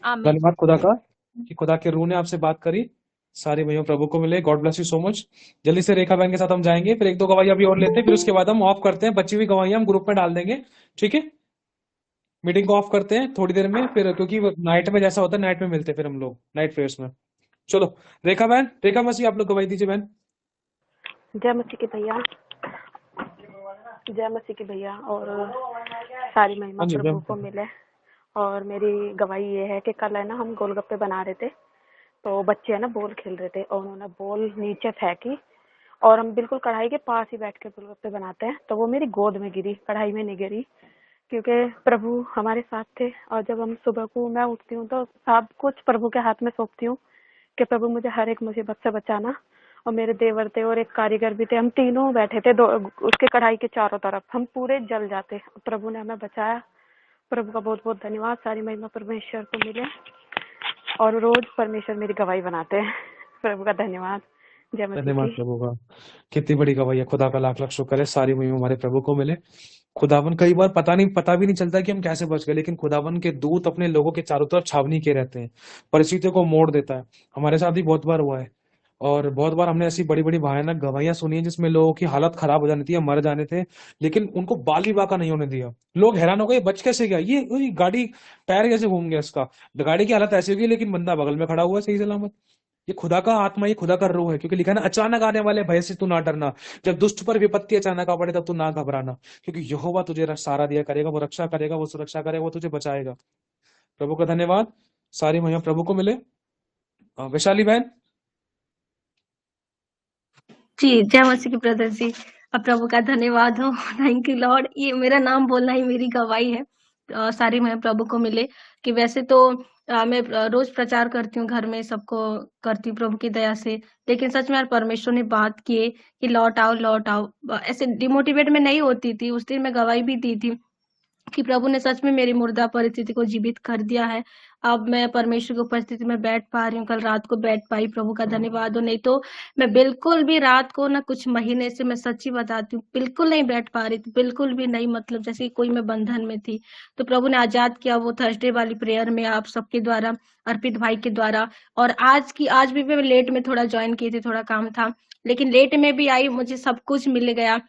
आमीन। धन्यवाद खुदा का कि खुदा के रूह ने आपसे बात करी। सारी महिमा प्रभु को मिले। God bless you so much. जल्दी से रेखा बहन के साथ हम जाएंगे, फिर 1-2 गवाही अभी और लेते हैं, फिर उसके बाद हम ऑफ करते हैं। बची हुई गवाही हम ग्रुप में डाल देंगे, ठीक है। मीटिंग को ऑफ करते हैं थोड़ी देर में, फिर क्योंकि नाइट में जैसा होता है, नाइट में मिलते हैं फिर हम लोग नाइट प्रेयर्स में। चलो रेखा बहन, रेखा मसीह आप लोग गवाही दीजिए बहन। जय मसीह की भैया, जय मसीह की भैया, और सारी महिमा हाँ जी, प्रभु को जय मिले। और मेरी गवाही ये है कि कल है ना हम गोलगप्पे बना रहे थे, तो बच्चे है ना बॉल खेल रहे थे और उन्होंने बॉल नीचे फेंकी और हम बिल्कुल कढ़ाई के पास ही बैठ के गोलगप्पे बनाते हैं, तो वो मेरी गोद में गिरी, कढ़ाई में नहीं गिरी, क्योंकि प्रभु हमारे साथ थे। और जब हम सुबह को मैं उठती हूँ तो सब कुछ प्रभु के हाथ में सौंपती हूँ कि प्रभु मुझे हर एक मुसीबत से बचाना। और मेरे देवर थे और एक कारीगर भी थे, हम तीनों बैठे थे उसके कढ़ाई के चारों तरफ, हम पूरे जल जाते। प्रभु ने हमें बचाया। प्रभु का बहुत बहुत धन्यवाद। सारी महिमा परमेश्वर को मिले और रोज परमेश्वर मेरी गवाही बनाते हैं। प्रभु का धन्यवाद। जय मसीह धन्यवाद की। प्रभु का। कितनी बड़ी गवाही है। खुदा का लाख लाख शुक्र है। सारी महिमा हमारे प्रभु को मिले। खुदावन कई बार पता भी नहीं चलता कि हम कैसे बच गए, लेकिन खुदावन के दूत अपने लोगों के चारों तरफ छावनी किए रहते हैं, परिस्थितियों को मोड़ देता है। हमारे साथ भी बहुत बार हुआ है, और बहुत बार हमने ऐसी बड़ी बड़ी भयानक गवाहियां सुनी है जिसमें लोगों की हालत खराब हो जानी थी या मर जाने थे, लेकिन उनको बाल भी बाका नहीं होने दिया। लोग हैरान हो गए, बच कैसे गया, ये गाड़ी टायर कैसे घूम गया इसका, गाड़ी की हालत ऐसी होगी लेकिन बंदा बगल में खड़ा हुआ है सही सलामत। ये खुदा का आत्मा, ये खुदा का रूह है, क्योंकि लिखा है ना, अचानक आने वाले भय से तू ना डरना, जब दुष्ट पर विपत्ति अचानक आ पड़े तब तू ना घबराना, क्योंकि यहोवा तुझे सहारा दिया करेगा, वो रक्षा करेगा, वो सुरक्षा करेगा, वो तुझे बचाएगा। प्रभु का धन्यवाद। सारी महिमा प्रभु को मिले। वैशाली बहन। जी, जय मसीह की ब्रदर जी। अब प्रभु का धन्यवाद हो। Thank you Lord. ये मेरा नाम बोलना ही मेरी गवाही है। सारी महिमा प्रभु को मिले। कि वैसे तो मैं रोज प्रचार करती हूँ, घर में सबको करती हूँ प्रभु की दया से, लेकिन सच में यार परमेश्वर ने बात की है कि लौट आओ लौट आओ। ऐसे डिमोटिवेट में नहीं होती थी। उस दिन मैं गवाही भी दी थी कि प्रभु ने सच में मेरी मुर्दा परिस्थिति को जीवित कर दिया है। अब मैं परमेश्वर की उपस्थिति में बैठ पा रही हूँ। कल रात को बैठ पाई, प्रभु का धन्यवाद हो। नहीं तो मैं बिल्कुल भी रात को ना, कुछ महीने से मैं सच्ची बताती हूँ, बिल्कुल नहीं बैठ पा रही थी, बिल्कुल भी नहीं। मतलब जैसे कोई मैं बंधन में थी, तो प्रभु ने आजाद किया वो थर्सडे वाली प्रेयर में, आप सबके द्वारा, अर्पित भाई के द्वारा। और आज भी मैं लेट में थोड़ा ज्वाइन की थी, थोड़ा काम था, लेकिन लेट में भी आई, मुझे सब कुछ मिल गया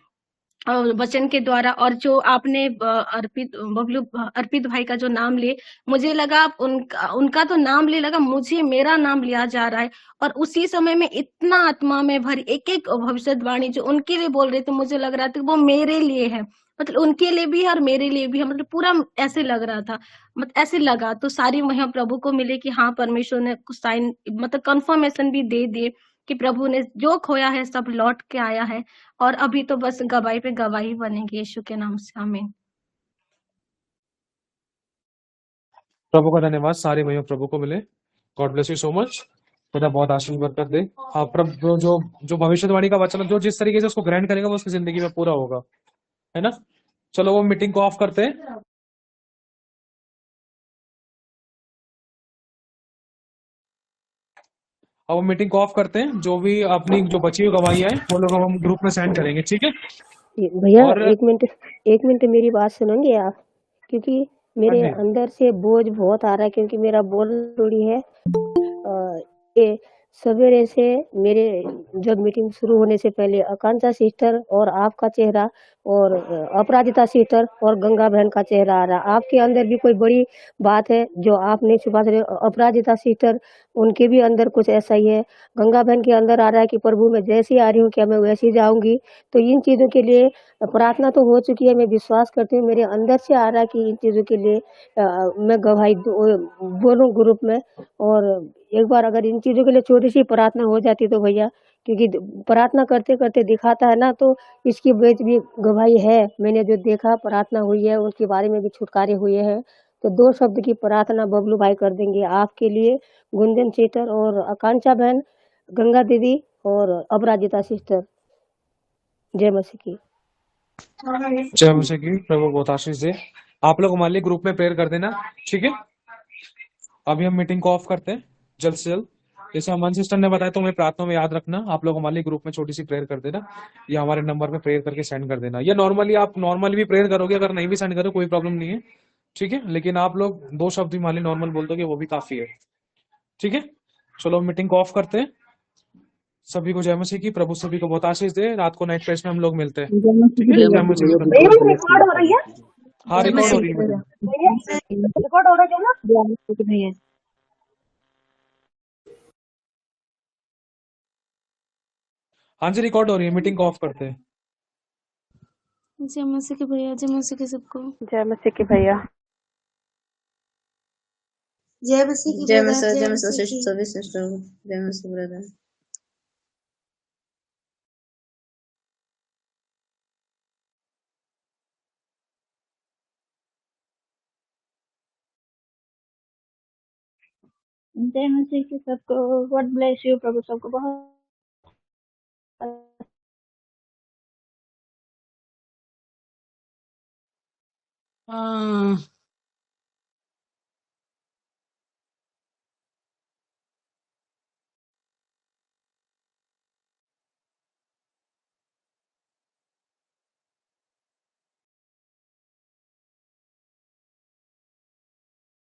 और वचन के द्वारा। और जो आपने अर्पित भाई का जो नाम ले, मुझे लगा उनका तो नाम ले, लगा मुझे मेरा नाम लिया जा रहा है। और उसी समय में इतना आत्मा में भरी एक एक भविष्यवाणी जो उनके लिए बोल रहे थे, मुझे लग रहा था वो मेरे लिए है, मतलब उनके लिए भी है और मेरे लिए भी है, मतलब पूरा ऐसे लग रहा था, मतलब ऐसे लगा। तो सारी महिमा प्रभु को मिले कि हाँ, परमेश्वर ने कुछ साइन, मतलब कंफर्मेशन भी दे दिए कि प्रभु ने जो खोया है सब लौट के आया है। और अभी तो बस गवाही पे गवाही बनेगी यीशु के नाम से। आमीन। प्रभु का धन्यवाद। सारी महिमा प्रभु को मिले। God bless you so much. खुदा बहुत आशीष बरकत दे। हाँ प्रभु, जो भविष्यवाणी का वचन, जो जिस तरीके से उसको ग्रहण करेगा वो उसकी जिंदगी में पूरा होगा, है ना। चलो वो मीटिंग को ऑफ करते हैं। अब हम मीटिंग को ऑफ करते हैं। जो भी अपनी जो बची हुई गवाही है वो लोग हम ग्रुप में सेंड करेंगे, ठीक है। भैया और एक मिनट मेरी बात सुनेंगे आप, क्योंकि मेरे हाँ जी, अंदर से बोझ बहुत आ रहा है, क्योंकि मेरा बोल थोड़ी है। ये सवेरे से मेरे जब मीटिंग शुरू होने से पहले आकांक्षा सिस्टर और आपका चेहरा और अपराजिता सिस्टर और गंगा बहन का चेहरा आ रहा है। आपके अंदर भी कोई बड़ी बात है जो आप नहीं छुपा रहे। अपराजिता सिस्टर, उनके भी अंदर कुछ ऐसा ही है। गंगा बहन के अंदर आ रहा है कि प्रभु मैं जैसी आ रही हूँ क्या मैं वैसी जाऊंगी। तो इन चीजों के लिए प्रार्थना तो हो चुकी है, मैं विश्वास करती हूँ, मेरे अंदर से आ रहा है कि इन चीजों के लिए मैं गवाही बोलूं ग्रुप में। और एक बार अगर इन चीजों के लिए छोटी सी प्रार्थना हो जाती तो भैया, क्योंकि प्रार्थना करते करते दिखाता है ना, तो इसकी बेच भी गवाही है। मैंने जो देखा प्रार्थना हुई है उनके बारे में भी छुटकारे हुए हैं। तो 2 शब्द की प्रार्थना बबलू भाई कर देंगे आपके लिए, गुंजन सिस्टर और आकांक्षा बहन, गंगा दीदी और अपराजिता सिस्टर। जय मसीह की। जय मसीह की। प्रभु बहुत आशीष दे। आप लोग हमारे लिए ग्रुप में प्रेयर कर देना, ठीक है। अभी हम मीटिंग को ऑफ करते हैं जल्द से जल्द। जैसे अमन सिस्टर ने बताया तो हमें प्रार्थना में याद रखना। आप लोग हमारे लिए ग्रुप में छोटी सी प्रेयर कर देना, या हमारे नंबर पे प्रेयर करके सेंड कर देना, या नॉर्मली आप नॉर्मली भी प्रेयर करोगे, अगर नहीं भी सेंड करो कोई प्रॉब्लम नहीं है, ठीक है। लेकिन आप लोग 2 शब्द भी हमारे लिए नॉर्मल बोल दोगे वो भी काफी है, ठीक है। चलो मीटिंग को ऑफ करते हैं। सभी को जय मसीह की। प्रभु सभी को बहुत आशीष दे। रात को नाइट प्रेस में हम लोग मिलते हैं, ठीक है। जय जय मसीह मसीह भैया, की। बहुत बहुत bless रिकॉर्ड हो रही है, हाँ you। रिकॉर्ड हो रही है मीटिंग। रिकॉर्ड हो रही है ना। भैया हाँ जी रिकॉर्ड हो रही है। मीटिंग को ऑफ करते हैं। जय मसीह के भैया, जय मसीह के सबको। जय मसीह की भैया। जय मसीह की जय ब्रदर, मसीह, जय जय मसीह मसीह की। सभी सिस्टर, जय मसीह ब्रदर। जय मसीह की सबको। God bless you. प्रभु सबको बहुत हाँ